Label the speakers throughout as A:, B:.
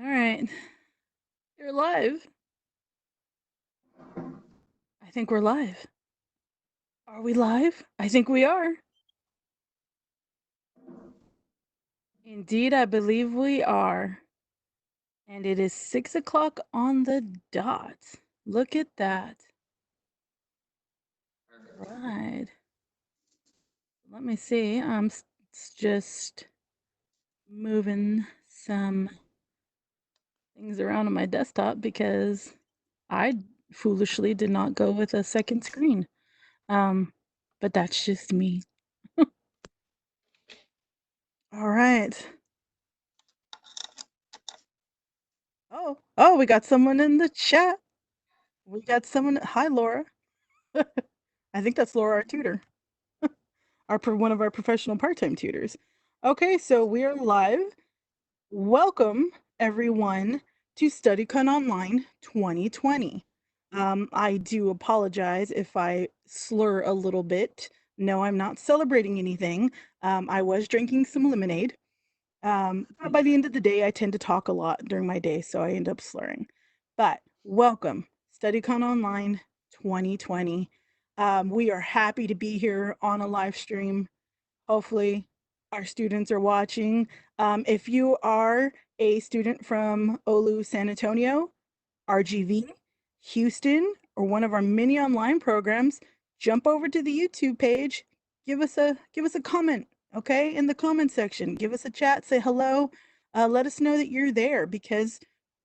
A: All right. You're live. I think we're live. Are we live? I think we are. Indeed, I believe we are. And it is 6 o'clock on the dot. Look at that. Right. Let me see. I'm just moving some things around on my desktop because I foolishly did not go with a second screen. But that's just me. All right. Oh, we got someone in the chat. We got someone. Hi, Laura. I think that's Laura, our tutor, one of our professional part-time tutors. Okay, so we are live. Welcome, everyone, to StudyCon Online 2020. I do apologize if I slur a little bit. No, I'm not celebrating anything. I was drinking some lemonade. But by the end of the day, I tend to talk a lot during my day, so I end up slurring. But welcome, StudyCon Online 2020. We are happy to be here on a live stream. Hopefully, our students are watching. If you are a student from OLLU San Antonio, RGV, Houston, or one of our many online programs, jump over to the YouTube page, give us a comment, okay? In the comment section, give us a chat, say hello, let us know that you're there because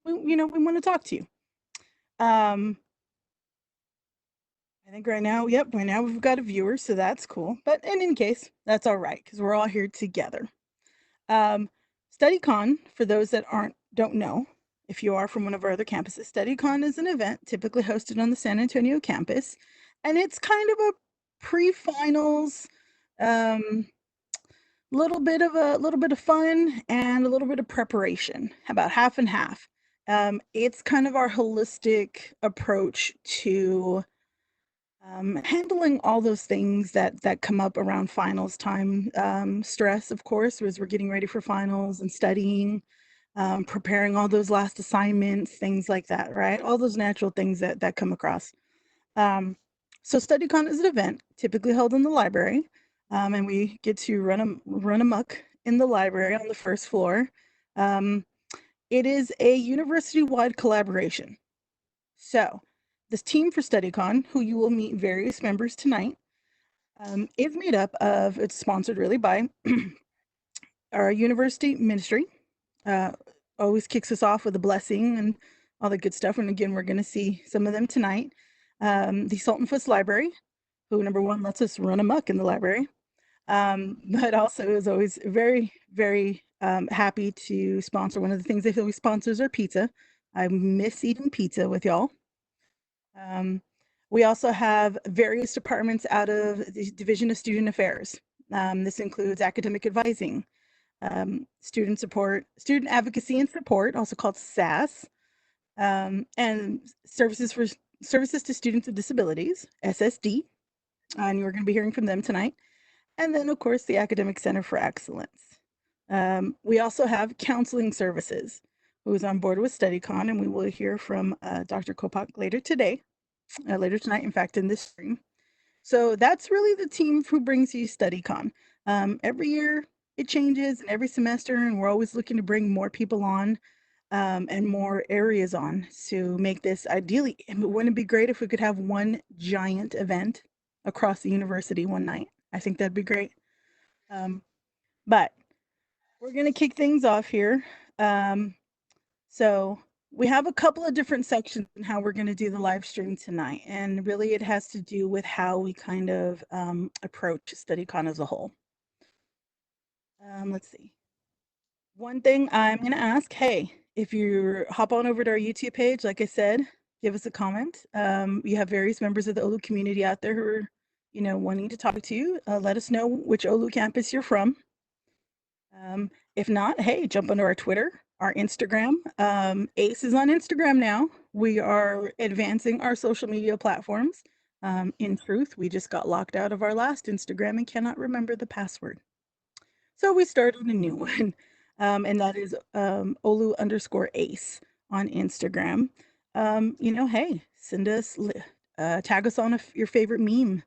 A: we want to talk to you. I think right now we've got a viewer, so that's cool. But in any case, that's all right because we're all here together. StudyCon, for those that don't know, if you are from one of our other campuses, StudyCon is an event typically hosted on the San Antonio campus, and it's kind of a pre-finals, little bit of fun and a little bit of preparation, about half and half. It's kind of our holistic approach to handling all those things that come up around finals time. Stress, of course, as we're getting ready for finals and studying, preparing all those last assignments, things like that, right? All those natural things that come across. So StudyCon is an event typically held in the library, and we get to run amok in the library on the first floor. It is a university-wide collaboration. So this team for StudyCon, who you will meet various members tonight, is made up of, it's sponsored really by our university ministry. Always kicks us off with a blessing and all the good stuff. And again, we're going to see some of them tonight. The Sueltenfuss Library, who number one lets us run amok in the library, but also is always very, very happy to sponsor. One of the things they always sponsors are pizza. I miss eating pizza with y'all. We also have various departments out of the Division of Student Affairs. This includes academic advising, student support, student advocacy and support, also called SAS, and services to students with disabilities, SSD, and you're going to be hearing from them tonight. And then, of course, the Academic Center for Excellence. We also have counseling services, who is on board with StudyCon, and we will hear from Dr. Kopak later tonight, in fact, in this stream. So that's really the team who brings you StudyCon. Every year it changes, and every semester, and we're always looking to bring more people on and more areas on to make this ideally. Wouldn't it be great if we could have one giant event across the university one night? I think that'd be great. But we're going to kick things off here. So we have a couple of different sections in how we're going to do the live stream tonight. And really, it has to do with how we kind of approach StudyCon as a whole. Let's see. One thing I'm going to ask, hey, if you hop on over to our YouTube page, like I said, give us a comment. We have various members of the OLLU community out there who are, wanting to talk to you. Let us know which OLLU campus you're from. If not, hey, jump onto our Twitter, our Instagram. ACE is on Instagram now. We are advancing our social media platforms. In truth, we just got locked out of our last Instagram and cannot remember the password. So we started a new one. and that is OLLU_ACE on Instagram. Hey, send us, tag us on your favorite meme.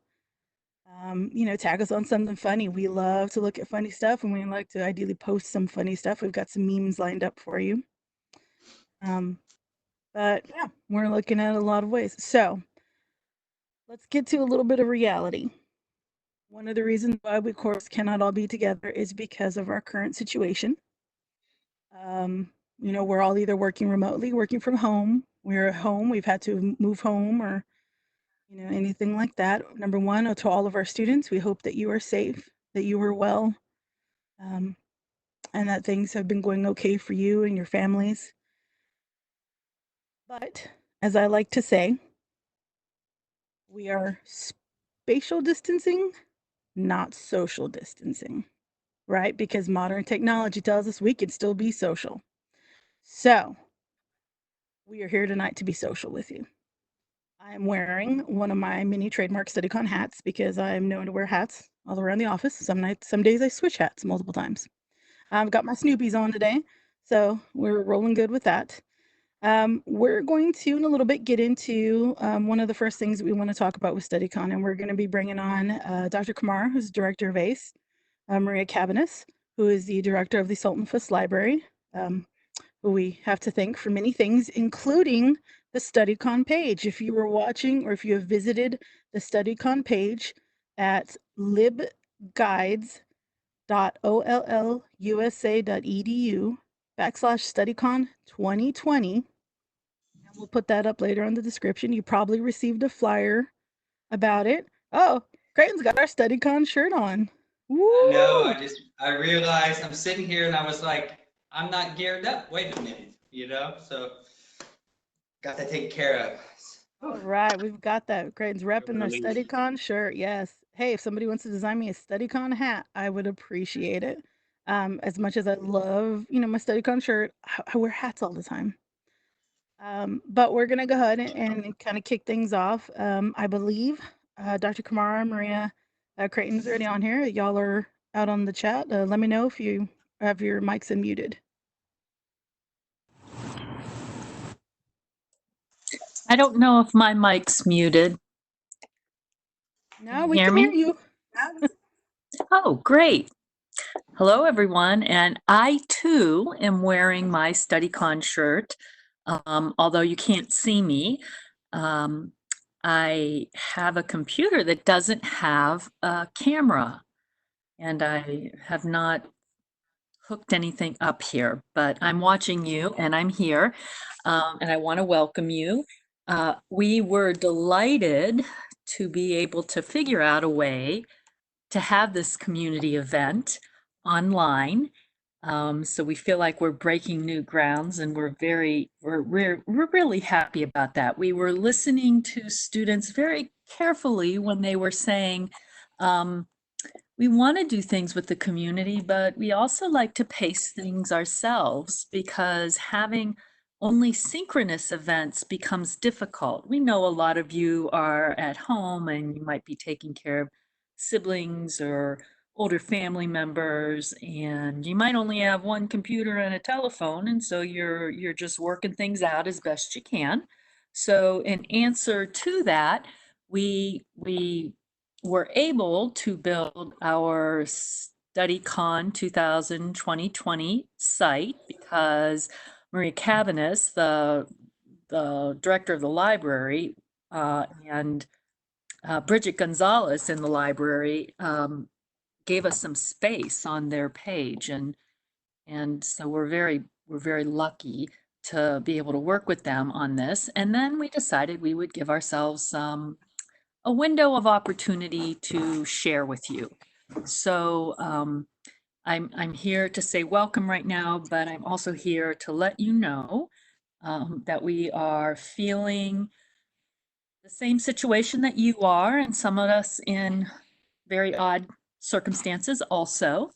A: Tag us on something funny. We love to look at funny stuff, and we like to ideally post some funny stuff. We've got some memes lined up for you. But yeah, we're looking at a lot of ways. So let's get to a little bit of reality. One of the reasons why we, of course, cannot all be together is because of our current situation. We're all either working remotely, working from home. We're at home. We've had to move home or, anything like that. Number one, to all of our students, we hope that you are safe, that you are well, and that things have been going okay for you and your families. But as I like to say, we are spatial distancing, not social distancing, right? Because modern technology tells us we can still be social. So we are here tonight to be social with you. I'm wearing one of my mini trademark StudyCon hats because I'm known to wear hats all around the office. Some days I switch hats multiple times. I've got my Snoopies on today, so we're rolling good with that. We're going to, in a little bit, get into one of the first things that we want to talk about with StudyCon, and we're going to be bringing on Dr. Kumar, who's director of ACE, Maria Cabanis, who is the director of the Sueltenfuss Library, who we have to thank for many things, including the StudyCon page. If you were watching or if you have visited the StudyCon page at libguides.ollusa.edu /StudyCon 2020, and we'll put that up later on the description. You probably received a flyer about it. Oh, Creighton's got our StudyCon shirt on.
B: I know.
A: Woo!
B: I realized I'm sitting here and I was like, I'm not geared up. Wait a minute, so got that taken care of.
A: All right, we've got that. Creighton's repping their
B: Relief.
A: StudyCon shirt. Yes. Hey, if somebody wants to design me a StudyCon hat, I would appreciate it. As much as I love, my StudyCon shirt, I wear hats all the time. But we're gonna go ahead and kind of kick things off. I believe Dr. Kamara, Maria, Creighton's already on here. Y'all are out on the chat. Let me know if you have your mics unmuted.
C: I don't know if my mic's muted.
A: No, we
C: hear
A: can
C: me?
A: hear you.
C: Oh, great. Hello, everyone. And I too am wearing my StudyCon shirt. Although you can't see me, I have a computer that doesn't have a camera, and I have not hooked anything up here, but I'm watching you and I'm here, and I want to welcome you. We were delighted to be able to figure out a way to have this community event online. So we feel like we're breaking new grounds, and we're really happy about that. We were listening to students very carefully when they were saying, we want to do things with the community, but we also like to pace things ourselves because having only synchronous events becomes difficult. We know a lot of you are at home and you might be taking care of siblings or older family members, and you might only have one computer and a telephone, and so you're just working things out as best you can. So in answer to that, we were able to build our StudyCon 2020 site because Maria Cabanis, the director of the library, and Bridget Gonzalez in the library gave us some space on their page, and so we're very lucky to be able to work with them on this. And then we decided we would give ourselves a window of opportunity to share with you. So I'm here to say welcome right now, but I'm also here to let you know that we are feeling the same situation that you are, and some of us in very odd circumstances also.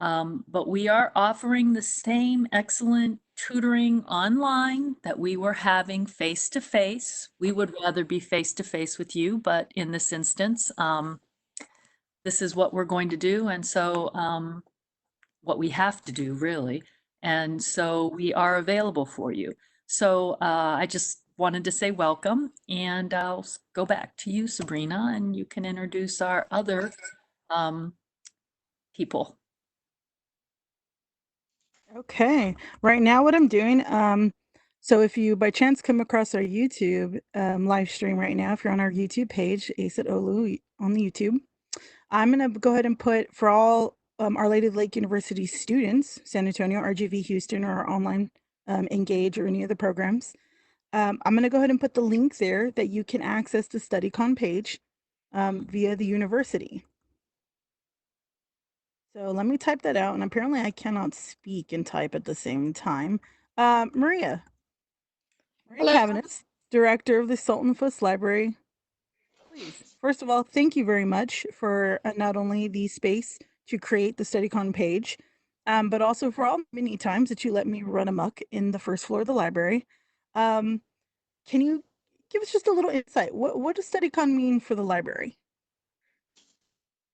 C: But we are offering the same excellent tutoring online that we were having face to face. We would rather be face to face with you, but in this instance, this is what we're going to do. And so what we have to do, really. And so we are available for you. So I just wanted to say welcome, and I'll go back to you, Sabrina, and you can introduce our other people.
A: Okay, right now what I'm doing, so if you by chance come across our YouTube live stream right now, if you're on our YouTube page, Ace at OLLU on the YouTube, I'm gonna go ahead and put for all Our Lady of Lake University students, San Antonio, RGV Houston, or our online Engage or any of the programs. I'm gonna go ahead and put the link there that you can access the StudyCon page via the university. So let me type that out, and apparently I cannot speak and type at the same time. Maria
D: Hello.
A: Cabinets, Director of the Sueltenfuss Library. Please, first of all, thank you very much for not only the space to create the StudyCon page, but also for all the many times that you let me run amok in the first floor of the library. Can you give us just a little insight? What does StudyCon mean for the library?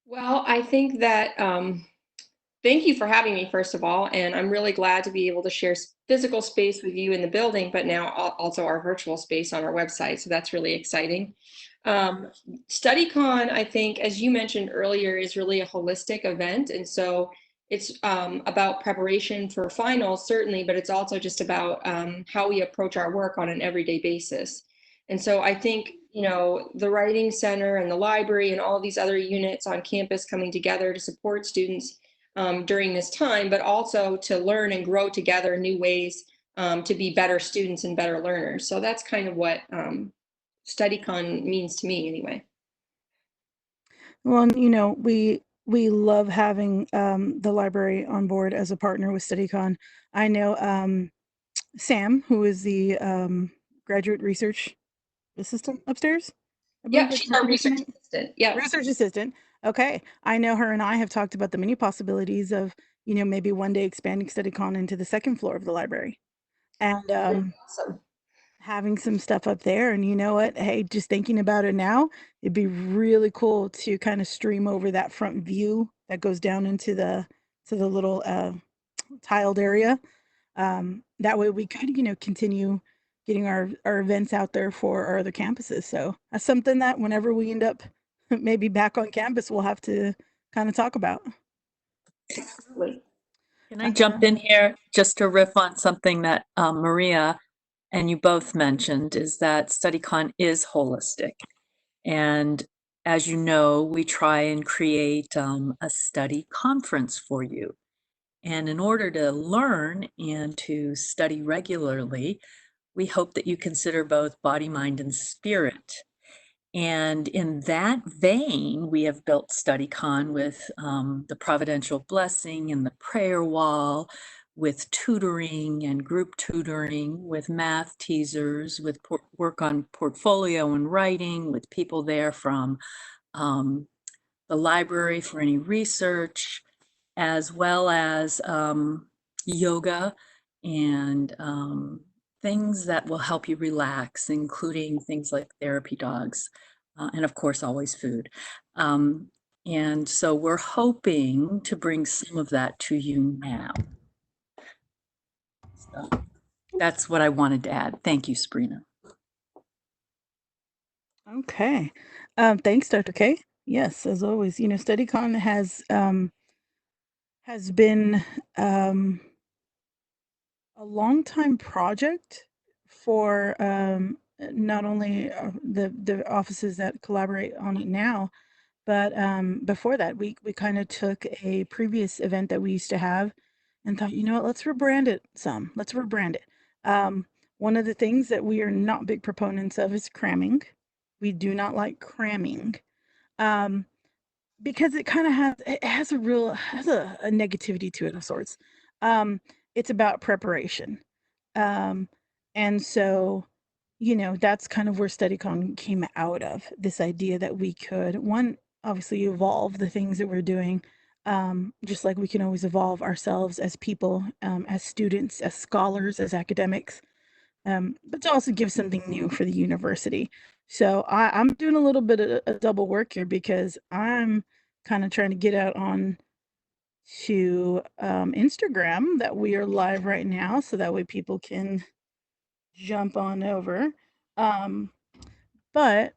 D: Well, I think that thank you for having me, first of all, and I'm really glad to be able to share physical space with you in the building, but now also our virtual space on our website. So that's really exciting. StudyCon, I think, as you mentioned earlier, is really a holistic event, and so it's about preparation for finals, certainly, but it's also just about how we approach our work on an everyday basis. And so I think, you know, the Writing Center and the library and all these other units on campus coming together to support students during this time, but also to learn and grow together new ways to be better students and better learners. So that's kind of what StudyCon means to me anyway.
A: Well, you know, we love having the library on board as a partner with StudyCon. I know Sam, who is the graduate research assistant upstairs. I believe
D: Yeah,
A: that's
D: she's
A: her
D: our
A: position.
D: research assistant. Yeah.
A: Research assistant. Okay. I know her and I have talked about the many possibilities of, you know, maybe one day expanding StudyCon into the second floor of the library and
D: Awesome.
A: having some stuff up there. And you know what? Hey, just thinking about it now, it'd be really cool to kind of stream over that front view that goes down into the little tiled area. That way we could, you know, continue getting our events out there for our other campuses. So that's something that whenever we end up maybe back on campus, we'll have to kind of talk about.
D: Absolutely.
C: Can I jump in here just to riff on something that Maria and you both mentioned, is that StudyCon is holistic. And as you know, we try and create a study conference for you. And in order to learn and to study regularly, we hope that you consider both body, mind, and spirit. And in that vein, we have built StudyCon with the providential blessing and the prayer wall, with tutoring and group tutoring, with math teasers, with work on portfolio and writing, with people there from the library for any research, as well as yoga and things that will help you relax, including things like therapy dogs, and of course, always food. And so we're hoping to bring some of that to you now. So that's what I wanted to add. Thank you, Sabrina.
A: Okay. Thanks, Dr. K. Yes, as always, you know, StudyCon has been a long time project for not only the offices that collaborate on it now, but before that, we kind of took a previous event that we used to have and thought, you know what, let's rebrand it some. Let's rebrand it. One of the things that we are not big proponents of is cramming. We do not like cramming. Um, because it has a real has a negativity to it of sorts. It's about preparation. Um, and so, you know, that's kind of where StudyCon came out of, this idea that we could, one, obviously evolve the things that we're doing, just like we can always evolve ourselves as people, as students, as scholars, as academics, but to also give something new for the university. So I'm doing a little bit of a double work here because I'm kind of trying to get out on to Instagram that we are live right now, so that way people can jump on over. But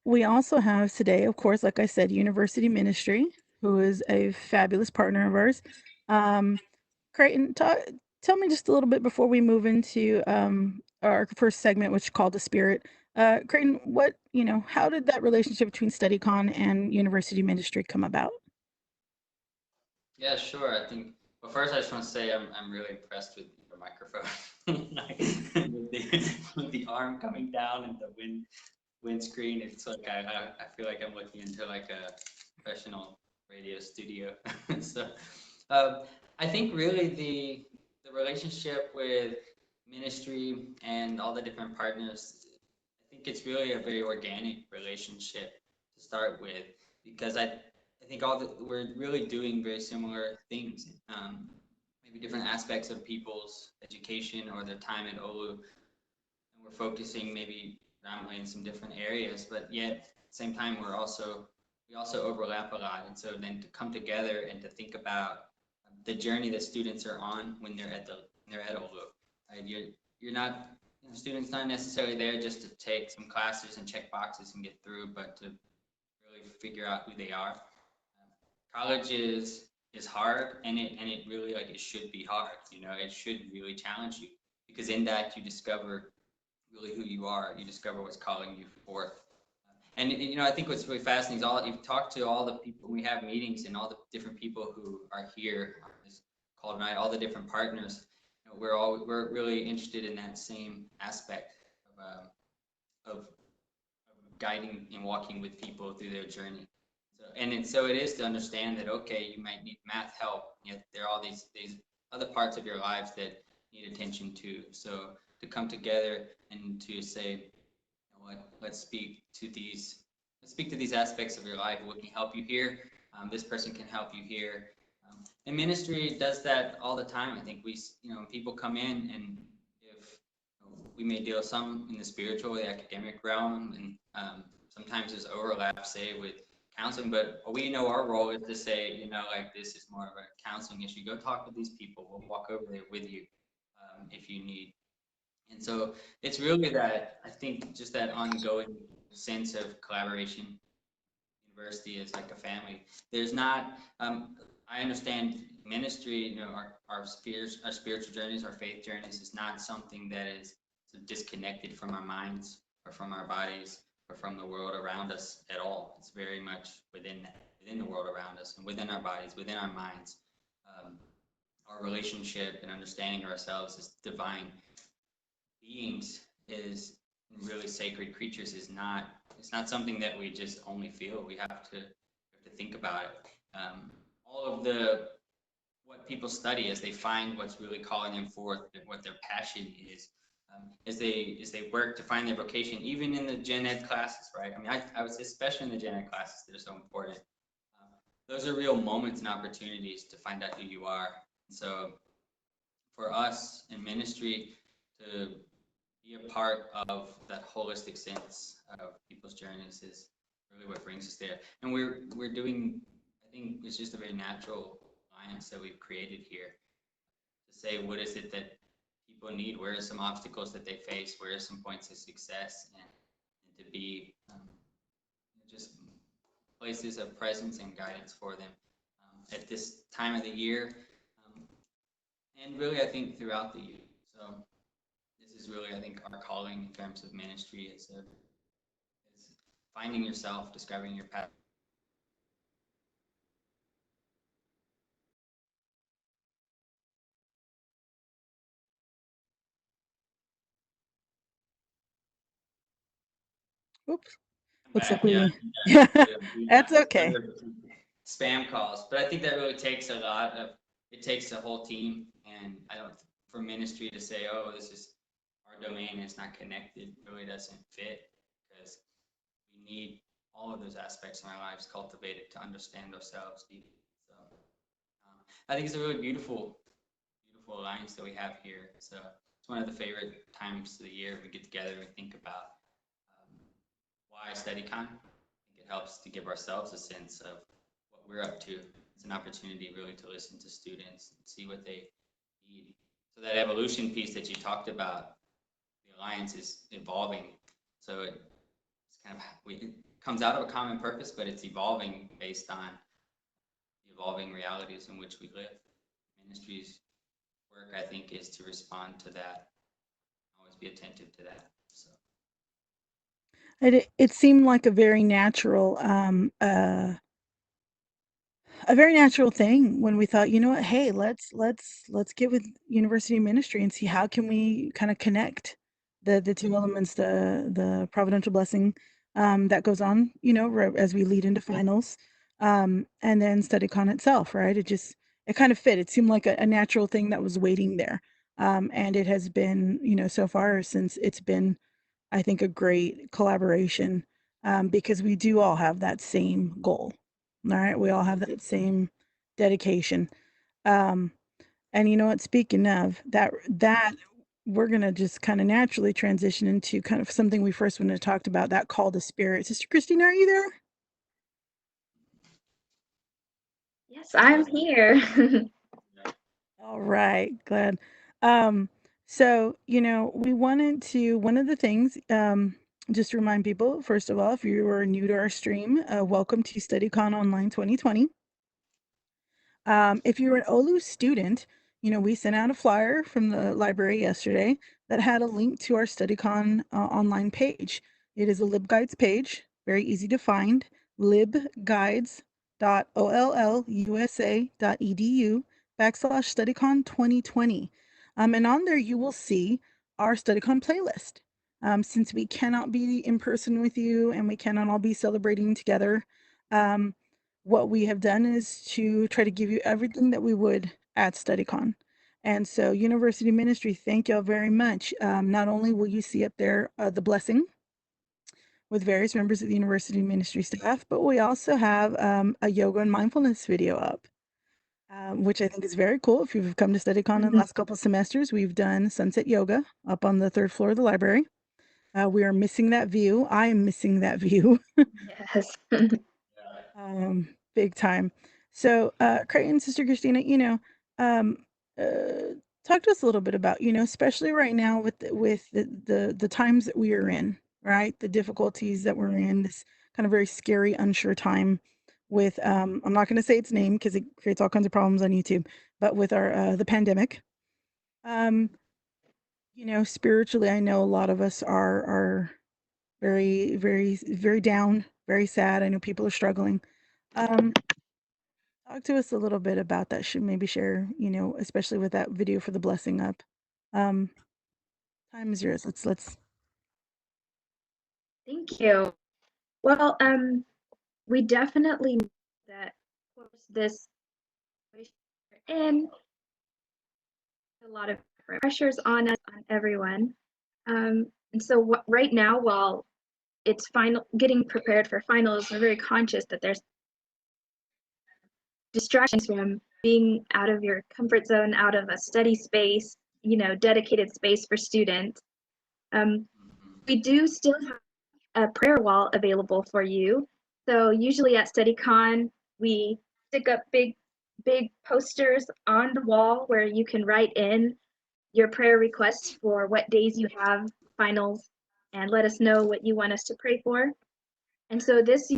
A: we also have today, of course, like I said, University Ministry, who is a fabulous partner of ours. Creighton, tell me just a little bit before we move into our first segment, which is called The Spirit. Creighton, how did that relationship between StudyCon and University Ministry come about?
B: Yeah, sure. I think, well, first I just want to say I'm really impressed with your microphone. Like, with the arm coming down and the windscreen, it's like I feel like I'm looking into like a professional radio studio. So I think really the relationship with ministry and all the different partners, I think it's really a very organic relationship to start with, because I think we're really doing very similar things. Maybe different aspects of people's education or their time at OLLU, and we're focusing maybe predominantly in some different areas, but yet at the same time we also overlap a lot. And so then to come together and to think about the journey that students are on when they're at OLLU, right? You're not, students not necessarily there just to take some classes and check boxes and get through, but to really figure out who they are. College is hard, and it really, like, it should be hard. It should really challenge you, because in that you discover really who you are. You discover what's calling you forth. And I think what's really fascinating is you've talked to all the people. We have meetings, and all the different people who are here on this call tonight, all the different partners. We're really interested in that same aspect of guiding and walking with people through their journey. So it is to understand that, okay, you might need math help, yet there are all these other parts of your lives that need attention to. So to come together and to say, you know what, let's speak to these aspects of your life. What can help you here? This person can help you here. And ministry does that all the time. I think people come in, and if we may deal some in the spiritual, the academic realm, and sometimes there's overlap, say, with counseling, but we know our role is to say, like, this is more of a counseling issue. Go talk with these people. We'll walk over there with you if you need. And so it's really that, I think, just that ongoing sense of collaboration. University is like a family. There's not, I understand ministry, our spiritual journeys, our faith journeys is not something that is disconnected from our minds or from our bodies or from the world around us at all. It's very much within the world around us and within our bodies, within our minds. Our relationship and understanding ourselves as divine beings is really sacred creatures is not, it's not something that we just only feel. We have to think about it. All of what people study as they find what's really calling them forth and what their passion is, as they work to find their vocation, even in the gen ed classes, right? I mean, I would say especially in the gen ed classes that are so important. Those are real moments and opportunities to find out who you are. And so for us in ministry to be a part of that holistic sense of people's journeys is really what brings us there. And we're doing, I think it's just a very natural alliance that we've created here to say, what is it that people need? Where are some obstacles that they face? Where are some points of success? And to be just places of presence and guidance for them at this time of the year. And really, I think throughout the year. So this is really, I think, our calling in terms of ministry is finding yourself, discovering your path.
A: Oops. Looks like
B: Yeah,
A: yeah, that's okay.
B: Spam calls, but I think that really takes a lot of, it takes a whole team, and I don't, for ministry to say, oh, this is our domain, it's not connected, really doesn't fit, because we need all of those aspects in our lives cultivated to understand ourselves deeply. So I think it's a really beautiful alliance that we have here. So it's one of the favorite times of the year we get together and think about why StudyCon. I think it helps to give ourselves a sense of what we're up to it's an opportunity really to listen to students and see what they need. So that evolution piece that you talked about, the Alliance is evolving. So it's kind of, it comes out of a common purpose, but it's evolving based on the evolving realities in which we live. Ministry's work, I think, is to respond to that, always be attentive to that. So
A: It seemed like a very natural thing when we thought, you know what, hey, let's get with university ministry and see how can we kind of connect the two elements, the providential blessing that goes on, as we lead into finals, and then StudyCon itself, right? It kind of fit. It seemed like a natural thing that was waiting there, and it has been, so far since it's been, I think, a great collaboration, because we do all have that same goal. All right, we all have that same dedication. Um, and you know what? Speaking of that we're gonna just kind of naturally transition into kind of something we first wanted to talk about, that call to spirit. Sister Christina, are you there?
E: Yes, I'm here.
A: All right, glad. So, we wanted to, one of the things, just to remind people, first of all, if you are new to our stream, welcome to StudyCon Online 2020. If you're an OLLU student, we sent out a flyer from the library yesterday that had a link to our StudyCon online page. It is a LibGuides page, very easy to find, libguides.ollusa.edu /StudyCon 2020. And on there you will see our StudyCon playlist. Since we cannot be in person with you and we cannot all be celebrating together, what we have done is to try to give you everything that we would at StudyCon. And so, University Ministry, thank y'all very much. Not only will you see up there the blessing with various members of the University Ministry staff, but we also have a yoga and mindfulness video up, which I think is very cool. If you've come to StudyCon in the last couple of semesters, we've done sunset yoga up on the 3rd floor of the library. We are missing that view. I am missing that view.
E: Yes.
A: Big time. So, Creighton, Sister Christina, talk to us a little bit about, especially right now with the times that we are in, right? The difficulties that we're in, this kind of very scary, unsure time with, I'm not going to say its name because it creates all kinds of problems on YouTube, but with our, the pandemic. Spiritually, I know a lot of us are very, very, very down, very sad. I know people are struggling. Talk to us a little bit about that. Should maybe share, especially with that video for the blessing up. Um, Time is yours. Let's.
E: Thank you. Well, we definitely know that, of course, this situation we're in, a lot of different pressures on us, on everyone. And so right now, while it's getting prepared for finals, we're very conscious that there's distractions from being out of your comfort zone, out of a study space, dedicated space for students. We do still have a prayer wall available for you. So usually at StudyCon, we stick up big posters on the wall where you can write in your prayer requests for what days you have finals and let us know what you want us to pray for. And so this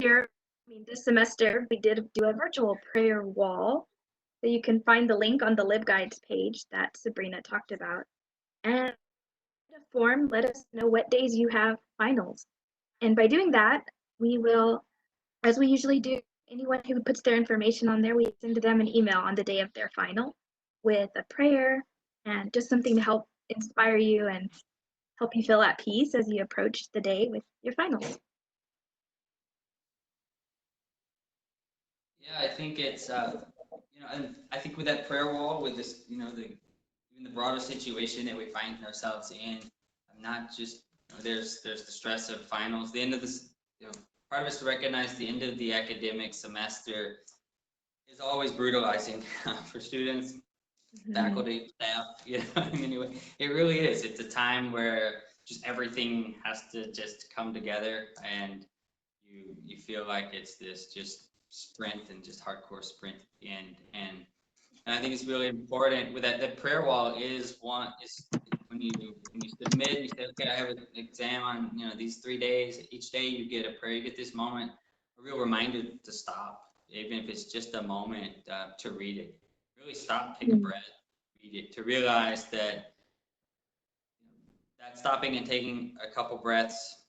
E: semester, we did do a virtual prayer wall. So you can find the link on the LibGuides page that Sabrina talked about. And in a form, let us know what days you have finals. And by doing that, we will, as we usually do, anyone who puts their information on there, we send them an email on the day of their final with a prayer and just something to help inspire you and help you feel at peace as you approach the day with your finals.
B: yeah, I think it's and I think with that prayer wall, with this, even the broader situation that we find ourselves in, I'm not just there's the stress of finals, the end of this. Part of us to recognize the end of the academic semester is always brutalizing for students, faculty, staff. Anyway, it really is. It's a time where just everything has to just come together, and you feel like it's this just sprint and just hardcore sprint at the end. And I think it's really important with that prayer wall is when you submit, you say, okay, I have an exam on, you know, these 3 days. Each day you get a prayer, you get this moment, a real reminder to stop, even if it's just a moment to read it. Really stop, take a breath, read it, to realize that stopping and taking a couple breaths,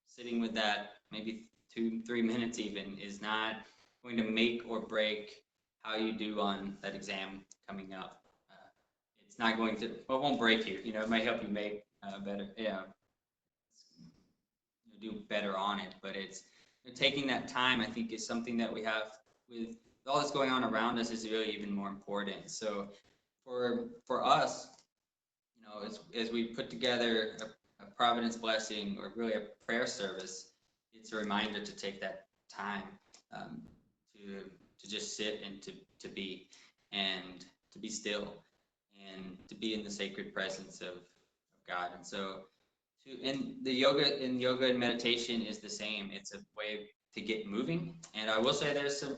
B: sitting with that, maybe 2-3 minutes even, is not going to make or break how you do on that exam coming up. It's not going to, well, it won't break you. You know, it might help you make better, do better on it. But it's taking that time, I think, is something that we have with all that's going on around us is really even more important. So for us, you know, as we put together a Providence blessing or really a prayer service, it's a reminder to take that time to just sit and to be and to be still and to be in the sacred presence of God. And so and yoga and meditation is the same. It's a way to get moving. And I will say there's a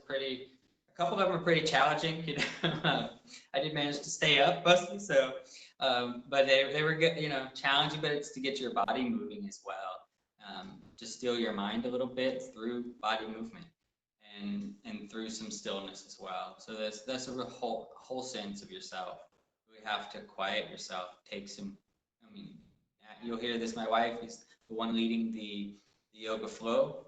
B: couple of them are pretty challenging. You know, I did manage to stay up mostly, so but they were good, you know, challenging. But it's to get your body moving as well, to still your mind a little bit through body movement and through some stillness as well. So that's a real whole sense of yourself. You have to quiet yourself. Take some. I mean, you'll hear this. My wife is the one leading the yoga flow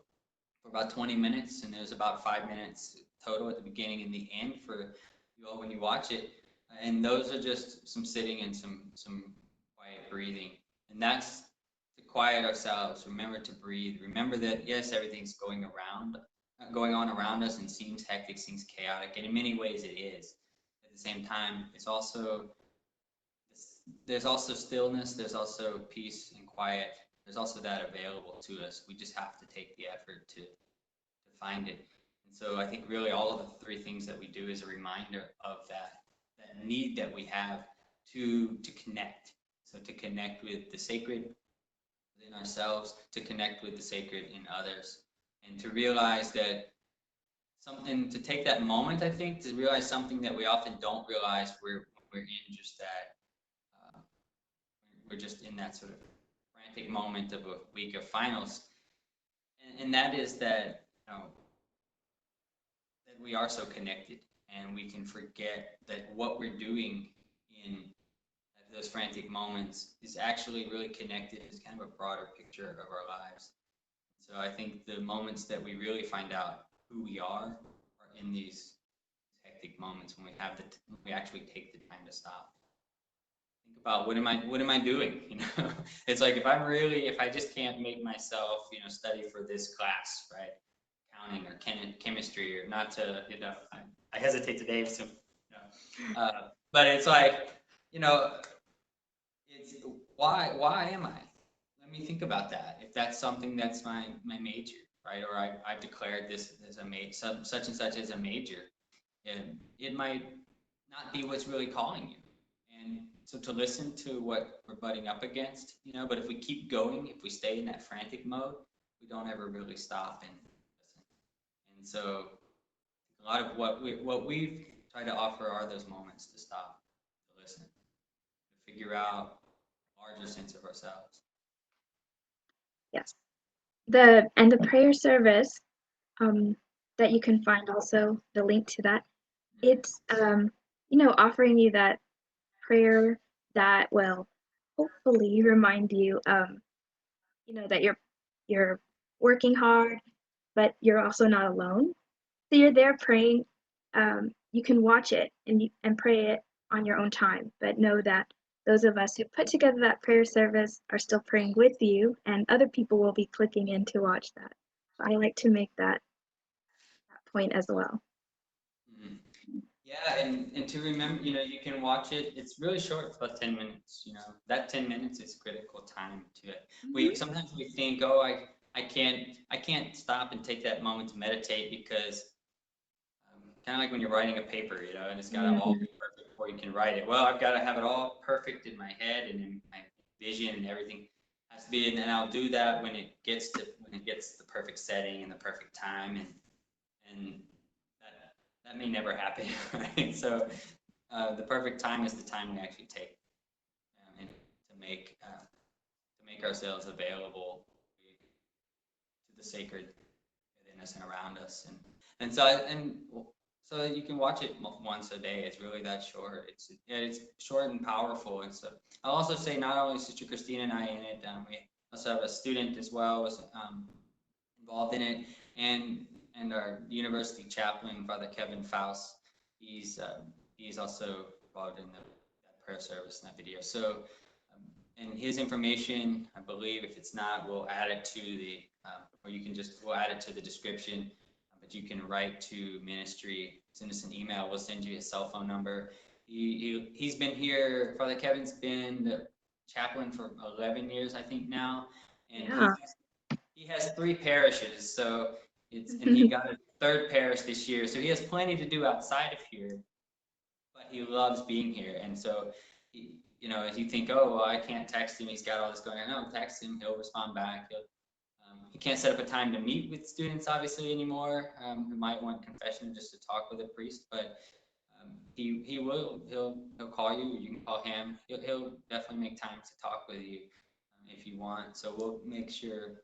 B: for about 20 minutes, and there's about 5 minutes total at the beginning and the end for you all when you watch it. And those are just some sitting and some quiet breathing. And that's to quiet ourselves. Remember to breathe. Remember that, yes, everything's going on around us and seems hectic, seems chaotic, and in many ways it is. At the same time, there's also stillness, there's also peace and quiet. There's also that available to us. We just have to take the effort to find it. And so I think really all of the three things that we do is a reminder of that need that we have to connect. So to connect with the sacred within ourselves, to connect with the sacred in others, and to realize that to take that moment, I think, to realize something that we often don't realize we're in just that. We're just in that sort of frantic moment of a week of finals, and that is that, you know, that we are so connected, and we can forget that what we're doing in those frantic moments is actually really connected as kind of a broader picture of our lives. So I think the moments that we really find out who we are in these hectic moments when we actually take the time to stop. Think about what am I doing? You know, it's like if I just can't make myself, you know, study for this class, right? Accounting or chemistry, or not to, you know, I hesitate today, so, you know, but it's like, you know, it's why am I? Let me think about that. If that's something that's my major, right? Or I've declared this as such and such as a major, and it might not be what's really calling you. And so to listen to what we're butting up against, you know, but if we keep going, if we stay in that frantic mode, we don't ever really stop and listen. And so a lot of what we've tried to offer are those moments to stop, to listen, to figure out a larger sense of ourselves.
E: Yes. The prayer service that you can find, also the link to that, it's you know, offering you that prayer that will hopefully remind you you know, that you're working hard, but you're also not alone. So you're there praying. You can watch it and pray it on your own time, but know that those of us who put together that prayer service are still praying with you, and other people will be clicking in to watch that. So I like to make that point as well.
B: Mm-hmm. Yeah, and to remember, you know, you can watch it. It's really short, it's about 10 minutes. You know, that 10 minutes is critical time to it. Sometimes we think, oh, I can't stop and take that moment to meditate because kind of like when you're writing a paper, you know, and it's got to all be perfect before you can write it. Well, I've got to have it all perfect in my head and in my vision, and everything has to be. And then I'll do that when it gets the perfect setting and the perfect time. And that may never happen, right? So the perfect time is the time we actually take and to make ourselves available to the sacred within us and around us, and so you can watch it once a day. It's really that short. It's short and powerful. And so I'll also say not only Sister Christina and I in it, we also have a student as well was involved in it, and our university chaplain, Father Kevin Faust. He's also involved in that prayer service in that video. So. And his information, I believe, if it's not, we'll add it to the, or you can we'll add it to the description, but you can write to ministry, send us an email, we'll send you his cell phone number. He's been here, Father Kevin's been the chaplain for 11 years, I think now, and
E: Yeah.
B: he has 3 parishes, so and he got a 3rd parish this year, so he has plenty to do outside of here, but he loves being here, and so if you think, oh, well, I can't text him, he's got all this going on. No, text him, he'll respond back. He can't set up a time to meet with students, obviously, anymore, who might want confession just to talk with a priest, but he'll call you, or you can call him. He'll definitely make time to talk with you if you want. So we'll make sure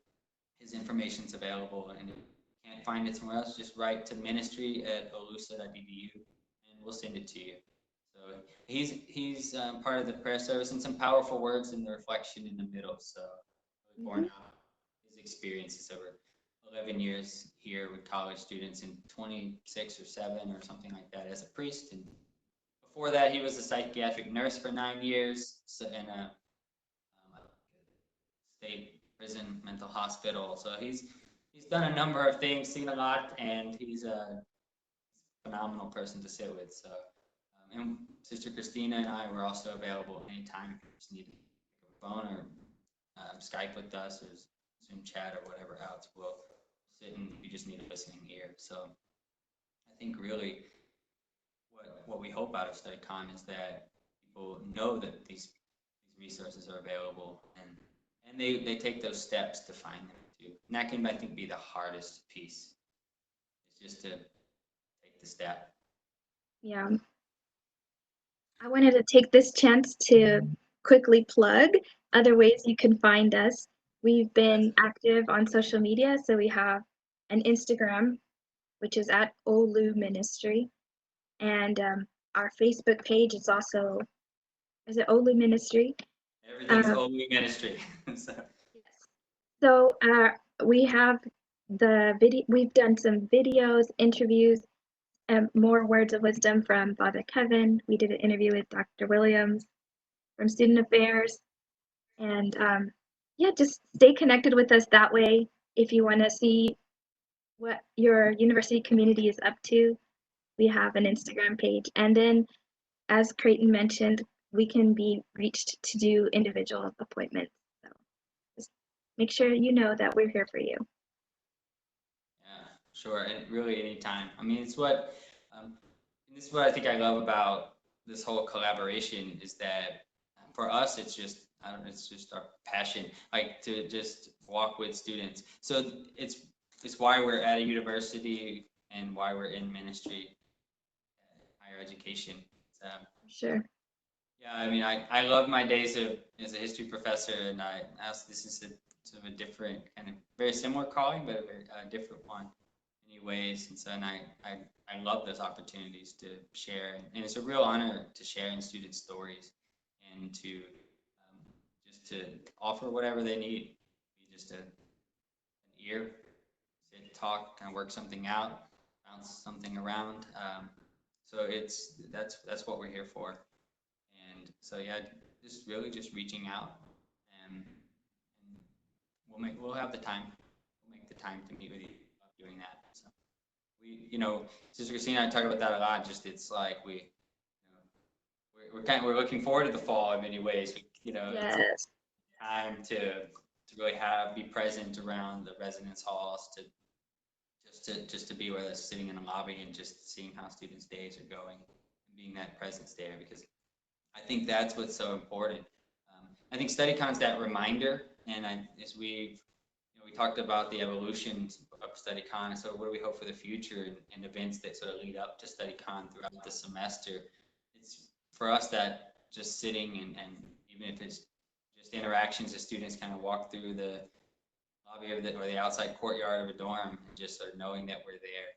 B: his information's available, and if you can't find it somewhere else, just write to ministry@ollusa.edu, and we'll send it to you. So he's part of the prayer service, and some powerful words in the reflection in the middle. So born out his experiences over 11 years here with college students, and 26 or 7 or something like that as a priest. And before that, he was a psychiatric nurse for 9 years in a state prison mental hospital. So he's done a number of things, seen a lot, and he's a phenomenal person to sit with. So. And Sister Christina and I were also available anytime if you just need to pick up a phone or Skype with us or Zoom chat or whatever else. We'll sit and you just need a listening ear. So I think really what we hope out of StudyCon is that people know that these resources are available, and they take those steps to find them too. And that can, I think, be the hardest piece. It's just to take the step.
E: Yeah. I wanted to take this chance to quickly plug other ways you can find us. We've been active on social media, so we have an Instagram, which is at OLLU Ministry, and our Facebook page is also, is it OLLU Ministry?
B: Everything's OLLU Ministry.
E: So we have the video, we've done some videos, interviews, and more words of wisdom from Father Kevin. We did an interview with Dr. Williams from Student Affairs. And yeah, just stay connected with us that way. If you want to see what your university community is up to, we have an Instagram page. And then, as Creighton mentioned, we can be reached to do individual appointments. So just make sure you know that we're here for you.
B: Yeah, sure, and really anytime. I mean, it's what this is what I think I love about this whole collaboration is that for us, it's just it's just our passion, like to just walk with students. So it's why we're at a university and why we're in ministry, higher education.
E: Sure.
B: Yeah, I mean, I love my days as a history professor, and this is sort of a different kind of very similar calling, but a very different one in many ways. And so, and I love those opportunities to share, and it's a real honor to share in students' stories and to just to offer whatever they need. Be just an ear, sit, talk, kind of work something out, bounce something around. So that's what we're here for. And so yeah, just really just reaching out, and we'll have the time. We'll make the time to meet with you about doing that. So Sister Christina and I talk about that a lot. Just it's like we're looking forward to the fall in many ways.
E: Yes.
B: It's time to really be present around the residence halls, just to be with us, sitting in the lobby and just seeing how students' days are going, and being that presence there, because I think that's what's so important. I think StudyCon's that reminder, and as we we talked about the evolution of StudyCon. So what do we hope for the future and events that sort of lead up to StudyCon throughout the semester? It's for us that just sitting and even if it's just interactions as students kind of walk through the lobby of or the outside courtyard of a dorm, and just sort of knowing that we're there.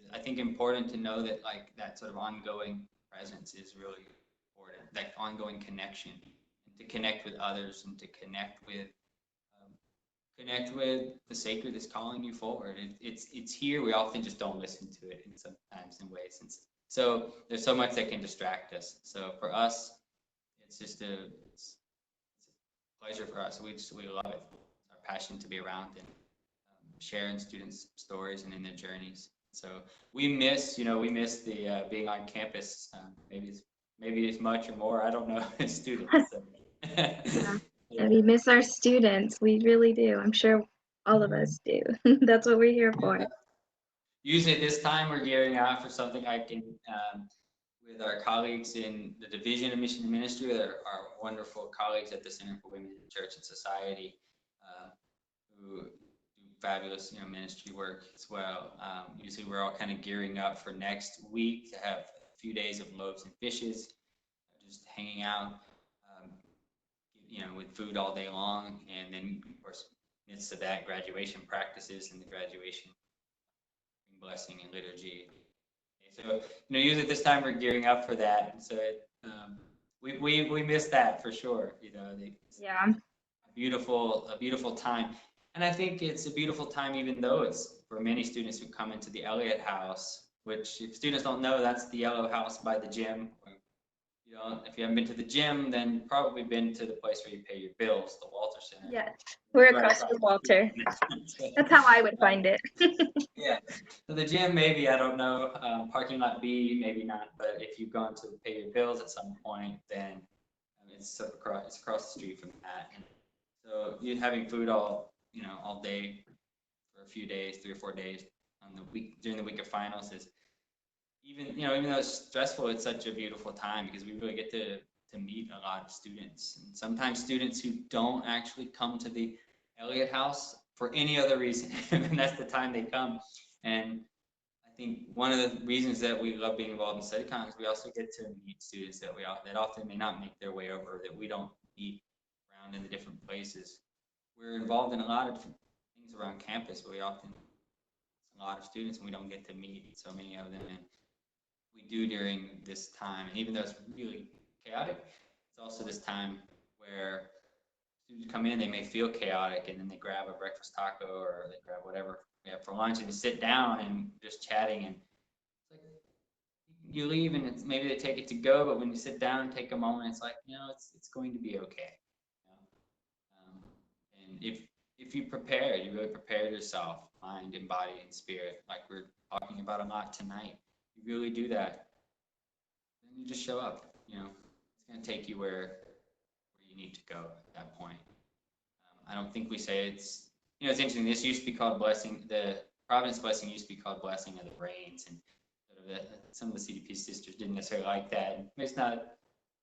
B: Is, I think, important to know that like that sort of ongoing presence is really important, that ongoing connection, and to connect with others and to connect with the sacred that's calling you forward. It's here. We often just don't listen to it, and sometimes in ways. And so there's so much that can distract us. So for us, it's just it's a pleasure for us. We love it. It's our passion to be around and sharing students' stories and in their journeys. So we miss the being on campus. Maybe as much or more. I don't know as students. So.
E: Yeah. And we miss our students. We really do. I'm sure all of us do. That's what we're here for.
B: Usually at this time, we're gearing out for something I can, with our colleagues in the Division of Mission and Ministry, our wonderful colleagues at the Center for Women in Church and Society, who do fabulous, ministry work as well. Usually we're all kind of gearing up for next week to have a few days of loaves and fishes, just hanging out, with food all day long. And then, of course, midst of that, graduation practices and the graduation blessing and liturgy. So, usually at this time we're gearing up for that. So we miss that for sure.
E: Yeah.
B: A beautiful time. And I think it's a beautiful time, even though it's for many students who come into the Elliott House, which if students don't know, that's the yellow house by the gym. If you haven't been to the gym, then you've probably been to the place where you pay your bills, the Walter Center.
E: Yes, we're across from Walter. That's how I would find it.
B: Yeah, so the gym, maybe, I don't know. Parking lot B, maybe not. But if you've gone to pay your bills at some point, then it's across the street from that. And so you're having food all day for a few days, 3 or 4 days on the week during the week of finals is. Even though it's stressful, it's such a beautiful time because we really get to meet a lot of students, and sometimes students who don't actually come to the Elliott House for any other reason, and that's the time they come. And I think one of the reasons that we love being involved in StudyCon is we also get to meet students that often may not make their way over, that we don't meet around in the different places. We're involved in a lot of different things around campus, but we often a lot of students and we don't get to meet so many of them. And we do during this time, and even though it's really chaotic, it's also this time where students come in, they may feel chaotic, and then they grab a breakfast taco or they grab whatever we have for lunch and they sit down and just chatting, and it's like you leave and maybe they take it to go, but when you sit down and take a moment, it's like it's going to be okay. And if you prepare, you really prepare yourself, mind and body and spirit, like we're talking about a lot tonight. You really do that, then you just show up. It's going to take you where you need to go at that point. I don't think we say it's interesting. This used to be called blessing. The Providence blessing used to be called blessing of the rains, and some of the CDP sisters didn't necessarily like that. It's not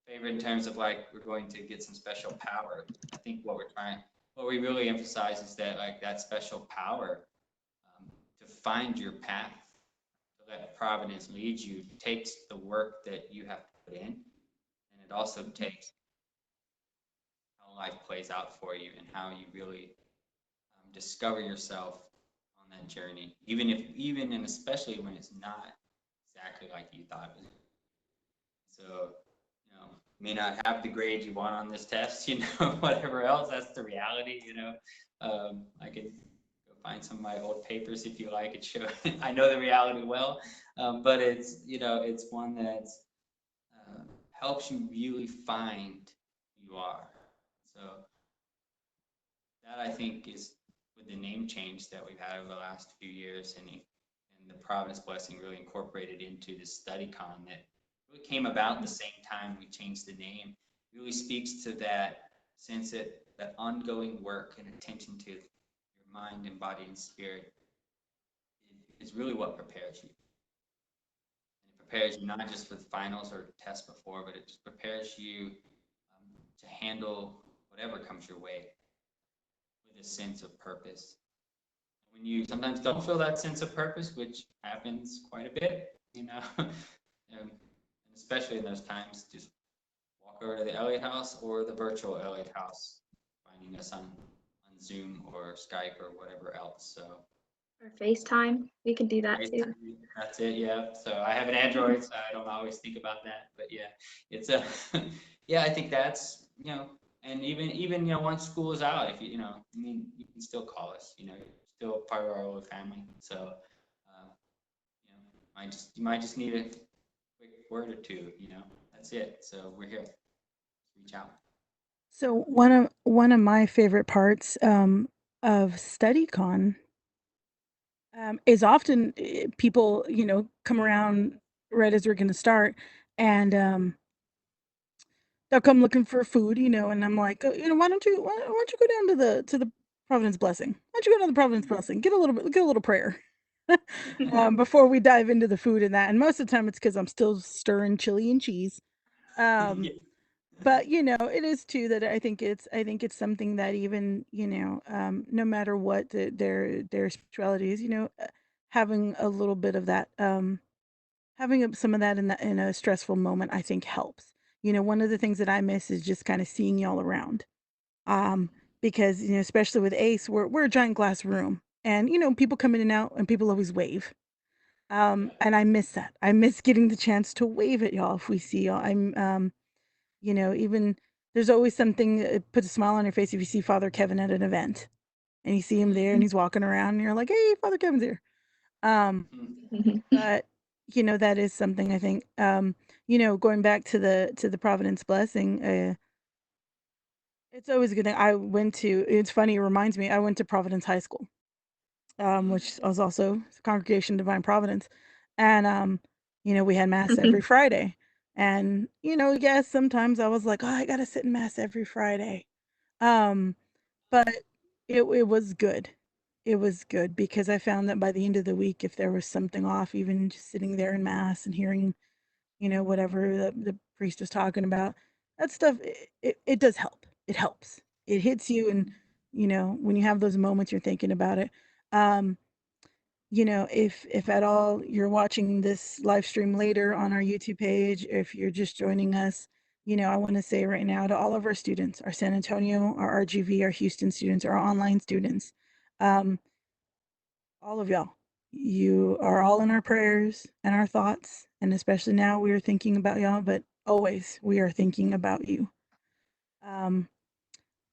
B: favorite in terms of like we're going to get some special power. I think what we really emphasize is that like that special power to find your path, let Providence lead you, takes the work that you have to put in, and it also takes how life plays out for you and how you really discover yourself on that journey, even and especially when it's not exactly like you thought it was. So, may not have the grade you want on this test, whatever else, that's the reality, I can find some of my old papers if you like. It show I know the reality well, but it's it's one that helps you really find who you are. So that I think is with the name change that we've had over the last few years, and the Providence blessing really incorporated into the StudyCon that really came about the same time we changed the name. It really speaks to that sense that ongoing work and attention to your mind and body and spirit is really what prepares you. And it prepares you not just for the finals or tests before, but it just prepares you to handle whatever comes your way with a sense of purpose. When you sometimes don't feel that sense of purpose, which happens quite a bit, and especially in those times, just walk over to the Elliott House or the virtual Elliott House, finding us on Zoom or Skype or whatever else. So
E: Or FaceTime, we can do that too.
B: that's it. Yeah. So I have an Android, so I don't always think about that, but yeah, it's a yeah. I think that's and even once school is out, if I mean, you can still call us. You're still part of our OLLU family. So you might just need a quick word or two. That's it. So we're here. Reach out.
A: So one of my favorite parts of StudyCon is often people come around right as we're going to start, and they'll come looking for food, and I'm like, why don't you go down to the Providence Blessing? Why don't you go to the Providence Blessing? Get a little prayer before we dive into the food and that. And most of the time, it's because I'm still stirring chili and cheese. Um,
B: Yeah.
A: but it is too that I think it's something that even no matter what their spirituality is, having a little bit of that, having some of that in a stressful moment, I think helps. One of the things that I miss is just kind of seeing y'all around. Um, because especially with Ace, we're a giant glass room, and people come in and out, and people always wave. And I miss that. I miss getting the chance to wave at y'all if we see y'all. Even there's always something that puts a smile on your face if you see Father Kevin at an event and you see him there and he's walking around and you're like, hey, Father Kevin's here. But that is something I think, going back to the Providence Blessing, it's always a good thing. It's funny, it reminds me, I went to Providence High School, which was also Congregation Divine Providence. And, we had mass every Friday. And, yes, sometimes I was like, oh, I got to sit in mass every Friday. Um, but it was good. It was good because I found that by the end of the week, if there was something off, even just sitting there in mass and hearing, whatever the priest was talking about, that stuff, it does help. It helps. It hits you. And, when you have those moments, you're thinking about it. Um, if at all you're watching this live stream later on our YouTube page, if you're just joining us, I want to say right now to all of our students, our San Antonio, our RGV, our Houston students, our online students, um, all of y'all, you are all in our prayers and our thoughts. And especially now we are thinking about y'all, but always we are thinking about you.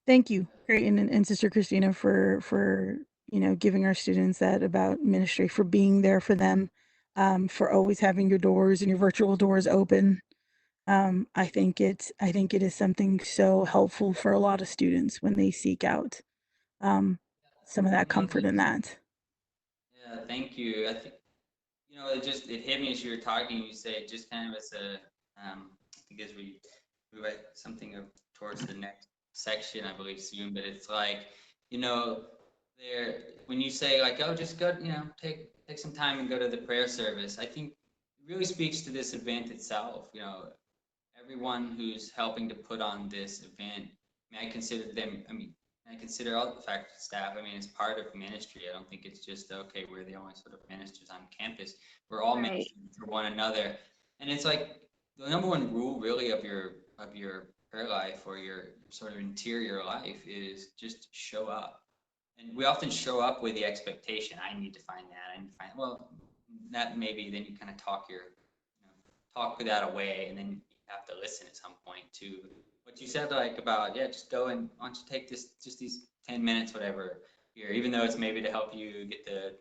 A: Thank you, Creighton and Sister Christina, for giving our students that about ministry, for being there for them, for always having your doors and your virtual doors open. I think it is something so helpful for a lot of students when they seek out some of that comfort in that.
B: Yeah, thank you. I think it hit me as you were talking. You say just kind of as a I think as we write something towards the next section, I believe soon. But it's like there when you say like, oh, just go, take some time and go to the prayer service. I think it really speaks to this event itself. Everyone who's helping to put on this event. I consider them. I consider all the faculty staff. It's part of ministry. I don't think it's just okay. We're the only sort of ministers on campus. We're all
E: Right.
B: ministering for one another, and it's like the number one rule, really, of your prayer life or your sort of interior life is just show up. And we often show up with the expectation, I need to find that. I need to find well, that maybe then you kind of talk talk that away, and then you have to listen at some point to what you said, like about just go and why don't you take just these 10 minutes, whatever here, even though it's maybe to help you get the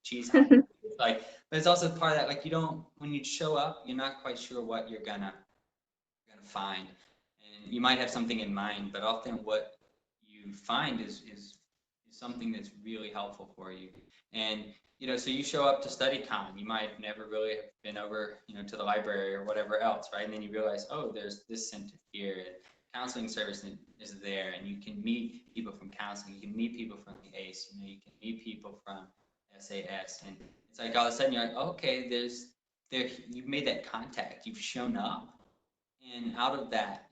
B: cheese hot. It's like, but it's also part of that, like you don't when you show up, you're not quite sure what you're gonna find, and you might have something in mind, but often what you find is something that's really helpful for you. And so you show up to StudyCon, you might have never really have been over to the library or whatever else, right? And then you realize, oh, there's this center here, and counseling service is there, and you can meet people from counseling, you can meet people from the ACE, you can meet people from SAS, and it's like all of a sudden you're like, okay, you've made that contact, you've shown up, and out of that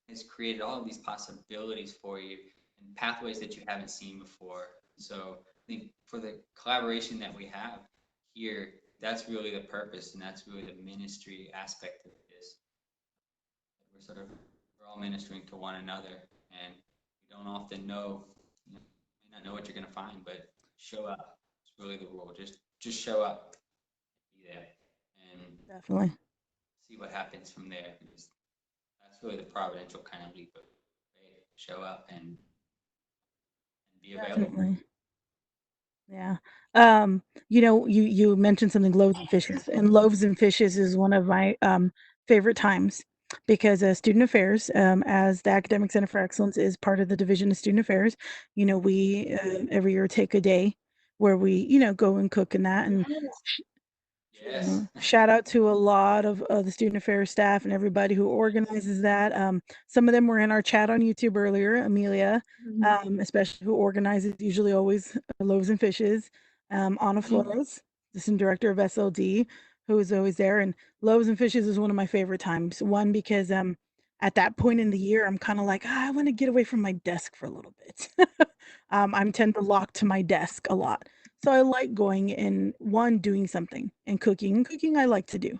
B: has created all of these possibilities for you. and pathways that you haven't seen before. So I think for the collaboration that we have here, that's really the purpose, and that's really the ministry aspect of this. We're all ministering to one another, and we don't often know, you may not know what you're going to find, but show up. It's really the rule. Just show up, be there, and
A: Definitely.
B: see what happens from there. Because that's really the providential kind of leap of faith. Show up and be available.
A: Definitely. Yeah. You mentioned something, loaves and fishes, and loaves and fishes is one of my favorite times because student affairs, as the Academic Center for Excellence is part of the Division of Student Affairs, we every year take a day where we, go and cook and that, and
B: Yes.
A: shout out to a lot of the student affairs staff and everybody who organizes that. Some of them were in our chat on YouTube earlier, Amelia, especially who organizes usually always loaves and fishes. Ana Flores, assistant director of SLD, who is always there. And loaves and fishes is one of my favorite times. One, because at that point in the year, I'm kind of like, I want to get away from my desk for a little bit. I'm tend to lock to my desk a lot. So I like going and doing something and cooking. Cooking I like to do.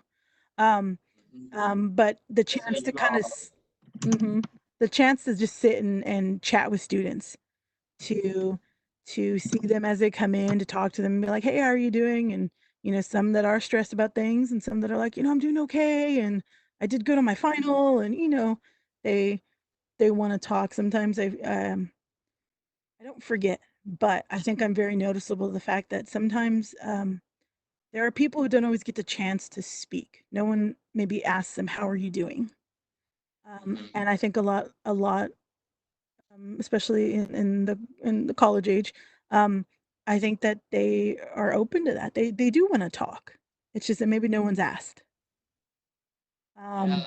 A: But the chance to kind of the chance to just sit and chat with students, to see them as they come in, to talk to them and be like, hey, how are you doing? And some that are stressed about things and some that are like, I'm doing okay and I did good on my final, and they want to talk. Sometimes I don't forget, but I think I'm very noticeable the fact that sometimes there are people who don't always get the chance to speak. No one maybe asks them, "How are you doing?" And I think a lot, especially in the college age, I think that they are open to that. They do want to talk. It's just that maybe no one's asked.
B: Yeah.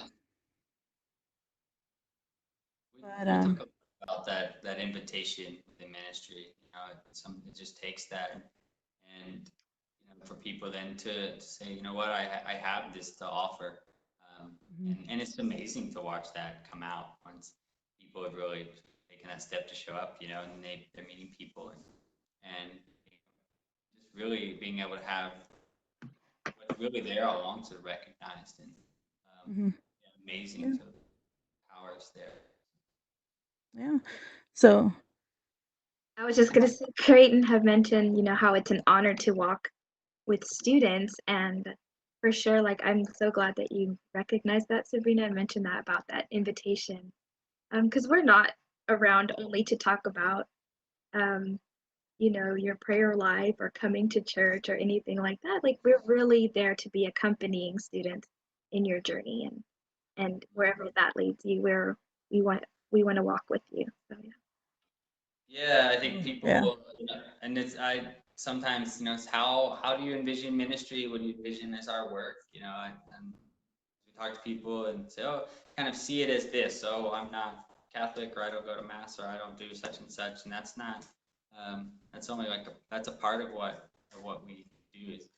A: But
B: We talk about that invitation within ministry. It just takes that, and for people then to say, you know what, I have this to offer, and it's amazing to watch that come out once people have really taken that step to show up, and they're meeting people, and just really being able to have what's really there all along to recognized, and amazing
A: Yeah.
B: to powers there.
A: Yeah. So
E: I was just going to say, Creighton have mentioned, how it's an honor to walk with students. And for sure, like, I'm so glad that you recognized that, Sabrina, and mentioned that about that invitation. Because we're not around only to talk about, your prayer life or coming to church or anything like that. Like, we're really there to be accompanying students in your journey, and wherever that leads you, where we want to walk with you. So yeah.
B: Yeah, I think people,
A: yeah.
B: And I sometimes, it's how do you envision ministry? What do you envision as our work? And we talk to people and say, oh, kind of see it as this. Oh, I'm not Catholic, or I don't go to mass, or I don't do such and such, and that's not. That's only that's a part of what we do. Is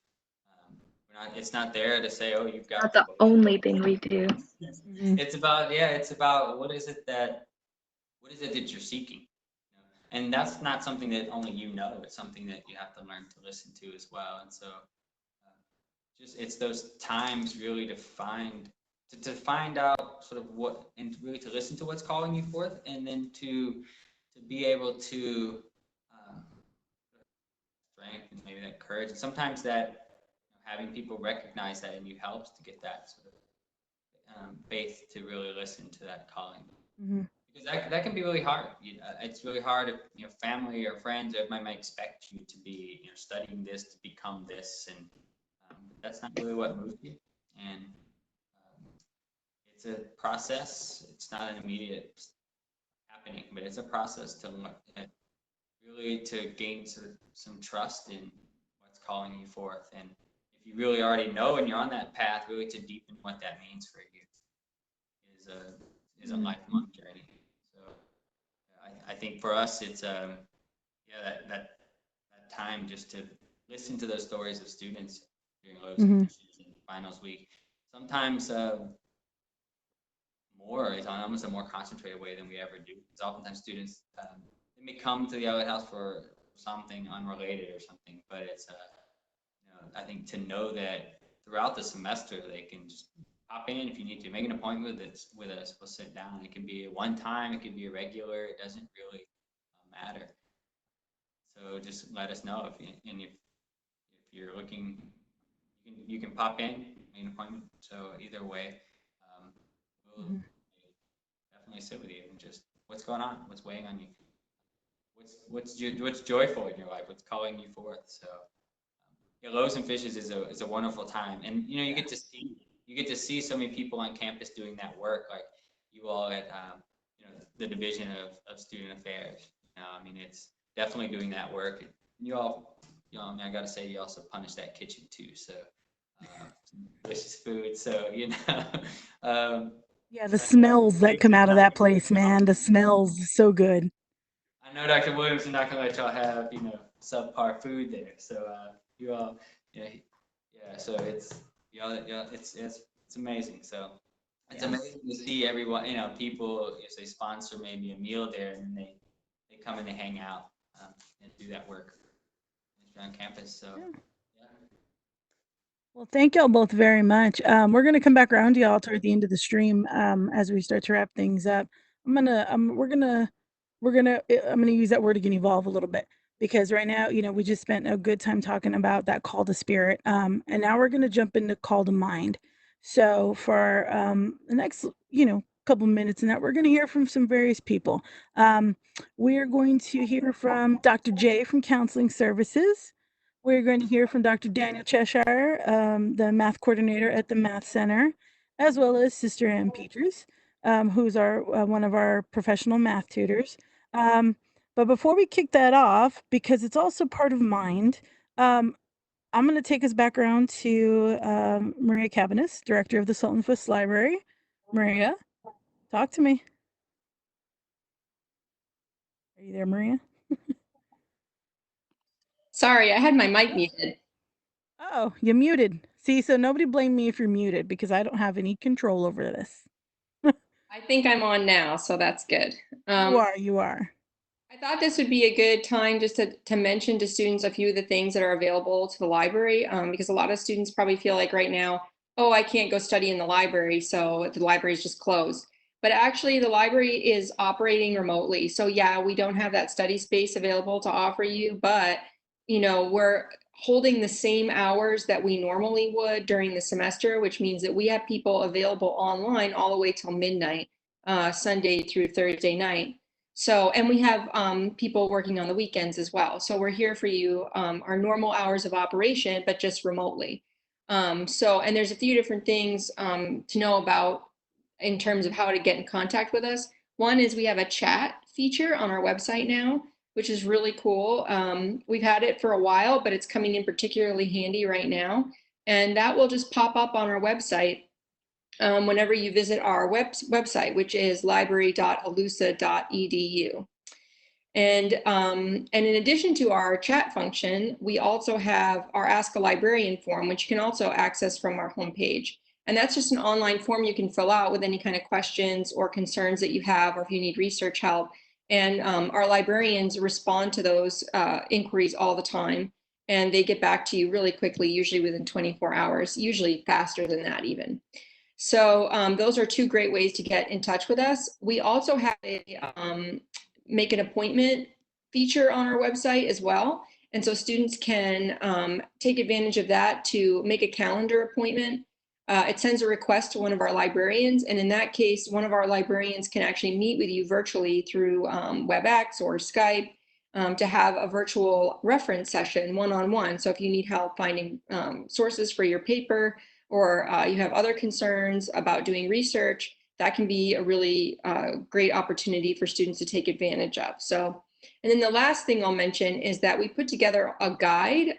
B: it's not there to say, oh, you've got.
E: Not the only thing we do.
B: It's about what is it that you're seeking. And that's not something that only it's something that you have to learn to listen to as well. And so it's those times really to find out sort of what, and really to listen to what's calling you forth, and then to be able to strength and maybe that courage, and sometimes that having people recognize that in you helps to get that sort of faith to really listen to that calling. Because that can be really hard. It's really hard if family or friends, everybody might expect you to be studying this to become this, and that's not really what moves you. And it's a process. It's not an immediate happening, but it's a process to really to gain some trust in what's calling you forth. And if you really already know and you're on that path, really to deepen what that means for you is a lifelong journey. So I think for us, it's that time just to listen to those stories of students during loaves and fishes and finals week. Sometimes more is on almost a more concentrated way than we ever do. Because oftentimes students they may come to the outlet house for something unrelated or something, but it's you know, I think to know that throughout the semester they can just pop in if you need to make an appointment with us. We'll sit down. It can be a one time, it can be a regular. It doesn't really matter. So just let us know if you're looking, you can pop in, make an appointment. So either way, we'll definitely sit with you and just what's going on, what's weighing on you, what's joyful in your life, what's calling you forth. So yeah, Loaves and Fishes is a wonderful time, and you know you get to see so many people on campus doing that work, like you all at you know the Division of Student Affairs. I mean, it's definitely doing that work. You all, I mean, I got to say, you also punish that kitchen too. So delicious food. So you know,
A: Yeah, the smells that come out of that place, man. The smells so good.
B: I know Dr. Williams is not gonna let y'all have, you know, subpar food there. So you all, yeah, yeah. So it's it's amazing. So it's amazing to see everyone. You know, people if they sponsor maybe a meal there and they come and they hang out and do that work on campus. So. Yeah.
A: Well, thank y'all both very much. We're gonna come back around to y'all toward the end of the stream as we start to wrap things up. I'm gonna use that word again, evolve a little bit, because right now, you know, we just spent a good time talking about that call to spirit, and now we're gonna jump into call to mind. So for the next, you know, couple minutes, and that we're gonna hear from some various people. We are going to hear from Dr. J from Counseling Services. We're going to hear from Dr. Daniel Cheshire, the math coordinator at the Math Center, as well as Sister Ann Peters, who's our one of our professional math tutors. But before we kick that off, because it's also part of Mind, I'm going to take us back around to Maria Cabanis, director of the Sueltenfuss Library. Maria, talk to me. Are you there, Maria?
D: Sorry, I had my mic muted.
A: Oh, you're muted. See, so nobody blame me if you're muted because I don't have any control over this.
D: I think I'm on now, so that's good.
A: You are.
D: I thought this would be a good time just to mention to students a few of the things that are available to the library, because a lot of students probably feel like right now, oh, I can't go study in the library, so the library is just closed. But actually, the library is operating remotely. So yeah, we don't have that study space available to offer you, but you know, we're holding the same hours that we normally would during the semester, which means that we have people available online all the way till midnight, Sunday through Thursday night. So, and we have people working on the weekends as well. So we're here for you, our normal hours of operation, but just remotely. So, and there's a few different things to know about in terms of how to get in contact with us. One is we have a chat feature on our website now, which is really cool. We've had it for a while, but it's coming in particularly handy right now. And that will just pop up on our website whenever you visit our website, which is library.ollusa.edu. And in addition to our chat function, we also have our Ask a Librarian form, which you can also access from our homepage. And that's just an online form you can fill out with any kind of questions or concerns that you have, or if you need research help. And our librarians respond to those inquiries all the time. And they get back to you really quickly, usually within 24 hours, usually faster than that even. So those are two great ways to get in touch with us. We also have a make an appointment feature on our website as well. And so students can take advantage of that to make a calendar appointment. It sends a request to one of our librarians. And in that case, one of our librarians can actually meet with you virtually through WebEx or Skype to have a virtual reference session one-on-one. So if you need help finding sources for your paper, or you have other concerns about doing research, that can be a really great opportunity for students to take advantage of. So, and then the last thing I'll mention is that we put together a guide,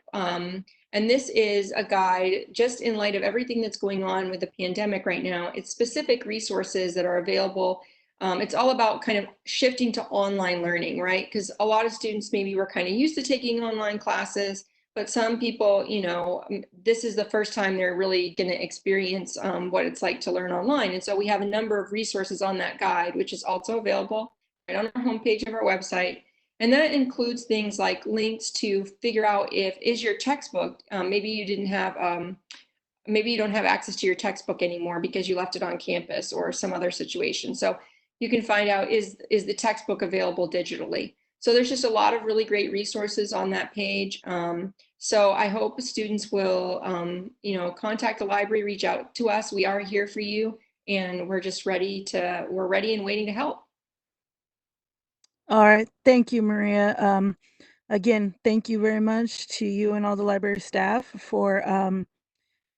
D: and this is a guide just in light of everything that's going on with the pandemic right now. It's specific resources that are available. It's all about kind of shifting to online learning, right? Because a lot of students maybe were kind of used to taking online classes, but some people, you know, this is the first time they're really going to experience what it's like to learn online. And so we have a number of resources on that guide, which is also available right on our homepage of our website. And that includes things like links to figure out is your textbook, maybe you didn't have, maybe you don't have access to your textbook anymore because you left it on campus or some other situation. So you can find out, is the textbook available digitally? So there's just a lot of really great resources on that page. So I hope students will, contact the library, reach out to us. We are here for you, and we're just ready and waiting to help.
A: All right. Thank you, Maria. Again, thank you very much to you and all the library staff for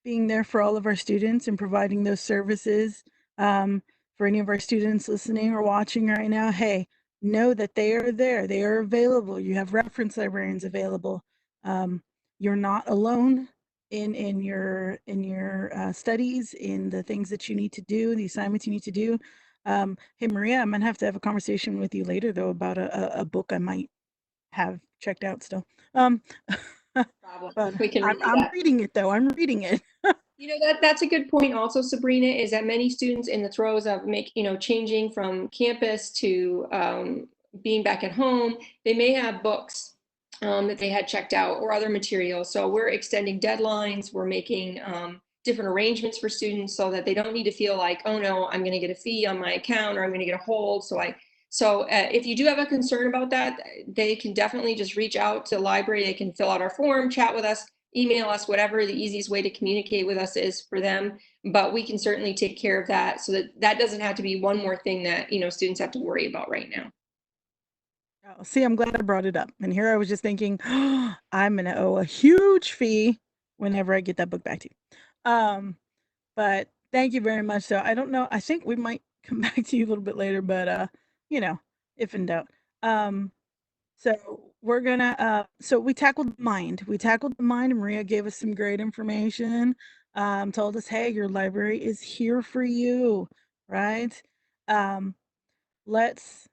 A: being there for all of our students and providing those services. For any of our students listening or watching right now, hey, know that they are there. They are available. You have reference librarians available. You're not alone in your studies, in the things that you need to do, the assignments you need to do. Hey, Maria, I'm gonna have to have a conversation with you later though about a book I might have checked out still. But
D: We can
A: I'm reading it though. I'm reading it.
D: That's a good point also, Sabrina, is that many students in the throes of changing from campus to being back at home, they may have books that they had checked out or other materials. So we're extending deadlines. We're making different arrangements for students so that they don't need to feel like, oh no, I'm going to get a fee on my account or I'm going to get a hold. So if you do have a concern about that, they can definitely just reach out to the library. They can fill out our form, chat with us, email us, whatever the easiest way to communicate with us is for them. But we can certainly take care of that so that doesn't have to be one more thing that students have to worry about right now.
A: Oh, see, I'm glad I brought it up. And here I was just thinking, oh, I'm gonna owe a huge fee whenever I get that book back to you. But thank you very much. So I don't know. I think we might come back to you a little bit later, but if in doubt. So we're gonna so we tackled the mind. And Maria gave us some great information. Told us, hey, your library is here for you, right? Let's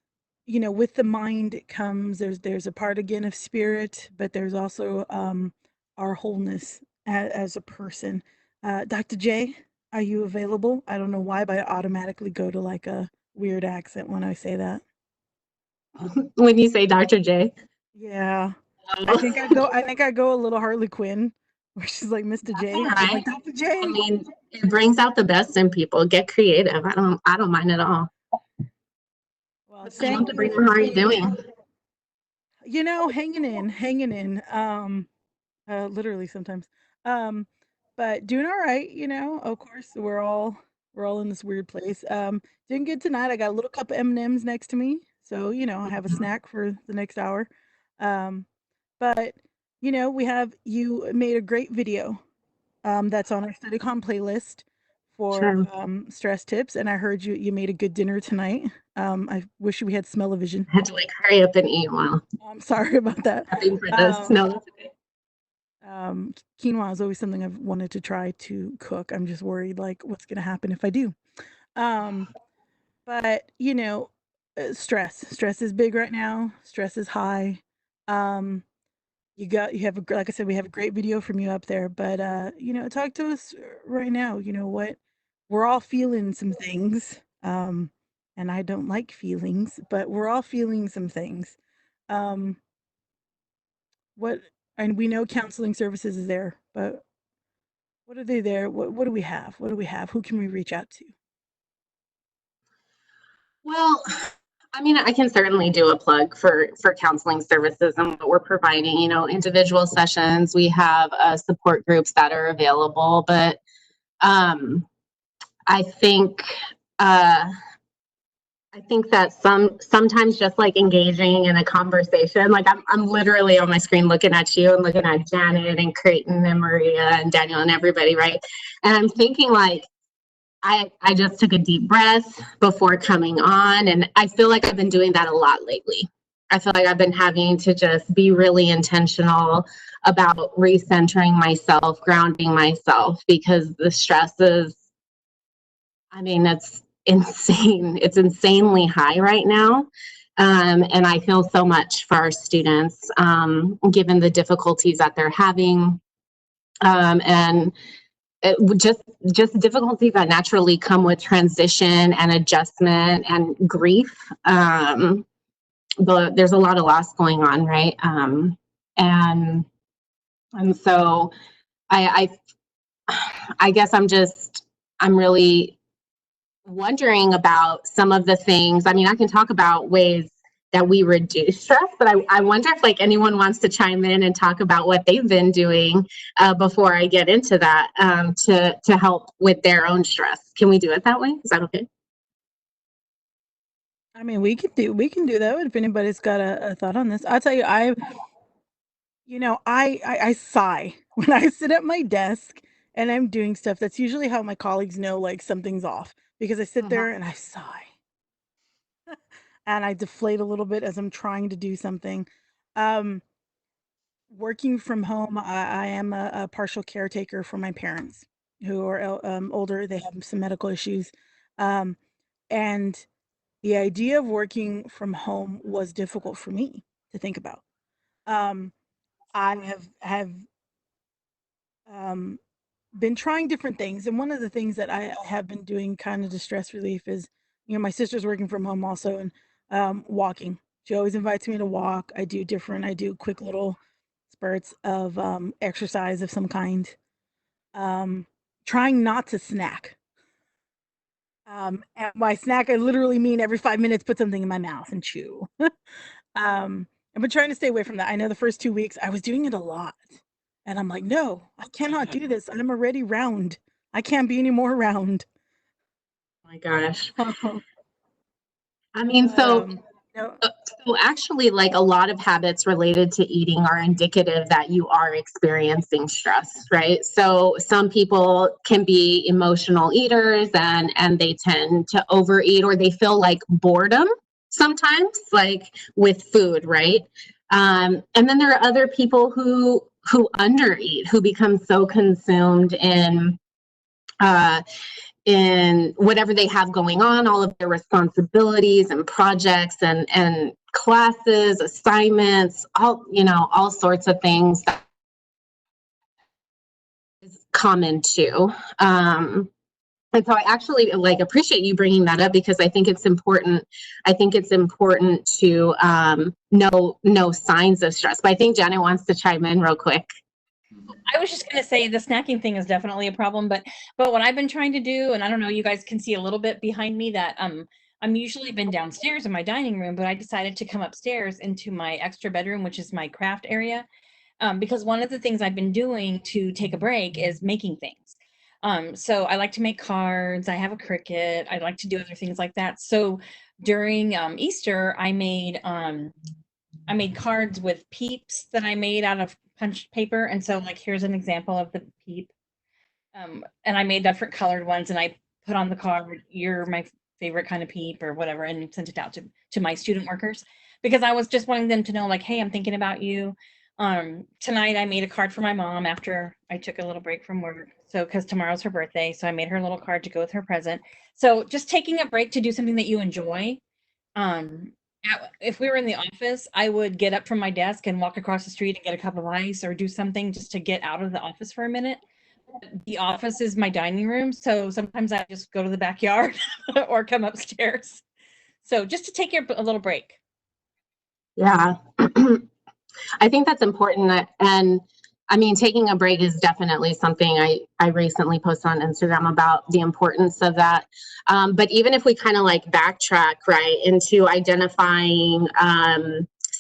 A: with the mind comes there's a part again of spirit, but there's also our wholeness as a person. Dr. J, are you available? I don't know why, but I automatically go to like a weird accent when I say that.
F: When you say Dr. J.
A: Yeah. I think I go a little Harley Quinn, where she's like Mr. J.
F: All
A: I'm like,
F: right.
A: Dr. J.
F: I mean, it brings out the best in people. Get creative. I don't mind at all.
A: Well,
F: Thank you. How are you doing?
A: Hanging in. Literally sometimes. But doing all right, of course, we're all in this weird place. Doing good tonight. I got a little cup of M&Ms next to me. So, I have a snack for the next hour. But you made a great video that's on our StudyCon playlist for
F: Sure.
A: stress tips, and I heard you made a good dinner tonight. I wish we had smell-o-vision.
F: I had to hurry up and eat while
A: I'm sorry about that.
F: prepping for this. No, that's okay.
A: Quinoa is always something I've wanted to try to cook. I'm just worried like what's going to happen if I do. But stress is big right now. Stress is high. You have like I said, we have a great video from you up there, but talk to us right now. What we're all feeling some things. And I don't like feelings, but we're all feeling some things. What and we know counseling services is there, but what are they there? What do we have? Who can we reach out to?
F: Well, I mean, I can certainly do a plug for counseling services and what we're providing, individual sessions. We have support groups that are available, but I think that sometimes just like engaging in a conversation, like I'm literally on my screen looking at you and looking at Janet and Creighton and Maria and Daniel and everybody, right? And I'm thinking like, I just took a deep breath before coming on, and I feel like I've been doing that a lot lately. I feel like I've been having to just be really intentional about recentering myself, grounding myself, because the stress is, it's insane. It's insanely high right now. And I feel so much for our students, given the difficulties that they're having. And just difficulties that naturally come with transition and adjustment and grief. there's a lot of loss going on, right? And so I guess I'm really wondering about some of the things. I mean, I can talk about ways that we reduce stress, but I wonder if like anyone wants to chime in and talk about what they've been doing before I get into that to help with their own stress. Can we do it that way? Is that okay?
A: I mean, we can do that if anybody's got a thought on this. I'll tell you, I sigh when I sit at my desk and I'm doing stuff. That's usually how my colleagues know like something's off, because I sit there and I sigh and I deflate a little bit as I'm trying to do something. Working from home, I am a partial caretaker for my parents who are older. They have some medical issues. Um, and the idea of working from home was difficult for me to think about. I have been trying different things, and one of the things that I have been doing kind of to stress relief is, my sister's working from home also, and walking. She always invites me to walk. I do quick little spurts of exercise of some kind. Trying not to snack. And by snack, I literally mean every 5 minutes, put something in my mouth and chew. I've been trying to stay away from that. I know the first 2 weeks I was doing it a lot. And I'm like, no, I cannot do this. I'm already round. I can't be any more round.
F: Oh my gosh. I mean, so actually, like a lot of habits related to eating are indicative that you are experiencing stress, right? So some people can be emotional eaters and they tend to overeat, or they feel like boredom sometimes, like with food, right? And then there are other people who undereat, who become so consumed in whatever they have going on, all of their responsibilities and projects and classes, assignments, all sorts of things that is common too. And so I actually appreciate you bringing that up, because I think it's important. I think it's important to know signs of stress. But I think Janet wants to chime in real quick.
G: I was just going to say the snacking thing is definitely a problem, but what I've been trying to do, and I don't know, you guys can see a little bit behind me that I'm usually been downstairs in my dining room, but I decided to come upstairs into my extra bedroom, which is my craft area, because one of the things I've been doing to take a break is making things. So I like to make cards. I have a Cricut. I like to do other things like that. So during Easter, I made cards with peeps that I made out of punched paper. And so like, here's an example of the peep. And I made different colored ones, and I put on the card, "You're my favorite kind of peep," or whatever, and sent it out to my student workers, because I was just wanting them to know, like, hey, I'm thinking about you. Tonight I made a card for my mom after I took a little break from work. So, because tomorrow's her birthday. So I made her a little card to go with her present. So just taking a break to do something that you enjoy. If we were in the office, I would get up from my desk and walk across the street and get a cup of ice or do something just to get out of the office for a minute. The office is my dining room, so sometimes I just go to the backyard or come upstairs. So just to take a little break.
F: Yeah, I think that's important. And I mean, taking a break is definitely something I recently posted on Instagram about the importance of that. But even if we kind of backtrack, right, into identifying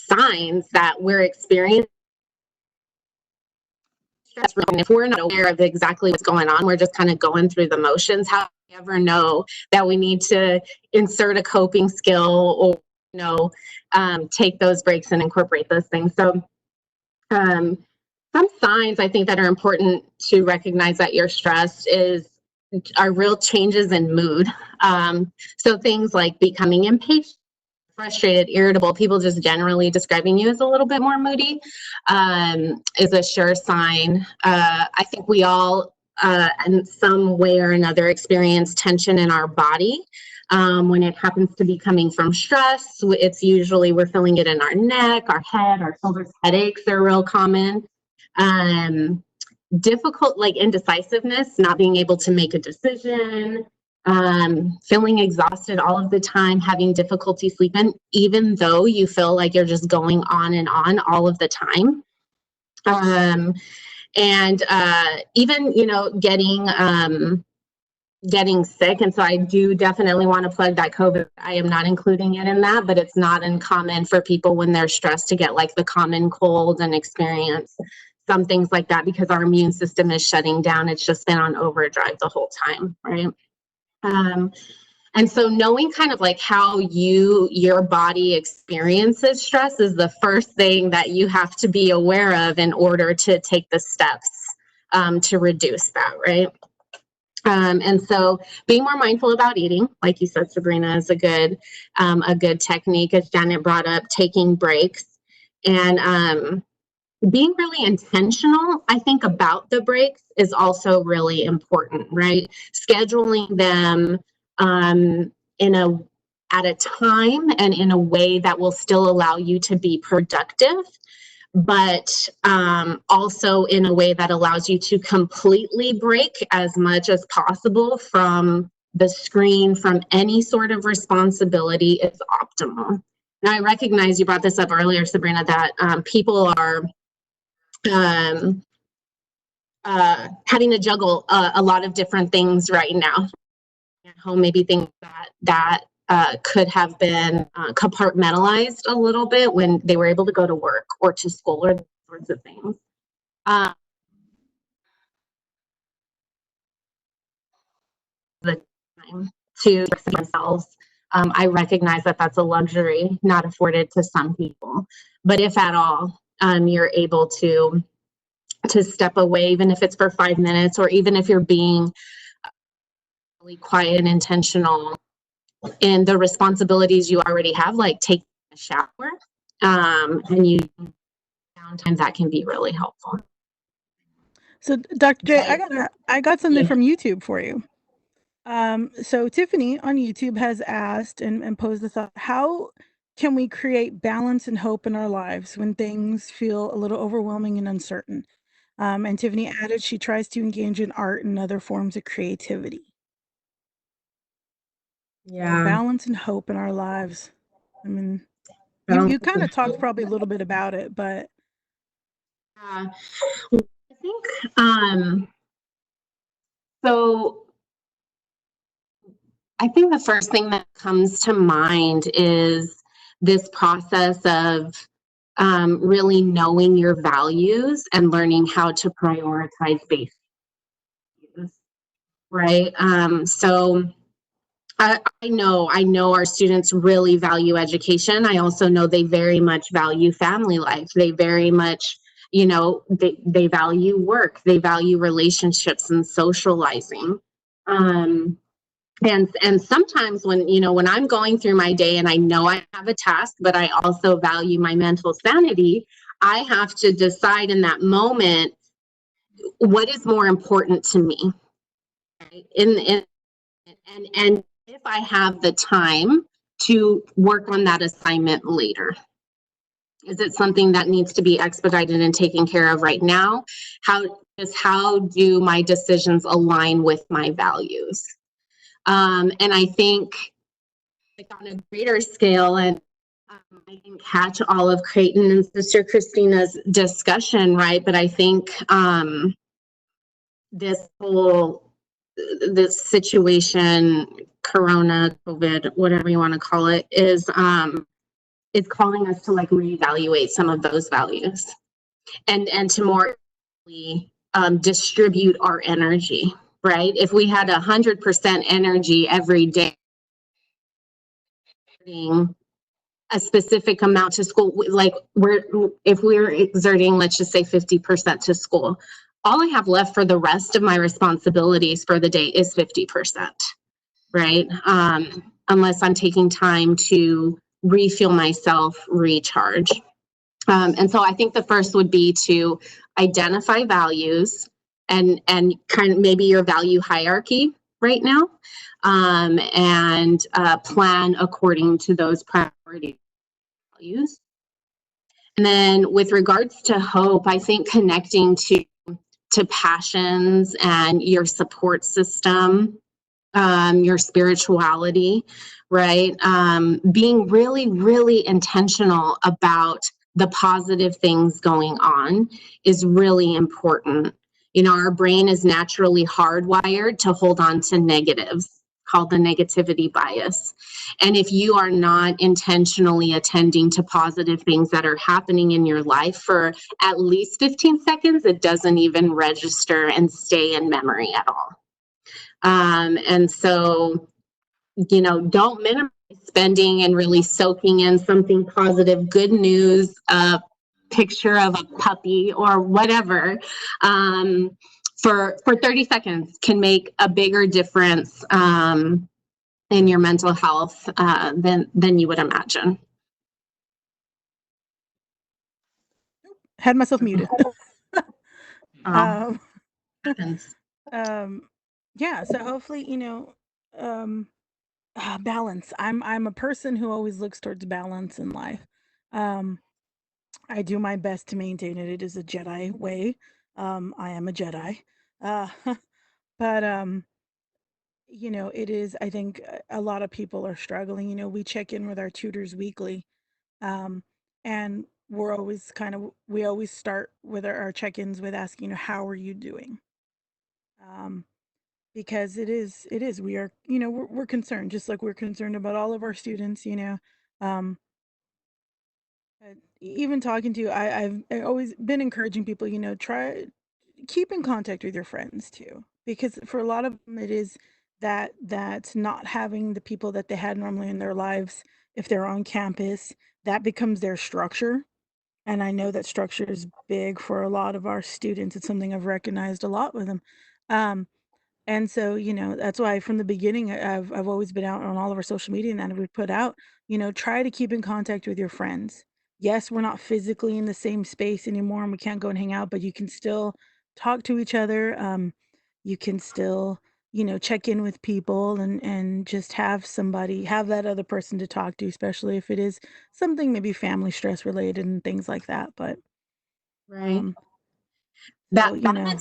F: signs that we're experiencing stress, and if we're not aware of exactly what's going on, we're just kind of going through the motions. How do we ever know that we need to insert a coping skill or, take those breaks and incorporate those things? So, some signs I think that are important to recognize that you're stressed are real changes in mood. So things like becoming impatient, frustrated, irritable, people just generally describing you as a little bit more moody, is a sure sign. I think we all, in some way or another, experience tension in our body. When it happens to be coming from stress, it's usually we're feeling it in our neck, our head, our shoulders. Headaches are real common. Difficult, indecisiveness, not being able to make a decision, feeling exhausted all of the time, having difficulty sleeping, even though you feel like you're just going on and on all of the time. And even, you know, getting sick. And so I do definitely want to plug that COVID. I am not including it in that, but it's not uncommon for people when they're stressed to get like the common cold and experience some things like that because our immune system is shutting down. It's just been on overdrive the whole time, right? And so knowing kind of like how your body experiences stress is the first thing that you have to be aware of in order to take the steps to reduce that, right? And so being more mindful about eating, like you said, Sabrina, is a good technique, as Janet brought up, taking breaks and being really intentional, I think, about the breaks is also really important, right? Scheduling them at a time and in a way that will still allow you to be productive, but also in a way that allows you to completely break as much as possible from the screen, from any sort of responsibility is optimal. Now, I recognize you brought this up earlier, Sabrina, that people are having to juggle a lot of different things right now at home, maybe things that could have been compartmentalized a little bit when they were able to go to work or to school or those sorts of things. The time to themselves. I recognize that that's a luxury not afforded to some people, but if at all, you're able to step away, even if it's for 5 minutes, or even if you're being really quiet and intentional in the responsibilities you already have, like taking a shower, and you downtime, that can be really helpful.
A: So Dr. J, I got something from YouTube for you. So Tiffany on YouTube has asked and posed the thought, how can we create balance and hope in our lives when things feel a little overwhelming and uncertain? And Tiffany added she tries to engage in art and other forms of creativity.
F: Yeah.
A: So balance and hope in our lives. I mean, you kind of talked probably a little bit about it, but.
F: I think, so I think the first thing that comes to mind is this process of really knowing your values and learning how to prioritize base values, right? So I know our students really value education. I also know they very much value family life. They very much, you know, they value work. They value relationships and socializing. And sometimes when I'm going through my day and I know I have a task, but I also value my mental sanity, I have to decide in that moment, what is more important to me? Right? And if I have the time to work on that assignment later. Is it something that needs to be expedited and taken care of right now? How do my decisions align with my values? And I think, like, on a greater scale, and I didn't catch all of Creighton and Sister Christina's discussion, right? But I think this situation, Corona, COVID, whatever you want to call it, is calling us to like reevaluate some of those values and to more distribute our energy, right? If we had 100% energy every day, a specific amount to school, like if we're exerting, let's just say 50% to school, all I have left for the rest of my responsibilities for the day is 50%, right? Unless I'm taking time to refuel myself, recharge. And so I think the first would be to identify values and kind of maybe your value hierarchy right now, and plan according to those priority values. And then with regards to hope, I think connecting to passions and your support system your spirituality, right? Being really, really intentional about the positive things going on is really important. You know, our brain is naturally hardwired to hold on to negatives, called the negativity bias. And if you are not intentionally attending to positive things that are happening in your life for at least 15 seconds, it doesn't even register and stay in memory at all. And so, you know, don't minimize spending and really soaking in something positive, good news, a picture of a puppy or whatever, for 30 seconds can make a bigger difference in your mental health than you would imagine.
A: Had myself muted.
F: Oh,
A: Yeah, so hopefully, you know, balance. I'm a person who always looks towards balance in life. I do my best to maintain it. It is a Jedi way. I am a Jedi. Uh, but you know, it is, I think a lot of people are struggling. You know, we check in with our tutors weekly. And we're always we always start with our check-ins with asking, you know, how are you doing? Because it is, we are, you know, we're concerned, just like we're concerned about all of our students, you know. Even talking to, I've always been encouraging people, you know, keep in contact with your friends too, because for a lot of them it is that not having the people that they had normally in their lives, if they're on campus, that becomes their structure. And I know that structure is big for a lot of our students. It's something I've recognized a lot with them. Um, and so, you know, that's why from the beginning, I've always been out on all of our social media and that we put out, you know, try to keep in contact with your friends. Yes, we're not physically in the same space anymore and we can't go and hang out, but you can still talk to each other. You can still, you know, check in with people and just have that other person to talk to, especially if it is something maybe family stress related and things like that. But
F: right.
A: So, you know,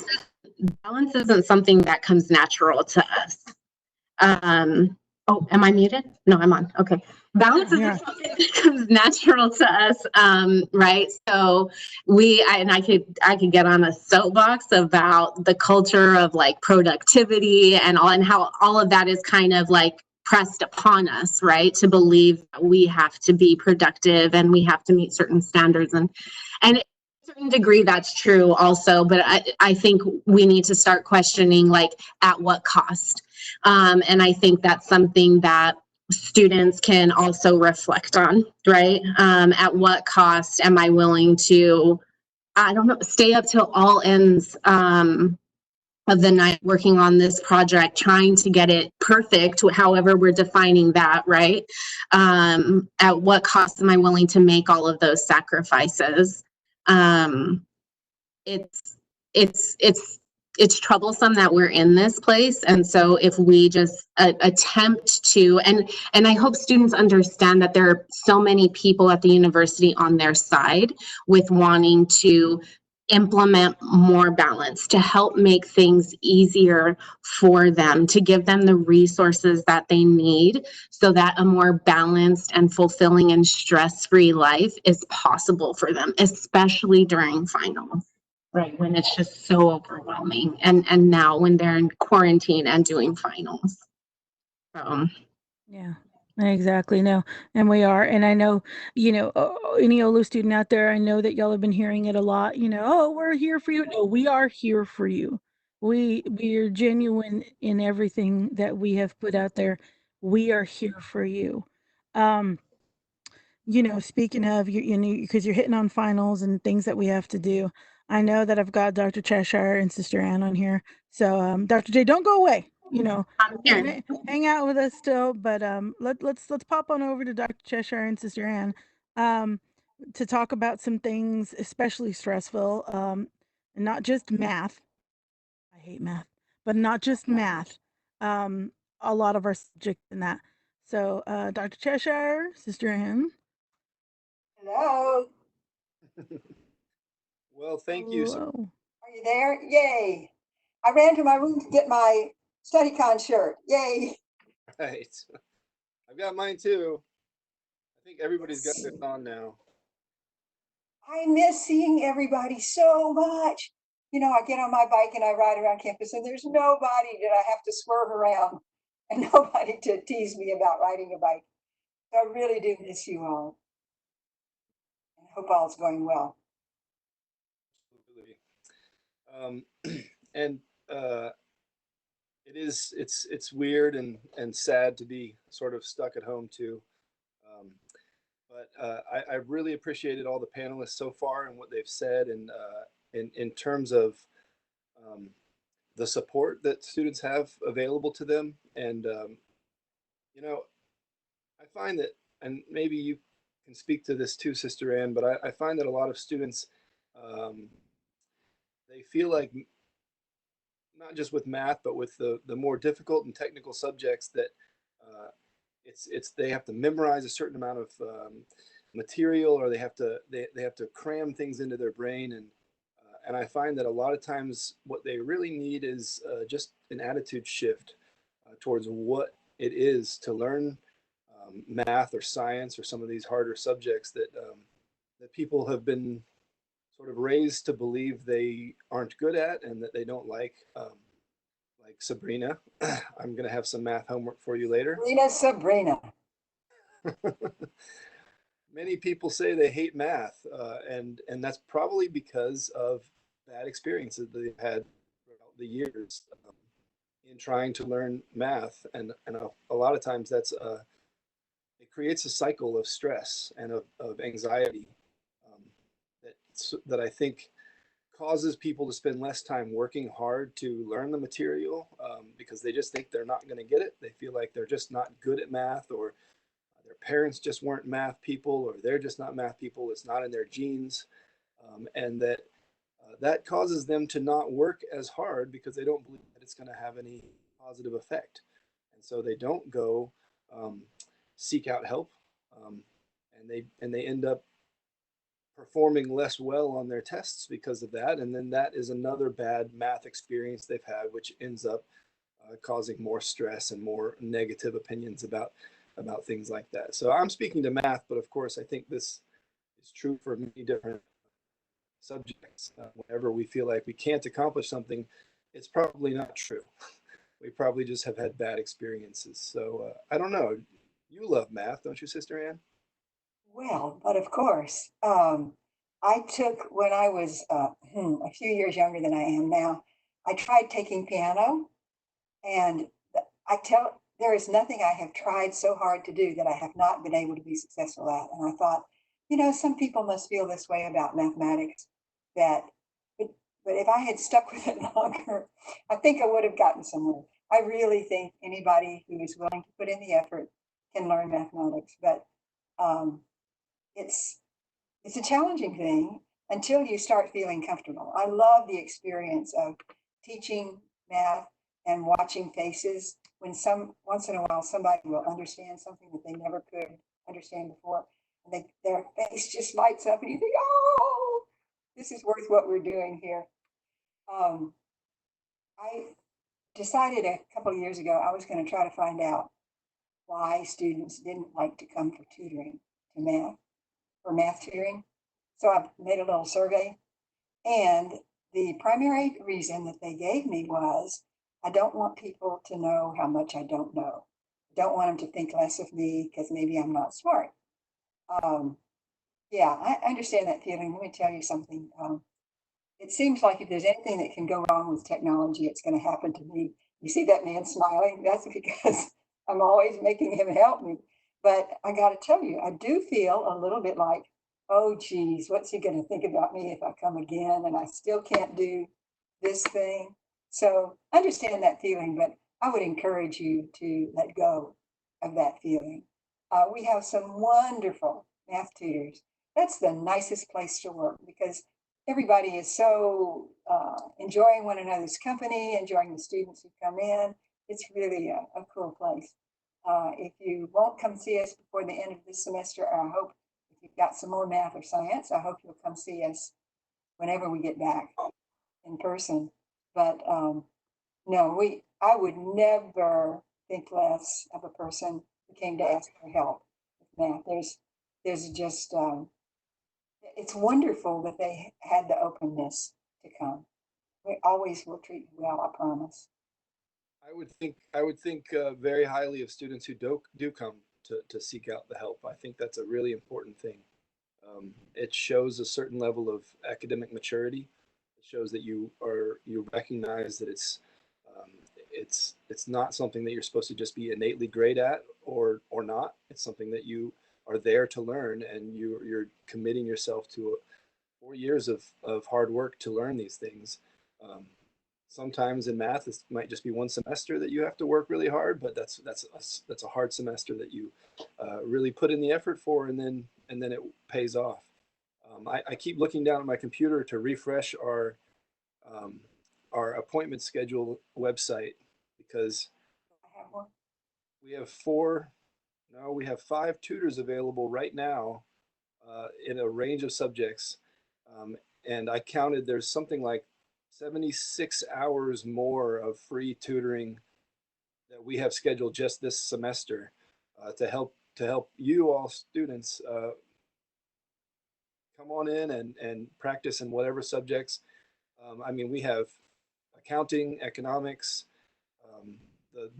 F: Balance isn't something that comes natural to us. Oh, am I muted? No, I'm on. Okay. Balance isn't something that comes natural to us, right? So I could get on a soapbox about the culture of like productivity and how all of that is kind of like pressed upon us, right? To believe that we have to be productive and we have to meet certain standards and to a certain degree that's true also, but I think we need to start questioning like at what cost. And I think that's something that students can also reflect on, right? At what cost am I willing to, I don't know, stay up till all ends of the night working on this project, trying to get it perfect, however we're defining that, right? At what cost am I willing to make all of those sacrifices? It's troublesome that we're in this place, and so if we just attempt to, and I hope students understand that there are so many people at the university on their side with wanting to implement more balance, to help make things easier for them, to give them the resources that they need so that a more balanced and fulfilling and stress-free life is possible for them, especially during finals, right? When it's just so overwhelming, and now when they're in quarantine and doing finals.
A: Yeah, exactly. No, and we are. And I know, you know, any OLLU student out there, I know that y'all have been hearing it a lot, you know, oh, we're here for you. No, we are here for you. We are genuine in everything that we have put out there. We are here for you. You know, speaking of, you know, because you're hitting on finals and things that we have to do. I know that I've got Dr. Cheshire and Sister Ann on here. So, Dr. J, don't go away. You know, hang out with us still, but let's pop on over to Dr. Cheshire and Sister Ann to talk about some things, especially stressful, and not just math. I hate math, but not just math. A lot of our subjects in that. So, Dr. Cheshire, Sister Ann.
H: Hello. Well, thank you.
A: Hello.
H: Are you there? Yay. I ran to my room to get my StudyCon shirt. Yay.
I: Right. I've got mine too. I think everybody's got this on now.
H: I miss seeing everybody so much. You know, I get on my bike and I ride around campus and there's nobody that I have to swerve around and nobody to tease me about riding a bike. So I really do miss you all. And I hope all is going well.
I: Absolutely. And it's weird and sad to be sort of stuck at home too. But I really appreciated all the panelists so far and what they've said, and in terms of the support that students have available to them. And you know, I find that, and maybe you can speak to this too, Sister Ann, but I find that a lot of students, they feel like, not just with math, but with the more difficult and technical subjects, that it's they have to memorize a certain amount of material, or they have to cram things into their brain, and I find that a lot of times what they really need is just an attitude shift towards what it is to learn math or science or some of these harder subjects that that people have been sort of raised to believe they aren't good at and that they don't like Sabrina. I'm going to have some math homework for you later.
H: Sabrina.
I: Many people say they hate math, and that's probably because of bad experiences that they've had throughout the years in trying to learn math, and a lot of times that's it creates a cycle of stress and of anxiety that I think causes people to spend less time working hard to learn the material because they just think they're not going to get it. They feel like they're just not good at math, or their parents just weren't math people, or they're just not math people. It's not in their genes, and that causes them to not work as hard because they don't believe that it's going to have any positive effect, and so they don't go seek out help, and they end up performing less well on their tests because of that. And then that is another bad math experience they've had, which ends up causing more stress and more negative opinions about things like that. So I'm speaking to math, but of course I think this is true for many different subjects. Whenever we feel like we can't accomplish something, it's probably not true. We probably just have had bad experiences. So I don't know. You love math, don't you, Sister Ann?
H: Well, but of course, I took, when I was a few years younger than I am now, I tried taking piano, and there is nothing I have tried so hard to do that I have not been able to be successful at. And I thought, you know, some people must feel this way about mathematics, that, but if I had stuck with it longer, I think I would have gotten somewhere. I really think anybody who is willing to put in the effort can learn mathematics, but it's a challenging thing until you start feeling comfortable. I love the experience of teaching math and watching faces when once in a while somebody will understand something that they never could understand before, and their face just lights up and you think, oh, this is worth what we're doing here. I decided a couple of years ago I was going to try to find out why students didn't like to come for tutoring to math, for math tutoring. So I made a little survey, and the primary reason that they gave me was, I don't want people to know how much I don't know. I don't want them to think less of me because maybe I'm not smart. Yeah, I understand that feeling. Let me tell you something. It seems like if there's anything that can go wrong with technology, it's going to happen to me. You see that man smiling? That's because I'm always making him help me. But I got to tell you, I do feel a little bit like, oh, geez, what's he going to think about me if I come again and I still can't do this thing? So I understand that feeling, but I would encourage you to let go of that feeling. We have some wonderful math tutors. That's the nicest place to work because everybody is so enjoying one another's company, enjoying the students who come in. It's really a cool place. If you won't come see us before the end of this semester, I hope if you've got some more math or science, I hope you'll come see us whenever we get back in person. But No, I would never think less of a person who came to ask for help with math. There's just, it's wonderful that they had the openness to come. We always will treat you well, I promise.
I: I would think very highly of students who do come to seek out the help. I think that's a really important thing. It shows a certain level of academic maturity. It shows that you recognize that it's not something that you're supposed to just be innately great at or not. It's something that you are there to learn, and you're committing yourself to 4 years of hard work to learn these things. Sometimes in math, it might just be one semester that you have to work really hard, but that's a hard semester that you really put in the effort for, and then it pays off. I keep looking down at my computer to refresh our appointment schedule website, because
H: I have one.
I: we have 5 tutors available right now in a range of subjects. And I counted, there's something like 76 hours more of free tutoring that we have scheduled just this semester to help you all students come on in and practice in whatever subjects. I mean, we have accounting, economics,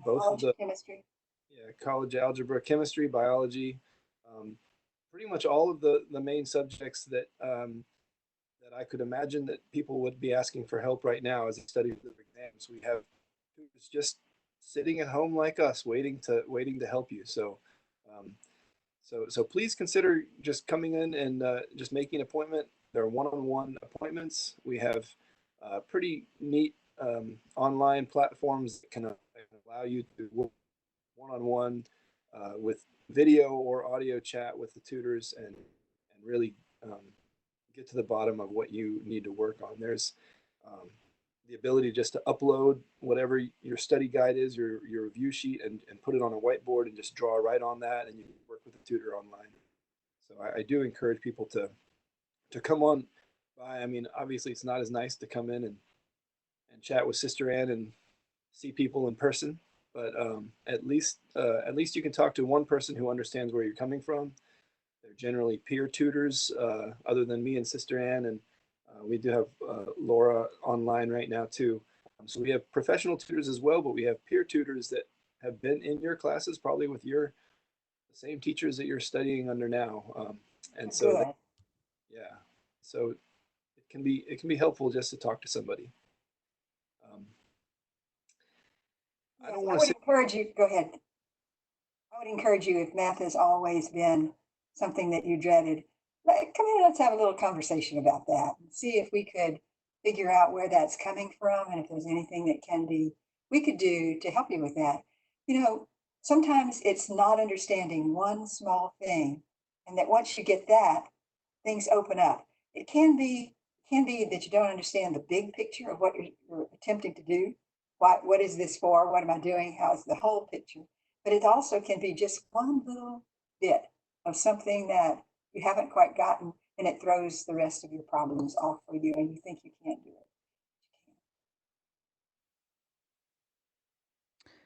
I: both of the
H: chemistry.
I: Yeah, college algebra, chemistry, biology, pretty much all of the main subjects that that I could imagine that people would be asking for help right now as they study for their exams. We have tutors just sitting at home like us, waiting to help you. So, so please consider just coming in and just making an appointment. There are one-on-one appointments. We have pretty neat online platforms that can allow you to work one-on-one with video or audio chat with the tutors and really get to the bottom of what you need to work on. There's the ability just to upload whatever your study guide is, your review sheet, and put it on a whiteboard and just draw right on that, and you can work with the tutor online. So I do encourage people to come on by. I mean, obviously it's not as nice to come in and chat with Sister Ann and see people in person, but at least you can talk to one person who understands where you're coming from. They're generally peer tutors, other than me and Sister Ann, and we do have Laura online right now too. So we have professional tutors as well, but we have peer tutors that have been in your classes, probably with the same teachers that you're studying under now. And so, yeah, so it can be helpful just to talk to somebody. I don't want to
H: encourage you. Go ahead. I would encourage you, if math has always been something that you dreaded, come in, let's have a little conversation about that and see if we could figure out where that's coming from and if there's anything that we could do to help you with that. You know, sometimes it's not understanding one small thing, and that once you get that, things open up. It can be that you don't understand the big picture of what you're attempting to do. What is this for? What am I doing? How's the whole picture? But it also can be just one little bit of something that you haven't quite gotten, and it throws the rest of your problems off for you, and you think you can't do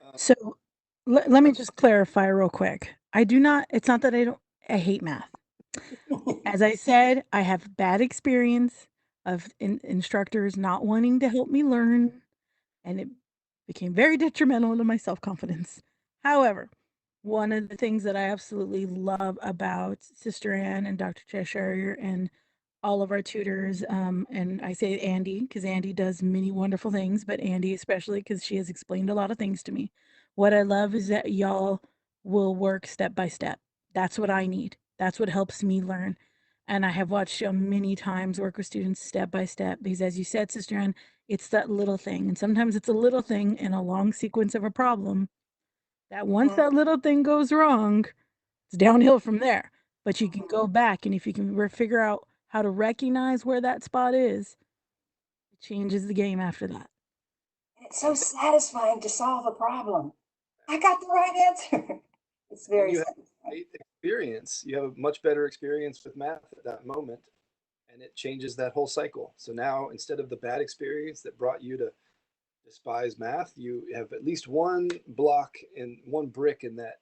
H: it.
A: So let me just clarify real quick. It's not that I hate math. As I said, I have bad experience of instructors not wanting to help me learn, and it became very detrimental to my self-confidence. However, one of the things that I absolutely love about Sister Ann and Dr. Cheshire and all of our tutors, and I say Andy because Andy does many wonderful things, but Andy especially because she has explained a lot of things to me. What I love is that y'all will work step by step. That's what I need. That's what helps me learn. And I have watched you many times work with students step by step because, as you said, Sister Ann, it's that little thing. And sometimes it's a little thing in a long sequence of a problem that once that little thing goes wrong, it's downhill from there. But you can go back, and if you can figure out how to recognize where that spot is, it changes the game after that.
H: And it's so satisfying to solve a problem. I got the right answer. It's very satisfying.
I: Experience. You have a much better experience with math at that moment, and it changes that whole cycle. So now, instead of the bad experience that brought you to despise math, you have at least one block and one brick in that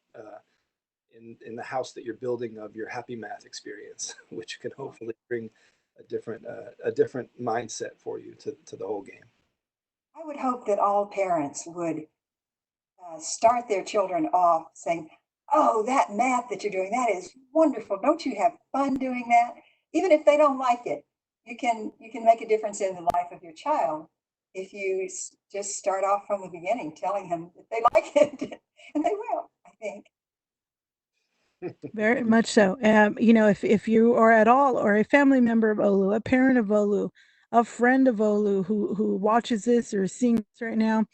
I: in the house that you're building of your happy math experience, which can hopefully bring a different mindset for you to the whole game.
H: I would hope that all parents would start their children off saying, "Oh, that math that you're doing, that is wonderful. Don't you have fun doing that?" Even if they don't like it, you can make a difference in the life of your child if you just start off from the beginning, telling them that they like it, and they will, I think.
A: Very much so. You know, if you are at all or a family member of OLLU, a parent of OLLU, a friend of OLLU who watches this or is seeing this right now,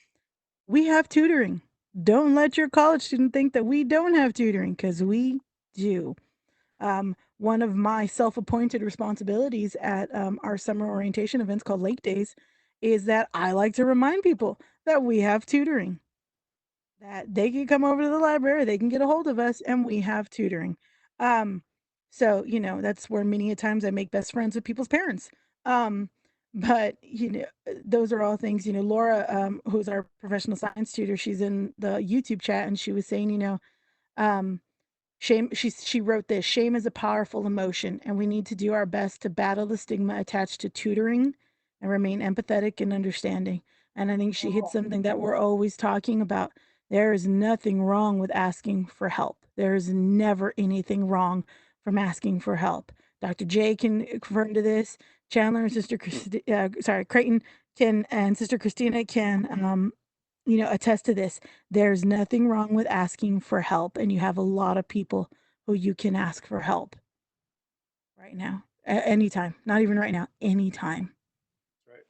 A: we have tutoring. Don't let your college student think that we don't have tutoring, because we do. One of my self-appointed responsibilities at our summer orientation events called Lake Days is that I like to remind people that we have tutoring, that they can come over to the library, they can get a hold of us, and we have tutoring. So, you know, that's where many a times I make best friends with people's parents. But, you know, those are all things, you know, Laura, who's our professional science tutor, she's in the YouTube chat, and she was saying, you know, shame, she wrote this: shame is a powerful emotion, and we need to do our best to battle the stigma attached to tutoring and remain empathetic and understanding. And I think she hit something that we're always talking about. There is nothing wrong with asking for help. There is never anything wrong from asking for help. Dr. J can confirm to this. Chandler and Sister Creighton can, and Sister Christina can, you know, attest to this. There's nothing wrong with asking for help, and you have a lot of people who you can ask for help right now, anytime. Not even right now, anytime.
I: Right.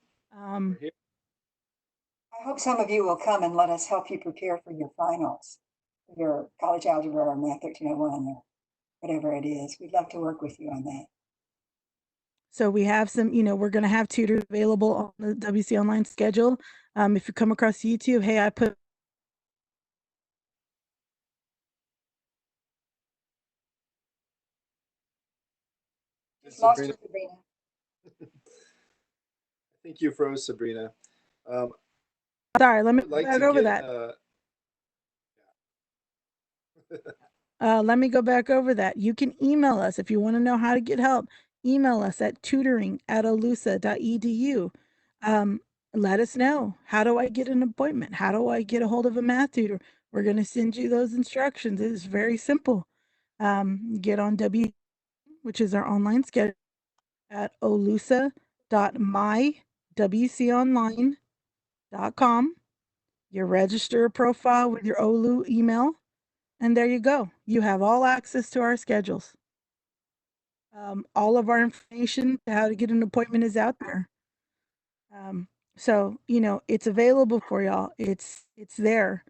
H: I hope some of you will come and let us help you prepare for your finals, for your college algebra or math 1301 or whatever it is. We'd love to work with you on that.
A: So we have some, you know, we're going to have tutors available on the WC Online schedule. If you come across YouTube, hey, I put
H: Lost you, Sabrina.
I: I think you froze, Sabrina.
A: Sorry, let me
I: like
A: go back
I: to
A: over
I: get,
A: that. Let me go back over that. You can email us if you want to know how to get help. Email us at tutoring@ollusa.edu. Let us know, how do I get an appointment? How do I get a hold of a math tutor? We're going to send you those instructions. It is very simple. Get on which is our online schedule, at ollusa.mywconline.com. You register a profile with your OLLU email, and there you go. You have all access to our schedules. All of our information, how to get an appointment, is out there. So, you know, it's available for y'all. It's there.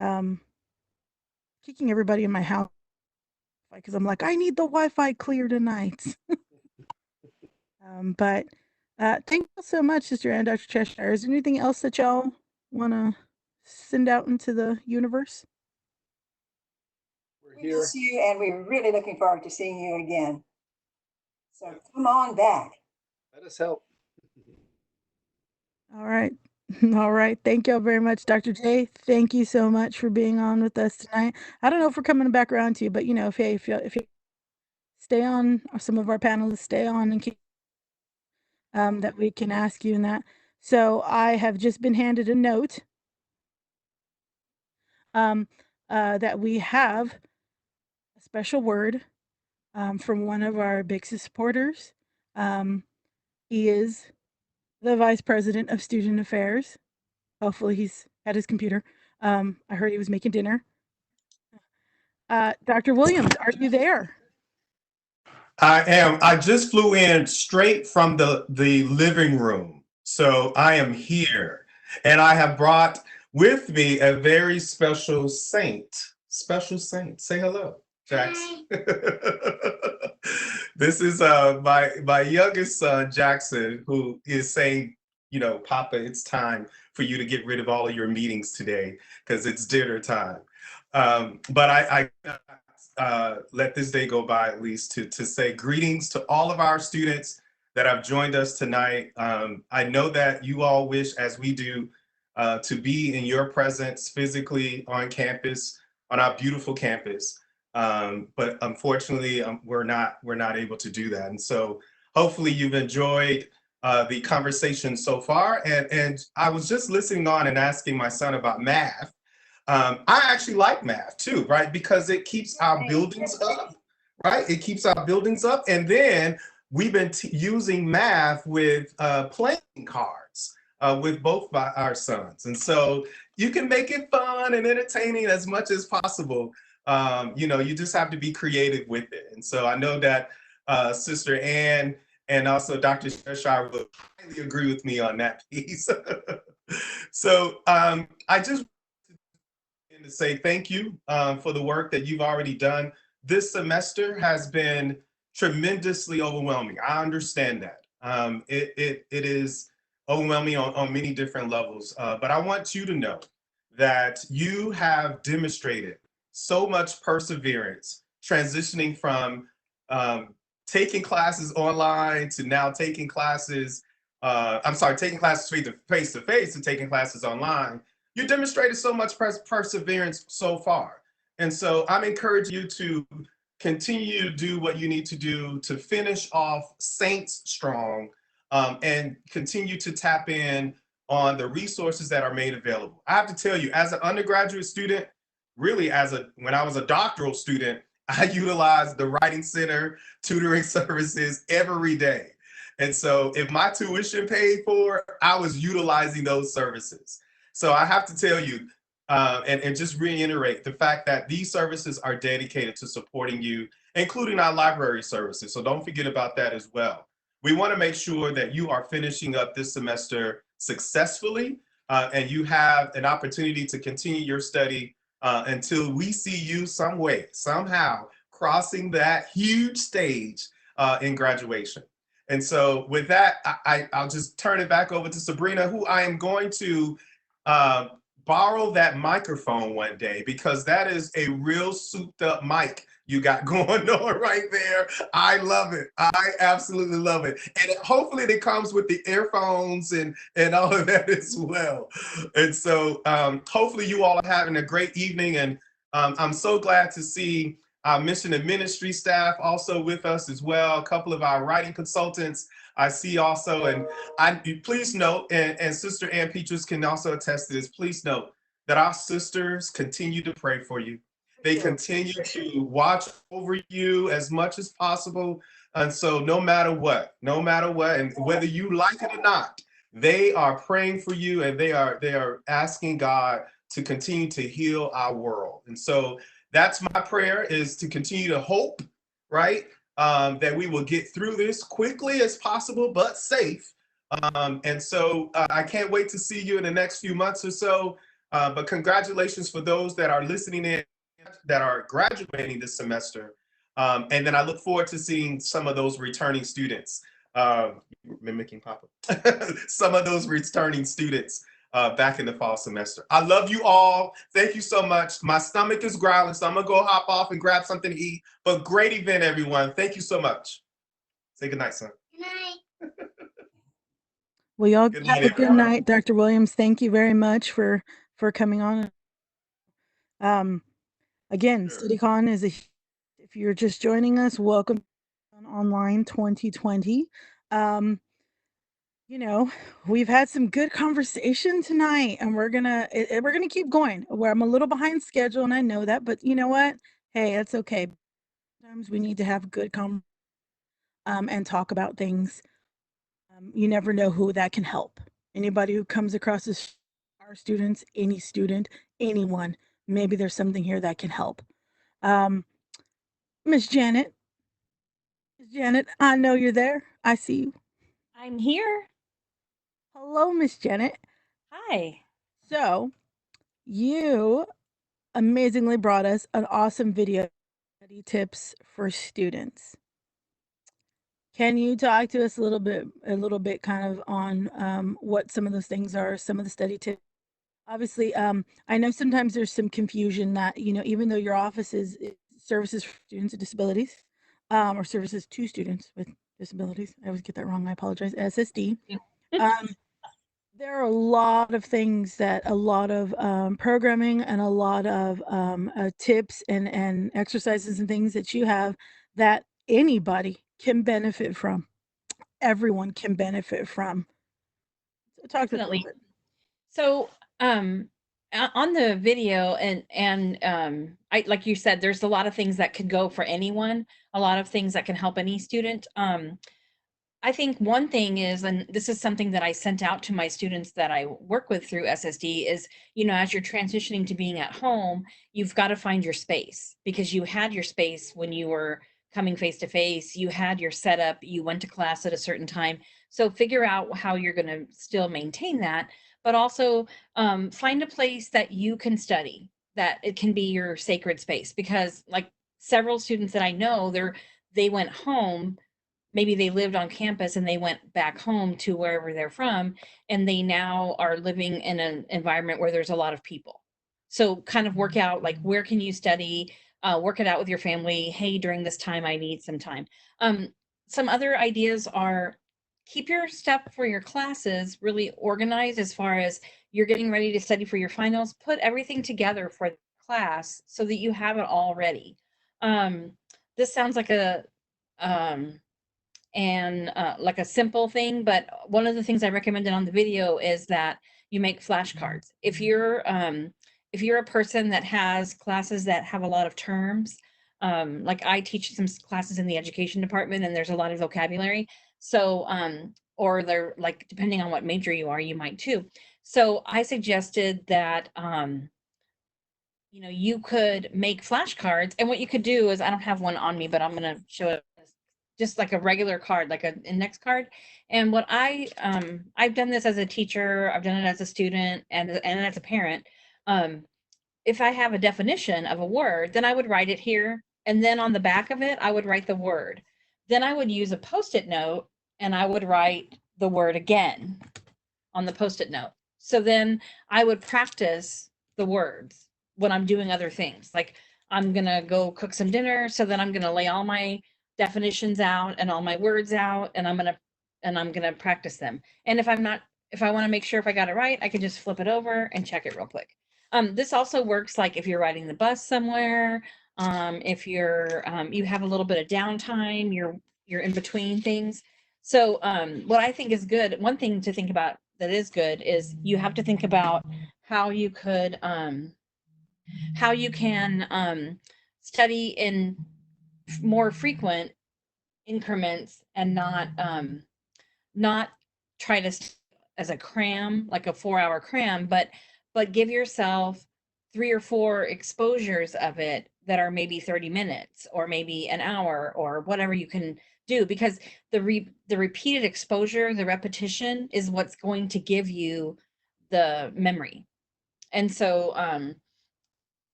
A: Kicking everybody in my house because I'm like, I need the Wi-Fi clear tonight. But thank you so much, Sister Ann, Dr. Cheshire. Is there anything else that y'all want to send out into the universe?
I: we're
H: We
I: here.
H: miss you, and we're really looking forward to seeing you again. So come on back.
I: Let us help.
A: All right. All right. Thank y'all very much, Dr. J. Thank you so much for being on with us tonight. I don't know if we're coming back around to you, but you know, if you stay on, or some of our panelists stay on and keep that we can ask you in that. So I have just been handed a note that we have a special word from one of our big supporters. He is the Vice President of Student Affairs. Hopefully he's at his computer. I heard he was making dinner. Dr. Williams, are you there?
J: I am. I just flew in straight from the living room. So I am here. And I have brought with me a very special saint. Special saint. Say hello, Jackson. This is my youngest son, Jackson, who is saying, you know, Papa, it's time for you to get rid of all of your meetings today because it's dinner time. But I let this day go by at least to say greetings to all of our students that have joined us tonight. I know that you all wish, as we do, to be in your presence physically on campus, on our beautiful campus. But unfortunately, we're not able to do that. And so hopefully you've enjoyed the conversation so far. And I was just listening on and asking my son about math. I actually like math too, right? Because it keeps our buildings up, right? It keeps our buildings up. And then we've been using math with playing cards with both our sons. And so you can make it fun and entertaining as much as possible. You know, you just have to be creative with it. And so I know that Sister Ann and also Dr. Cheshire will highly agree with me on that piece. So I just to say thank you for the work that you've already done. This semester has been tremendously overwhelming. I understand that. It is overwhelming on many different levels, but I want you to know that you have demonstrated so much perseverance transitioning from taking classes online to now taking classes, taking classes face to face and taking classes online. You demonstrated so much perseverance so far. And so I'm encouraging you to continue to do what you need to do to finish off Saints strong, and continue to tap in on the resources that are made available. I have to tell you, as an undergraduate student, really when I was a doctoral student, I utilized the Writing Center tutoring services every day. And so if my tuition paid for, I was utilizing those services. So I have to tell you, and just reiterate the fact that these services are dedicated to supporting you, including our library services. So don't forget about that as well. We want to make sure that you are finishing up this semester successfully, and you have an opportunity to continue your study until we see you some way, somehow crossing that huge stage in graduation. And so with that, I'll just turn it back over to Sabrina, who I am going to borrow that microphone one day, because that is a real souped up mic you got going on right there. I love it. I absolutely love it. And hopefully it comes with the earphones and all of that as well. And so hopefully you all are having a great evening. And I'm so glad to see our mission and ministry staff also with us as well. A couple of our writing consultants I see also, and please note, and Sister Ann Petrus can also attest to this, please note that our sisters continue to pray for you. They continue to watch over you as much as possible. And so no matter what, and whether you like it or not, they are praying for you, and they are asking God to continue to heal our world. And so that's my prayer, is to continue to hope, right? That we will get through this quickly as possible, but safe. And so I can't wait to see you in the next few months or so. But congratulations for those that are listening in, that are graduating this semester. And then I look forward to seeing some of those returning students, mimicking Papa, some of those returning students back in the fall semester. I love you all. Thank you so much. My stomach is growling, so I'm gonna go hop off and grab something to eat. But great event, everyone. Thank you so much. Say good night, son.
E: Good night.
A: Well, y'all
J: Good
A: have
J: night,
A: a good
J: everyone.
A: night. Dr. Williams, thank you very much for coming on. Again,
J: Sure.
A: StudyCon is if you're just joining us, welcome to Online 2020. You know, we've had some good conversation tonight, and we're gonna keep going. Where I'm a little behind schedule, and I know that, but you know what? Hey, that's okay. Sometimes we need to have good and talk about things. You never know who that can help. Anybody who comes across our students, any student, anyone, maybe there's something here that can help. Miss Janet, I know you're there. I see you.
G: I'm here.
A: Hello, Miss Janet.
G: Hi.
A: So, you amazingly brought us an awesome video, study tips for students. Can you talk to us a little bit kind of on what some of those things are, some of the study tips? Obviously, I know sometimes there's some confusion that, you know, even though your office is services for students with disabilities, or services to students with disabilities, I always get that wrong, I apologize, SSD. There are a lot of things that a lot of programming and a lot of tips and exercises and things that you have that anybody can benefit from. Everyone can benefit from. So talk to us a little
G: Definitely.
A: bit.
G: So, on the video I, like you said, there's a lot of things that could go for anyone, a lot of things that can help any student. I think one thing is, and this is something that I sent out to my students that I work with through SSD is, you know, as you're transitioning to being at home, you've got to find your space, because you had your space when you were coming face to face, you had your setup, you went to class at a certain time. So figure out how you're going to still maintain that, but also find a place that you can study, that it can be your sacred space, because like several students that I know, they went home, maybe they lived on campus and they went back home to wherever they're from, and they now are living in an environment where there's a lot of people. So kind of work out, like, where can you study, work it out with your family. Hey, during this time I need some time. Some other ideas are, keep your stuff for your classes really organized. As far as you're getting ready to study for your finals, put everything together for the class so that you have it all ready. This sounds like a like a simple thing, but one of the things I recommended on the video is that you make flashcards. If you're a person that has classes that have a lot of terms, like I teach some classes in the education department and there's a lot of vocabulary. So or they're like, depending on what major you are, you might too. So I suggested that you know, you could make flashcards, and what you could do is, I don't have one on me, but I'm going to show it, just like a regular card, like an index card. And what I've done this as a teacher, I've done it as a student and as a parent. If I have a definition of a word, then I would write it here. And then on the back of it, I would write the word. Then I would use a Post-it note and I would write the word again on the Post-it note. So then I would practice the words when I'm doing other things. Like, I'm going to go cook some dinner. So then I'm going to lay all my definitions out and all my words out, and I'm going to practice them. And if I want to make sure if I got it right, I can just flip it over and check it real quick. This also works like if you're riding the bus somewhere, if you're you have a little bit of downtime, you're in between things. So what I think is good, one thing to think about that is good, is you have to think about how you could how you can study in more frequent increments and not try to as a cram, like a 4-hour cram, but give yourself 3 or 4 exposures of it that are maybe 30 minutes or maybe an hour or whatever you can do, because the repeated exposure, the repetition, is what's going to give you the memory. And so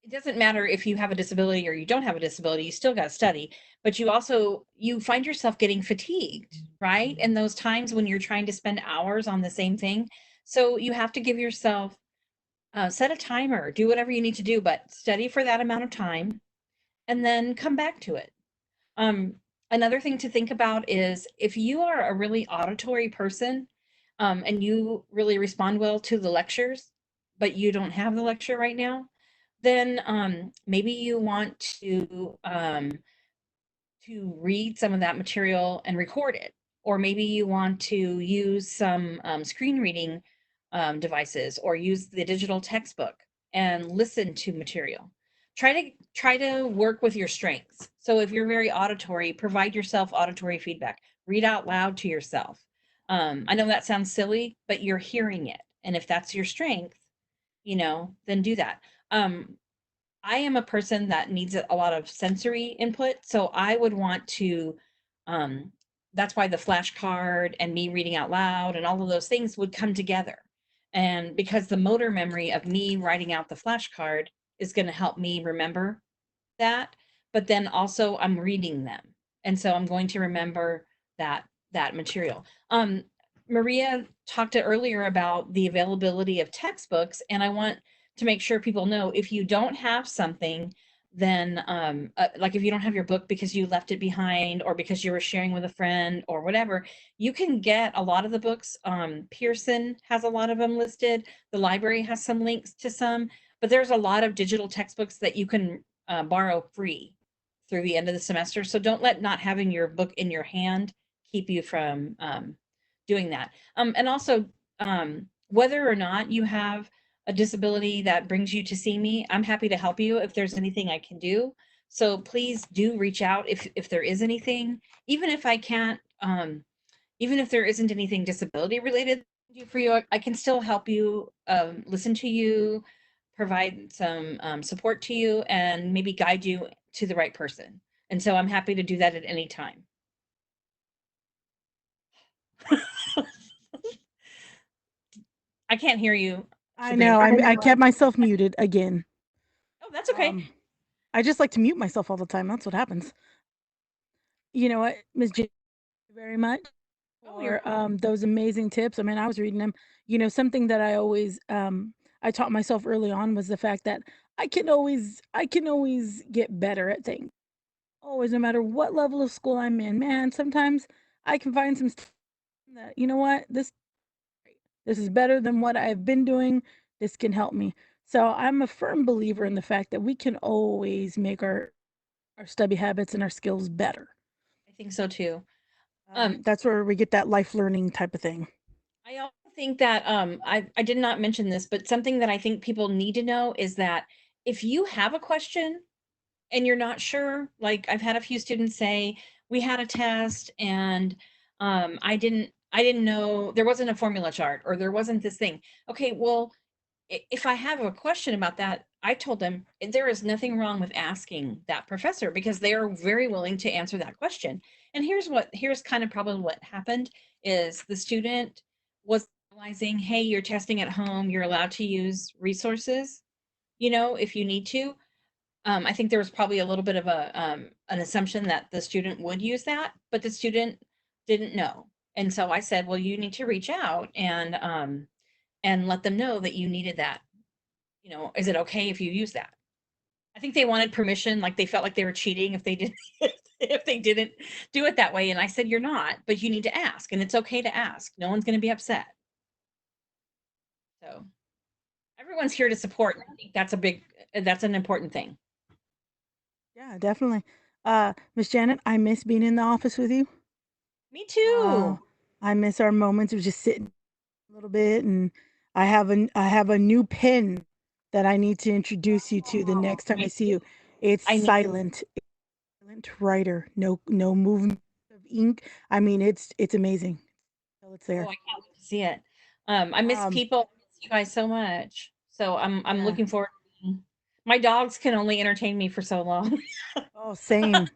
G: it doesn't matter if you have a disability or you don't have a disability, you still got to study, but you find yourself getting fatigued, right? And those times when you're trying to spend hours on the same thing. So you have to give yourself, set a timer, do whatever you need to do, but study for that amount of time and then come back to it. Another thing to think about is, if you are a really auditory person, and you really respond well to the lectures, but you don't have the lecture right now, then maybe you want to read some of that material and record it. Or maybe you want to use some screen reading devices, or use the digital textbook and listen to material. Try to work with your strengths. So if you're very auditory, provide yourself auditory feedback. Read out loud to yourself. I know that sounds silly, but you're hearing it. And if that's your strength, you know, then do that. I am a person that needs a lot of sensory input, so I would want to, that's why the flashcard and me reading out loud and all of those things would come together. And because the motor memory of me writing out the flashcard is going to help me remember that, but then also I'm reading them. And so I'm going to remember that material. Maria talked earlier about the availability of textbooks, and I want to make sure people know, if you don't have something then like if you don't have your book because you left it behind or because you were sharing with a friend or whatever, you can get a lot of the books. Pearson has a lot of them listed. The library has some links to some, but there's a lot of digital textbooks that you can borrow free through the end of the semester. So don't let not having your book in your hand keep you from doing that. And also, whether or not you have a disability that brings you to see me, I'm happy to help you if there's anything I can do. So please do reach out if there is anything, even if I can't, even if there isn't anything disability related to do for you, I can still help you, listen to you, provide some support to you, and maybe guide you to the right person. And so I'm happy to do that at any time. I can't hear you.
A: I know. I kept myself muted again.
G: Oh, that's okay.
A: I just like to mute myself all the time. That's what happens. You know what, Ms. J, thank you very much for those amazing tips. I mean, I was reading them. You know, something that I always I taught myself early on was the fact that I can always get better at things. Always, no matter what level of school I'm in. Man, sometimes I can find some stuff that, you know what, this is better than what I've been doing. This can help me. So I'm a firm believer in the fact that we can always make our study habits and our skills better.
G: I think so too.
A: That's where we get that life learning type of thing.
G: I also think that I did not mention this, but something that I think people need to know is that if you have a question and you're not sure, like I've had a few students say, we had a test and I didn't know, there wasn't a formula chart or there wasn't this thing. Okay, well, if I have a question about that, I told them there is nothing wrong with asking that professor because they are very willing to answer that question. And here's kind of probably what happened is the student was realizing, hey, you're testing at home, you're allowed to use resources, you know, if you need to. I think there was probably a little bit of an assumption that the student would use that, but the student didn't know. And so I said, well, you need to reach out and let them know that you needed that. You know, is it okay if you use that? I think they wanted permission, like they felt like they were cheating if they didn't if they didn't do it that way. And I said, you're not, but you need to ask, and it's okay to ask. No one's going to be upset. So everyone's here to support. I think that's an important thing.
A: Yeah, definitely. Miss Janet, I miss being in the office with you.
G: Me too.
A: I miss our moments of just sitting a little bit, and I have a new pen that I need to introduce you to the next time I see you. It's silent writer, no movement of ink. I mean, it's amazing. So it's there.
G: Oh, I can't wait to see it. I miss people. I miss you guys so much. So I'm looking forward. My dogs can only entertain me for so long.
A: Oh, same.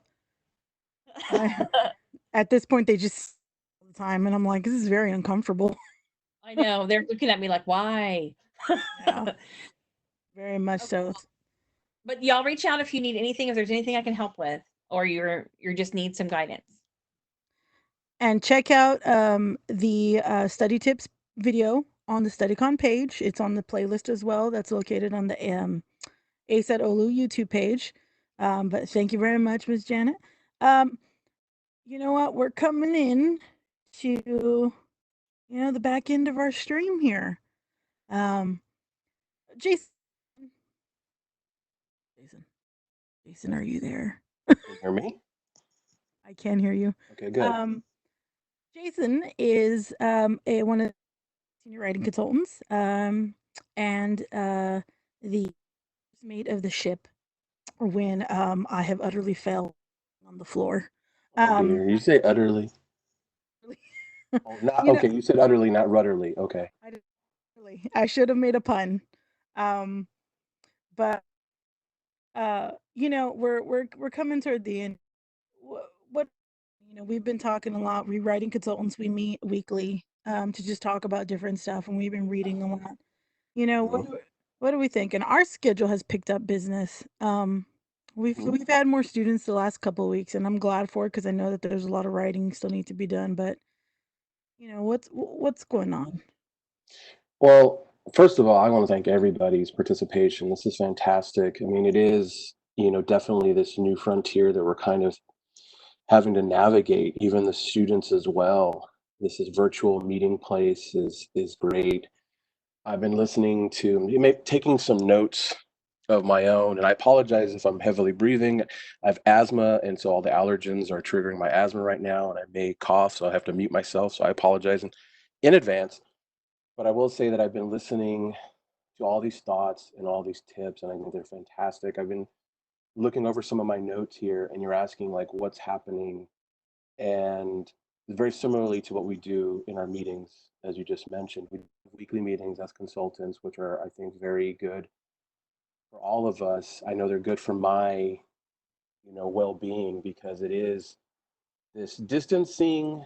A: At this point, they just all the time, and I'm like, this is very uncomfortable.
G: I know they're looking at me like, why?
A: Yeah, very much so.
G: But y'all reach out if you need anything, if there's anything I can help with, or you're just need some guidance.
A: And check out the study tips video on the StudyCon page. It's on the playlist as well. That's located on the ACE at OLLU YouTube page. But thank you very much, Ms. Janet. You know what? We're coming in to, the back end of our stream here. Jason, are you there?
K: Can you hear me?
A: I can hear you.
K: Okay, good.
A: Jason is one of the senior writing consultants and the mate of the ship when I have utterly fell on the floor.
K: Oh dear, you say utterly? Oh, not, okay, you said utterly, not rudderly. Okay.
A: I should have made a pun. But we're coming toward the end. What we've been talking a lot. Rewriting consultants, we meet weekly to just talk about different stuff, and we've been reading a lot. What do we think? And our schedule has picked up business. We've had more students the last couple of weeks, and I'm glad for it because I know that there's a lot of writing still need to be done. But what's going on?
K: Well, first of all, I want to thank everybody's participation. This is fantastic. I mean, it is, definitely this new frontier that we're kind of having to navigate, even the students as well. This is virtual meeting place is great. I've been listening to, taking some notes of my own, and I apologize if I'm heavily breathing. I have asthma, and so all the allergens are triggering my asthma right now, and I may cough, so I have to mute myself. So I apologize in advance. But I will say that I've been listening to all these thoughts and all these tips, and I think they're fantastic. I've been looking over some of my notes here, and you're asking like what's happening, and very similarly to what we do in our meetings, as you just mentioned, we do weekly meetings as consultants, which are, I think, very good for all of us. I know they're good for my, well-being, because it is this distancing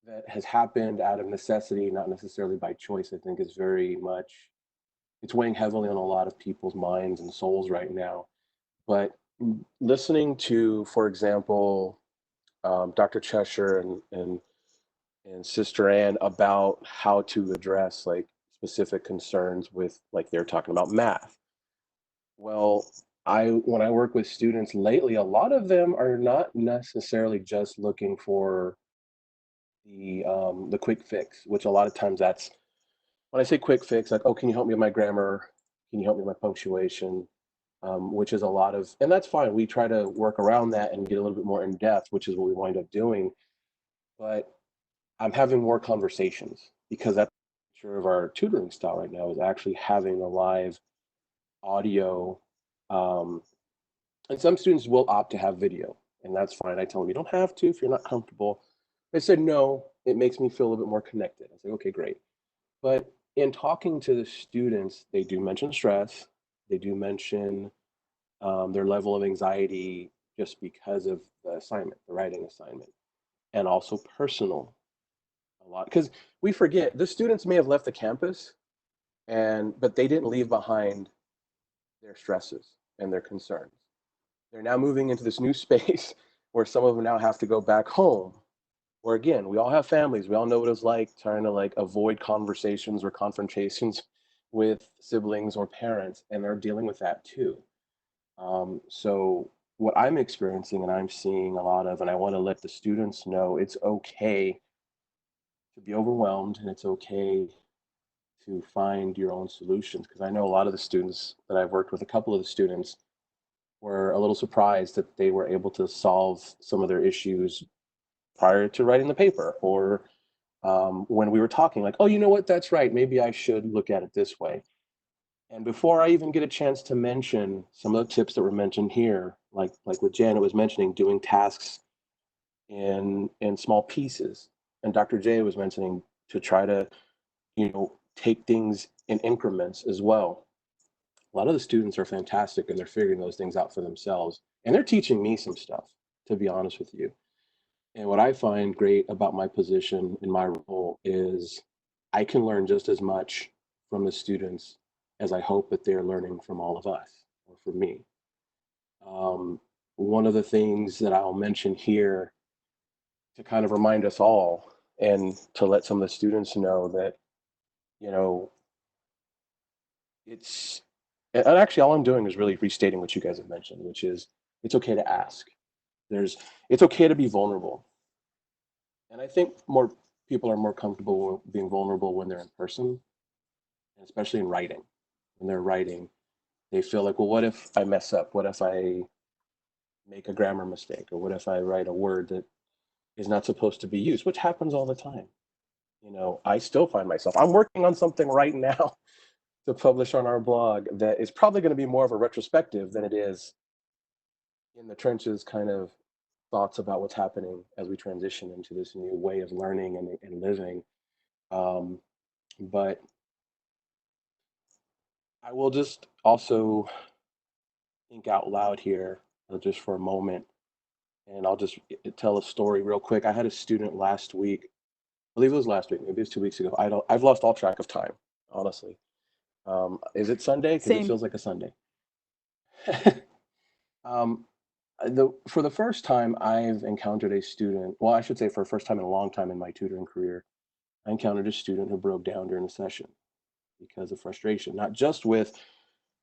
K: that has happened out of necessity, not necessarily by choice. I think is very much, it's weighing heavily on a lot of people's minds and souls right now. But listening to, for example, Dr. Cheshire and Sister Ann about how to address like specific concerns with, like, they're talking about math. Well, when I work with students lately, a lot of them are not necessarily just looking for the quick fix, which a lot of times that's, when I say quick fix, like, oh, can you help me with my grammar? Can you help me with my punctuation? Which is a lot of, and that's fine. We try to work around that and get a little bit more in depth, which is what we wind up doing. But I'm having more conversations, because that's the nature of our tutoring style right now, is actually having a live audio. Um, and some students will opt to have video, and that's fine. I tell them you don't have to if you're not comfortable. They said, no, it makes me feel a little bit more connected. I say, okay, great. But in talking to the students, they do mention stress. They do mention their level of anxiety just because of the assignment, the writing assignment, and also personal a lot. Because we forget, the students may have left the campus, but they didn't leave behind their stresses and their concerns. They're now moving into this new space where some of them now have to go back home. Or again, we all have families. We all know what it's like trying to like avoid conversations or confrontations with siblings or parents, and they're dealing with that too. So what I'm experiencing and I'm seeing a lot of, and I want to let the students know, it's okay to be overwhelmed, and it's okay to find your own solutions. Because I know a lot of the students that I've worked with, a couple of the students were a little surprised that they were able to solve some of their issues prior to writing the paper, or when we were talking, like, oh, you know what, that's right, maybe I should look at it this way. And before I even get a chance to mention some of the tips that were mentioned here, like what Janet was mentioning, doing tasks in small pieces, and Dr. J was mentioning to try to, take things in increments as well. A lot of the students are fantastic, and they're figuring those things out for themselves, and they're teaching me some stuff, to be honest with you. And what I find great about my position in my role is I can learn just as much from the students as I hope that they're learning from all of us, or from me. One of the things that I'll mention here to kind of remind us all, and to let some of the students know that, you know, it's, and actually all I'm doing is really restating what you guys have mentioned, which is it's okay to ask. It's okay to be vulnerable. And I think more people are more comfortable being vulnerable when they're in person, and especially in writing. When they're writing, they feel like, well, what if I mess up? What if I make a grammar mistake? Or what if I write a word that is not supposed to be used, which happens all the time. I still find myself, I'm working on something right now to publish on our blog that is probably going to be more of a retrospective than it is in the trenches kind of thoughts about what's happening as we transition into this new way of learning and living. But I will just also think out loud here just for a moment, and I'll just tell a story real quick. I had a student last week, I believe it was last week, maybe it was 2 weeks ago. I've lost all track of time, honestly. Is it Sunday? Because it feels like a Sunday. um, for the first time, I've encountered a student, well, I should say for the first time in a long time in my tutoring career, I encountered a student who broke down during a session because of frustration, not just with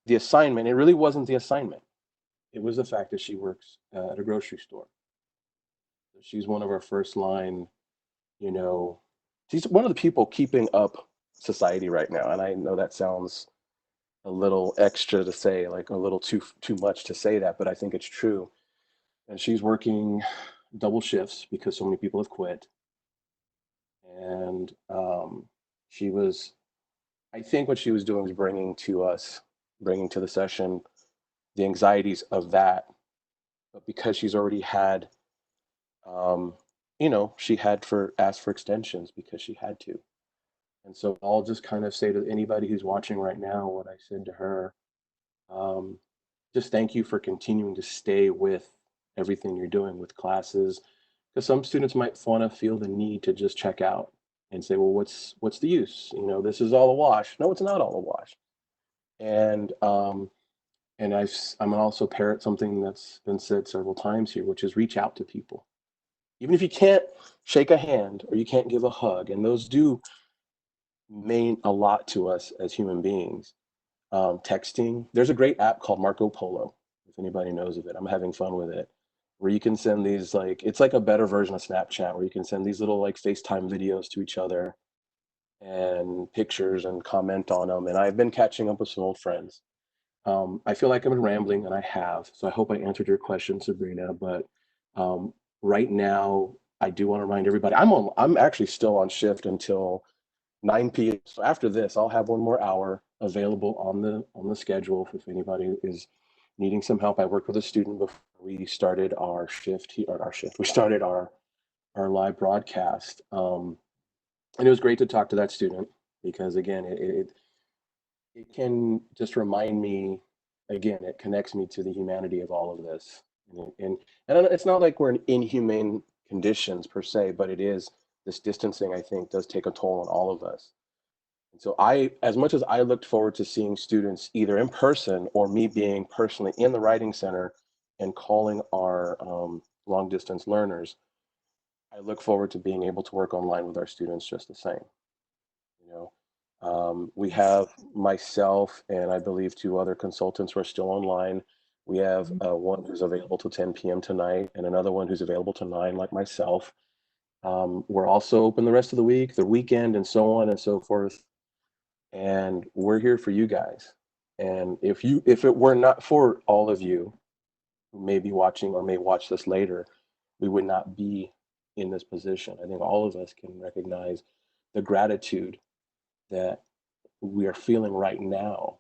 K: the assignment. It really wasn't the assignment. it was the fact that she works at a grocery store. She's one of our first line, you know, she's one of the people keeping up society right now. And I know that sounds a little extra to say, like a little too much to say that, but I think it's true. And she's working double shifts because so many people have quit. And she was, I think what she was doing was bringing to the session the anxieties of that. But because she's already had, um, she had asked for extensions because she had to. And so I'll just kind of say to anybody who's watching right now what I said to her. Just thank you for continuing to stay with everything you're doing with classes, because some students might want to feel the need to just check out and say, well, what's the use? This is all a wash. No, it's not all a wash. And I'm also parrot something that's been said several times here, which is reach out to people. Even if you can't shake a hand or you can't give a hug, and those do mean a lot to us as human beings. Texting. There's a great app called Marco Polo, if anybody knows of it. I'm having fun with it, where you can send these, like, it's like a better version of Snapchat, where you can send these little like FaceTime videos to each other and pictures and comment on them. And I've been catching up with some old friends. I feel like I've been rambling, and I have, so I hope I answered your question, Sabrina. But right now, I do want to remind everybody, I'm actually still on shift until 9 p.m. So after this, I'll have one more hour available on the schedule if anybody is needing some help. I worked with a student before we started our shift. We started our live broadcast, and it was great to talk to that student because, again, it can just remind me. Again, it connects me to the humanity of all of this, and it's not like we're in inhumane conditions per se, but it is. This distancing, I think, does take a toll on all of us. And so as much as I looked forward to seeing students either in person or me being personally in the writing center and calling our long distance learners, I look forward to being able to work online with our students just the same. We have myself and I believe 2 other consultants who are still online. We have one who's available till 10 p.m. tonight and another one who's available till 9, like myself. We're also open the rest of the week, the weekend, and so on and so forth. And we're here for you guys. And if it were not for all of you who may be watching or may watch this later, we would not be in this position. I think all of us can recognize the gratitude that we are feeling right now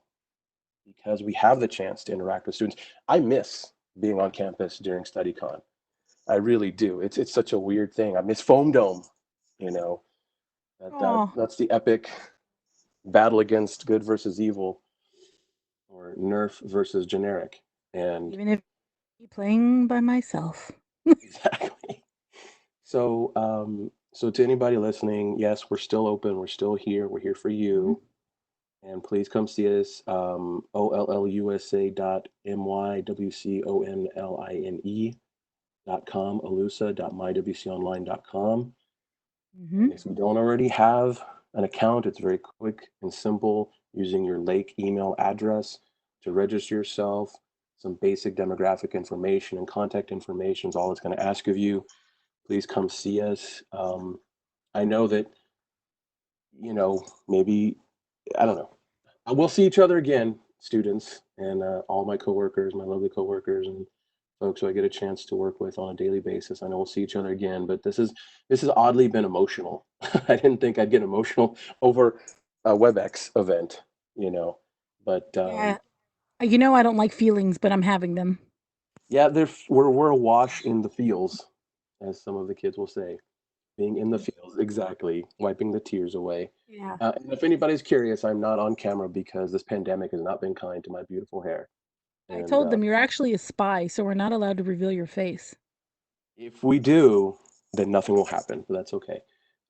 K: because we have the chance to interact with students. I miss being on campus during StudyCon. I really do. It's such a weird thing. I miss Foam Dome, that's the epic battle against good versus evil, or nerf versus generic. And
A: Even if I'm playing by myself.
K: exactly. So to anybody listening, yes, we're still open. We're still here. We're here for you. And please come see us, OLLUSA.MYWCONLINE.com, ollusa.mywconline.com. And if you don't already have an account, it's very quick and simple, using your Lake email address to register yourself. Some basic demographic information and contact information is all it's going to ask of you. Please come see us. I know that, maybe, I don't know. We'll see each other again, students, and all my coworkers, my lovely coworkers, and folks who I get a chance to work with on a daily basis. I know we'll see each other again, but this has oddly been emotional. I didn't think I'd get emotional over a WebEx event, but
A: Yeah. I don't like feelings, but I'm having them.
K: yeah, we're awash in the feels, as some of the kids will say. Being in the fields, exactly, wiping the tears away.
A: Yeah.
K: And if anybody's curious, I'm not on camera because this pandemic has not been kind to my beautiful hair.
A: I
K: And
A: told them you're actually a spy, so we're not allowed to reveal your face.
K: if we do, then nothing will happen, but that's okay.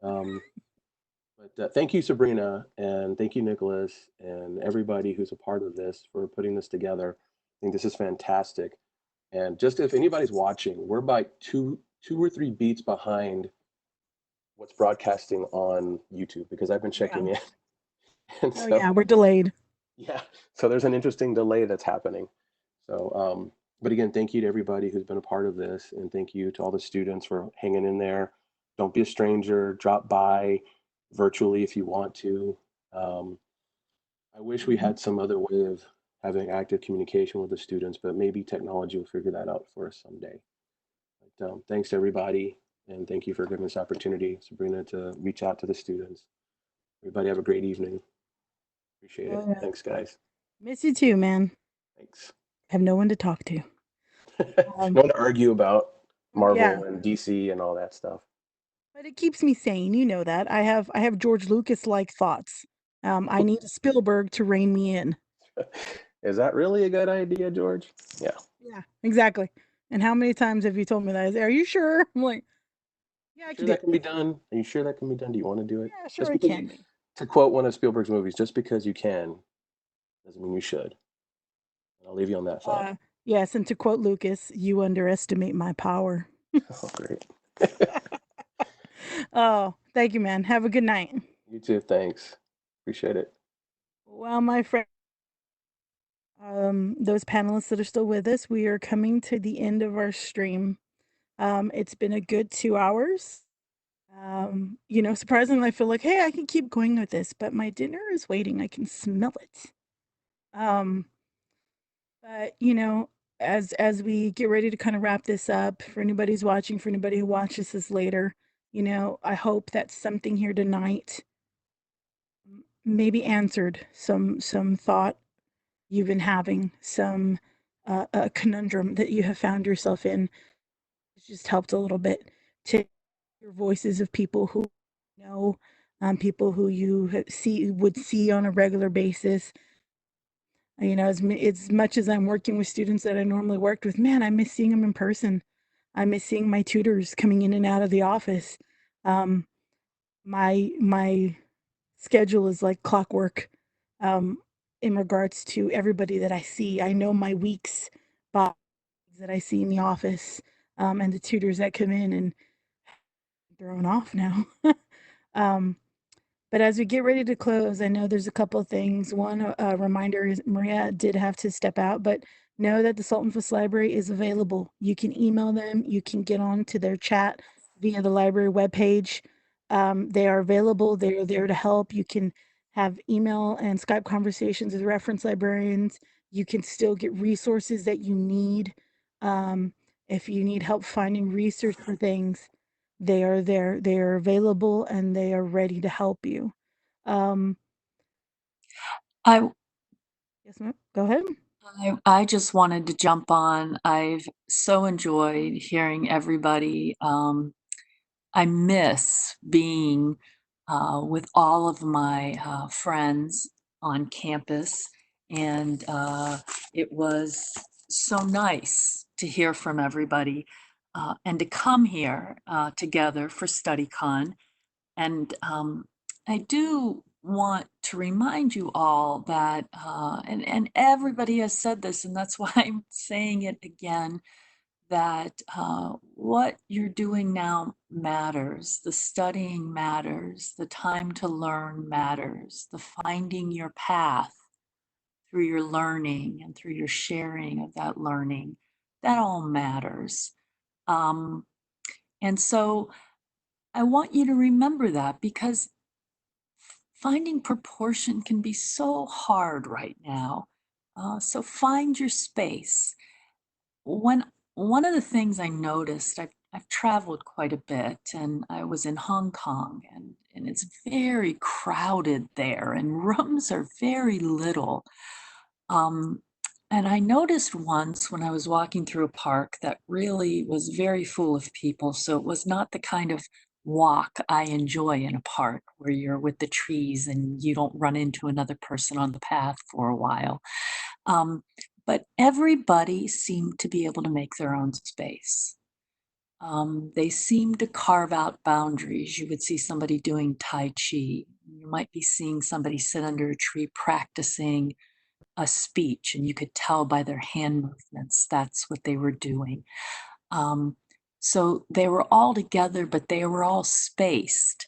K: But thank you, Sabrina, and thank you, Nicholas, and everybody who's a part of this for putting this together. I think this is fantastic. And just if anybody's watching, we're by two or three beats behind what's broadcasting on YouTube because I've been checking in. And
A: so, yeah, we're delayed.
K: Yeah, so there's an interesting delay that's happening. So But again, thank you to everybody who's been a part of this, and thank you to all the students for hanging in there. Don't be a stranger. Drop by virtually if you want to. I wish we had some other way of having active communication with the students, but maybe technology will figure that out for us someday. But thanks to everybody, and thank you for giving this opportunity, Sabrina, to reach out to the students. Everybody have a great evening. Appreciate it.
A: Oh, yeah.
K: Thanks, guys.
A: Miss you too, man.
K: Thanks.
A: Have no one to talk to.
K: I want to argue about Marvel
A: Yeah,
K: and DC and all that stuff.
A: but it keeps me sane. You know that. I have George Lucas-like thoughts. I need a Spielberg to rein me in.
K: Is that really a good idea, George? Yeah.
A: Yeah, exactly. And how many times have you told me that? Are you sure? I'm like, yeah, I
K: Sure
A: can do
K: that
A: it.
K: can be done? Are you sure that can be done? Do you want to do it?
A: Yeah, sure
K: Just
A: it
K: because
A: can be.
K: to quote one of Spielberg's movies, just because you can doesn't mean you should. And I'll leave you on that thought.
A: Yes, and to quote Lucas, you underestimate my power.
K: Oh, great.
A: Oh, thank you, man. Have a good night.
K: You too. Thanks. Appreciate it.
A: Well, my friend, those panelists that are still with us, we are coming to the end of our stream. It's been a good 2 hours. Surprisingly, I feel like, hey, I can keep going with this, but my dinner is waiting. I can smell it. Um, but as we get ready to kind of wrap this up, for anybody who's watching, for anybody who watches this later, I hope that something here tonight maybe answered some thought you've been having, some a conundrum that you have found yourself in. It's just helped a little bit to hear voices of people who know, people who you would see on a regular basis. As much as I'm working with students that I normally worked with, man, I miss seeing them in person. I miss seeing my tutors coming in and out of the office. Um, my schedule is like clockwork, um, in regards to everybody that I see. I know my weeks by that I see in the office, and the tutors that come in and thrown off now. um, but as we get ready to close, I know there's a couple of things. One, reminder is Maria did have to step out, but know that the Sueltenfuss Library is available. You can email them. You can get on to their chat via the library webpage. They are available. They're there to help. You can have email and Skype conversations with reference librarians. You can still get resources that you need. If you need help finding research for things, they are there. They are available and they are ready to help you. Um,
C: I
A: yes, ma'am. Go ahead.
C: I just wanted to jump on. I've so enjoyed hearing everybody. I miss being with all of my friends on campus, and it was so nice to hear from everybody and to come here together for StudyCon. And I do want to remind you all that, and everybody has said this, and that's why I'm saying it again, that what you're doing now matters. The studying matters. The time to learn matters. The finding your path through your learning and through your sharing of that learning, that all matters. And so I want you to remember that, because finding proportion can be so hard right now. So find your space. One of the things I noticed, I've traveled quite a bit, and I was in Hong Kong, and it's very crowded there, and rooms are very little. Um, and I noticed once when I was walking through a park that really was very full of people. So it was not the kind of walk I enjoy in a park where you're with the trees and you don't run into another person on the path for a while. Um, but everybody seemed to be able to make their own space. They seemed to carve out boundaries. You would see somebody doing Tai Chi. You might be seeing somebody sit under a tree practicing a speech, and you could tell by their hand movements that's what they were doing. So they were all together, but they were all spaced.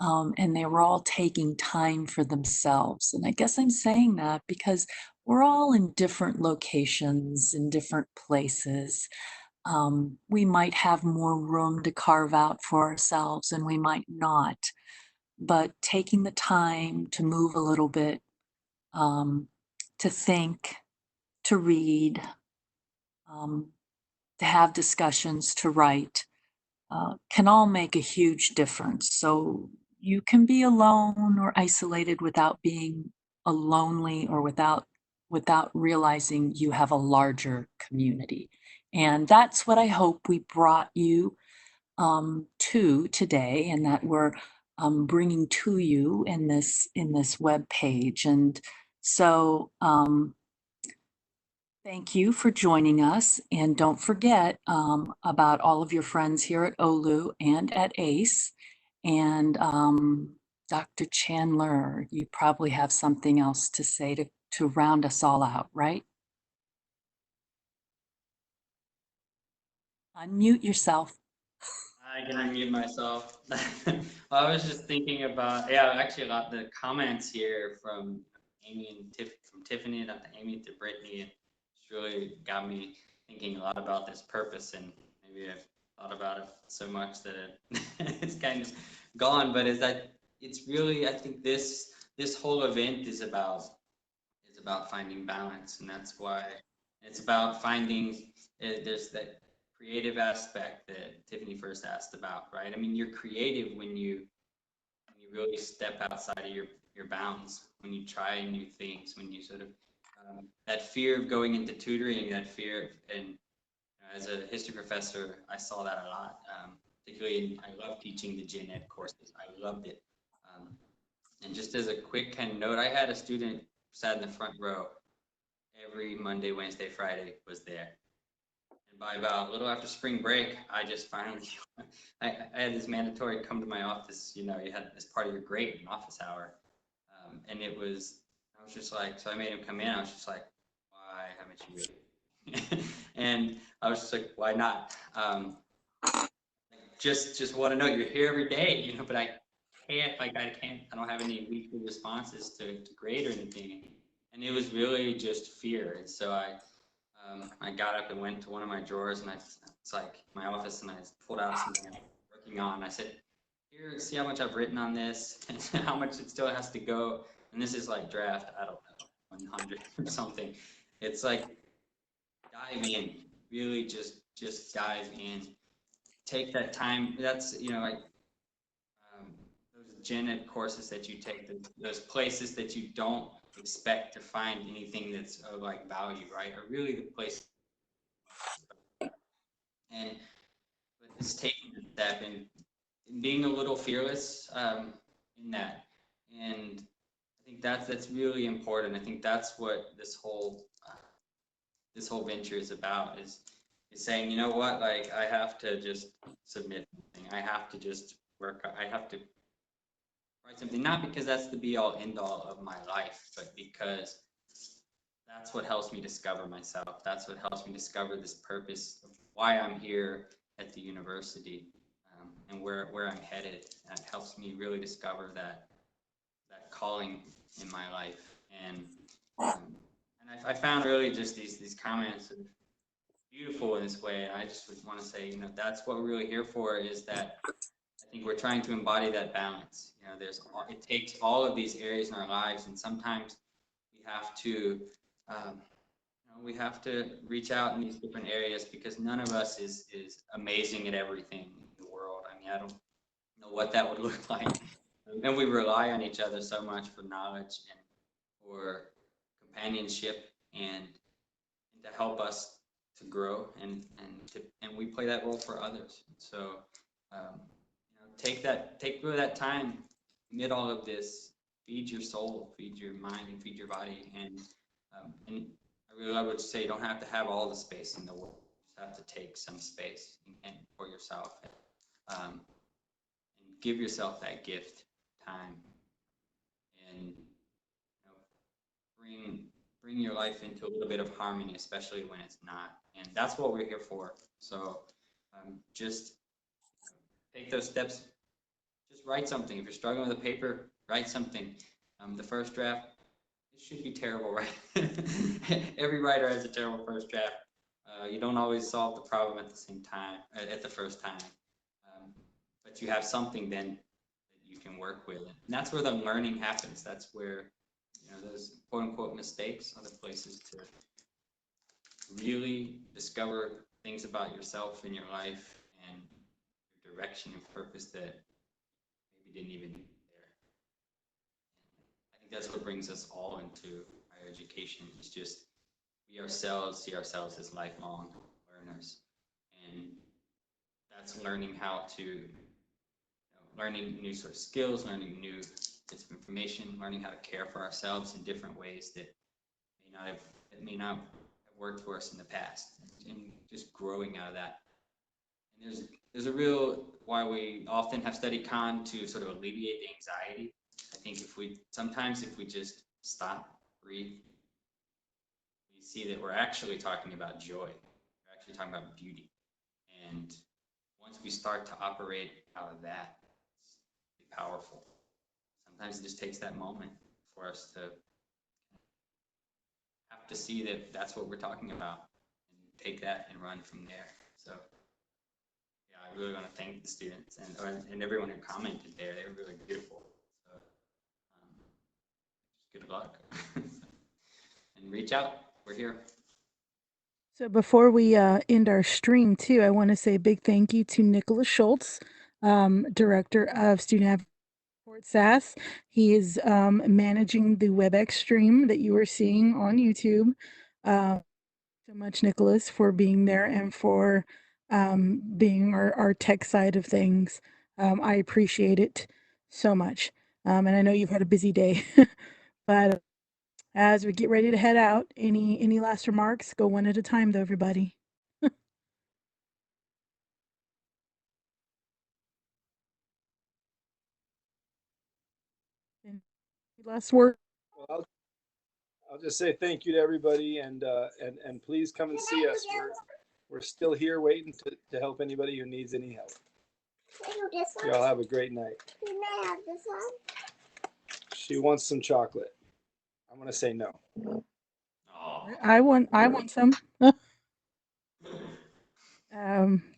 C: and they were all taking time for themselves. And I guess I'm saying that because we're all in different locations, in different places. We might have more room to carve out for ourselves and we might not, but taking the time to move a little bit, to think, to read, to have discussions, to write, can all make a huge difference. So you can be alone or isolated without being lonely or without realizing you have a larger community. And that's what I hope we brought you to today, and that we're bringing to you in this web page. And so thank you for joining us, and don't forget about all of your friends here at OLLU and at ACE. And Dr. Chandler, you probably have something else to say to round us all out, right? Unmute yourself.
B: I can unmute myself. I was just thinking about, yeah, actually a lot of the comments here from Amy and from Tiffany, not to Amy, to Brittany, and it's really got me thinking a lot about this purpose, and maybe I've thought about it so much that it's kind of gone, but is that it's really, I think this whole event is about finding balance, and that's why it's about finding, there's that creative aspect that Tiffany first asked about, right? I mean, you're creative when you really step outside of your bounds, when you try new things, when you sort of that fear of going into tutoring, that fear, and as a history professor, I saw that a lot. Particularly, I love teaching the gen ed courses. I loved it. And just as a quick kind of note, I had a student sat in the front row every Monday, Wednesday, Friday was there. And by about a little after spring break, I just finally, I had this mandatory come to my office, you know, you had this part of your grade, an office hour. And it was, I was just like, so I made him come in. I was just like, why haven't you really? And I was just like, why not? Just want to know you're here every day, you know, but I don't have any weekly responses to grade or anything. And it was really just fear. And so I got up and went to one of my drawers, and it's like my office, and I pulled out something I'm working on. I said, here, see how much I've written on this, and how much it still has to go. And this is like draft, I don't know, 100 or something. It's like, dive in, really just dive in. Take that time. That's, you know, like those gen ed courses that you take, those places that you don't expect to find anything that's of like value, right? Are really the place. And but just taking a step and being a little fearless in that, and I think that's really important. I think that's what this whole venture is about, is saying, you know what, like I have to just submit something. I have to just work. I have to write something, not because that's the be all end all of my life, but because that's what helps me discover myself. That's what helps me discover this purpose of why I'm here at the university, and where I'm headed. That helps me really discover that calling in my life. And I found really just these comments are beautiful in this way. And I just would want to say, you know, that's what we're really here for, is that I think we're trying to embody that balance. You know, it takes all of these areas in our lives, and sometimes we have to we have to reach out in these different areas, because none of us is amazing at everything in the world. I mean, I don't know what that would look like. And we rely on each other so much for knowledge and for companionship, and to help us to grow, and we play that role for others. So take really that time amid all of this, feed your soul, feed your mind, and feed your body. And I would say you don't have to have all the space in the world. You just have to take some space and for yourself, and give yourself that gift, time, and bring your life into a little bit of harmony, especially when it's not. And that's what we're here for. So just take those steps, just just write something. If you're struggling with a paper, write something. The first draft, it should be terrible, right? Every writer has a terrible first draft. You don't always solve the problem at the same time, at the first time. But you have something then that you can work with. And that's where the learning happens. That's where, those quote unquote mistakes are the places to really discover things about yourself and your life and your direction and purpose that maybe didn't even there. I think that's what brings us all into higher education. It's just we ourselves see ourselves as lifelong learners, and that's learning how to, learning new sort of skills, learning new bits of information, learning how to care for ourselves in different ways that may not have worked for us in the past, and just growing out of that. And there's a real why we often have StudyCon to sort of alleviate the anxiety. I think if we just stop, breathe, we see that we're actually talking about joy. We're actually talking about beauty. And once we start to operate out of that, it's powerful. Sometimes it just takes that moment for us to have to see that that's what we're talking about and take that and run from there. So yeah, I really want to thank the students and everyone who commented there. They were really beautiful. So good luck. And reach out. We're here.
A: So before we end our stream too, I want to say a big thank you to Nicholas Schultz, Director of Student Advocacy at SAS. He is managing the WebEx stream that you are seeing on YouTube. So much, Nicholas, for being there and for being our tech side of things. I appreciate it so much. And I know you've had a busy day, but as we get ready to head out, any last remarks? Go one at a time, though, everybody. Any last word?
I: Well, I'll just say thank you to everybody, and please come and see us. We're still here waiting to help anybody who needs any help. Y'all have a great night. Can I have this one? She wants some chocolate. I'm gonna say no.
A: I want some.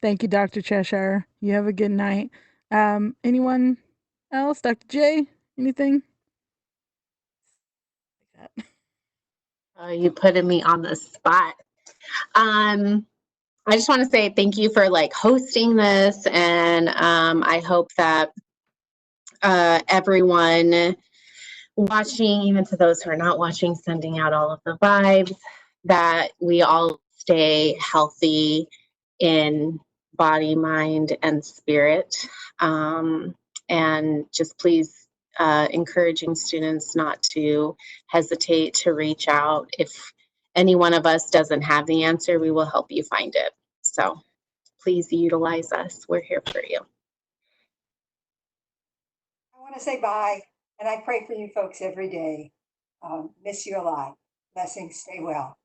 A: Thank you, Dr. Cheshire. You have a good night. Anyone else? Dr. J, anything?
F: You putting me on the spot. I just want to say thank you for hosting this, and I hope that everyone watching, even to those who are not watching, sending out all of the vibes, that we all stay healthy in body, mind, and spirit. And just please encouraging students not to hesitate to reach out. If any one of us doesn't have the answer, we will help you find it. So please utilize us. We're here for you.
H: I want to say bye, and I pray for you folks every day. Miss you a lot. Blessings. Stay well.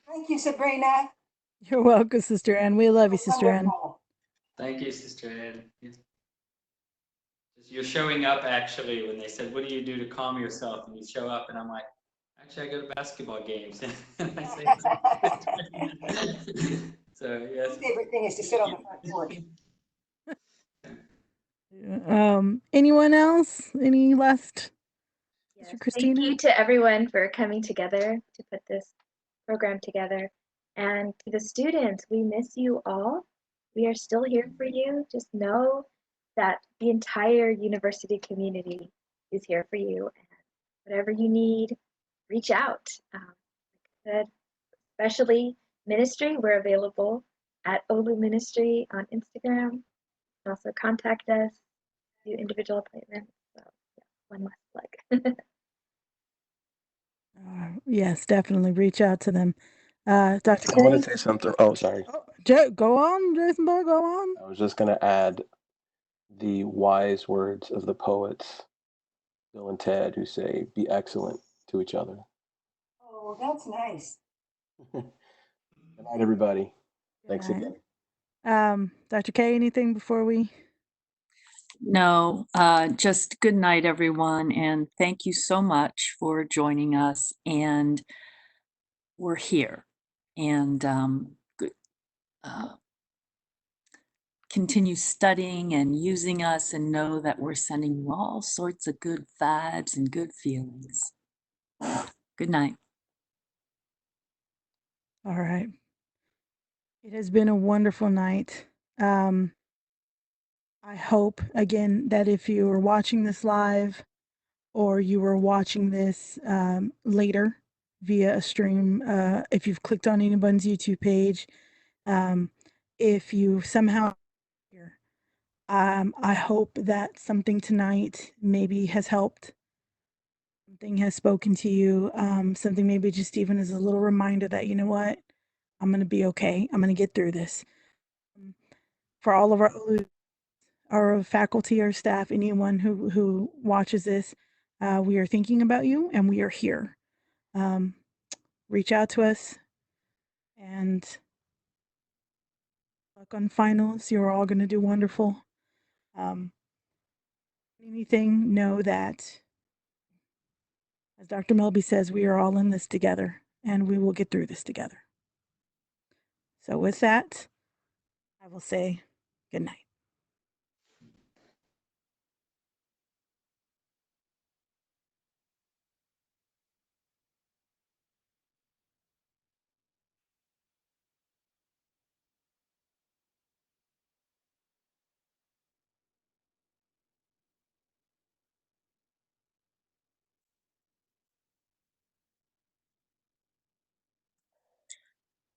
H: Thank you, Sabrina.
A: You're welcome, Sister Ann. We love you, Sister Ann.
H: Wonderful.
B: Thank you, Sister Ann. You're showing up actually when they said, what do you do to calm yourself? And you show up and I'm like, actually, I go to basketball games. And I say, so yes.
H: My favorite thing is to sit on the front porch.
A: Anyone else? Any last?
E: Yes,
A: Mr. Christina?
E: thank you to everyone for coming together to put this program together. And to the students, we miss you all. We are still here for you. Just know that the entire university community is here for you. And whatever you need, reach out. Like I said, especially ministry, we're available at OLLU Ministry on Instagram. You can also contact us, do individual appointments. So yeah, one last plug.
A: Yes, definitely reach out to them. Dr.
K: I want
A: K?
K: to say something. Oh, sorry.
A: Go on, Jason Boy, go on.
K: I was just going to add the wise words of the poets, Bill and Ted, who say, be excellent to each other.
H: Oh, that's nice.
K: Good night, everybody. Thanks again.
A: Dr. K, anything before we?
C: No, just good night, everyone, and thank you so much for joining us. And we're here, and continue studying and using us, and know that we're sending you all sorts of good vibes and good feelings. Good night.
A: All right. It has been a wonderful night. I hope, again, that if you are watching this live or you are watching this later via a stream, if you've clicked on anybody's YouTube page, if you somehow here, I hope that something tonight maybe has helped. Something has spoken to you. Something maybe just even as a little reminder that, you know what, I'm going to be okay. I'm going to get through this. For all of our faculty, our staff, anyone who watches this, we are thinking about you and we are here. Reach out to us and luck on finals. You're all going to do wonderful. Anything, know that, as Dr. Melby says, we are all in this together and we will get through this together. So with that, I will say good night.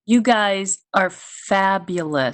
C: You guys are fabulous.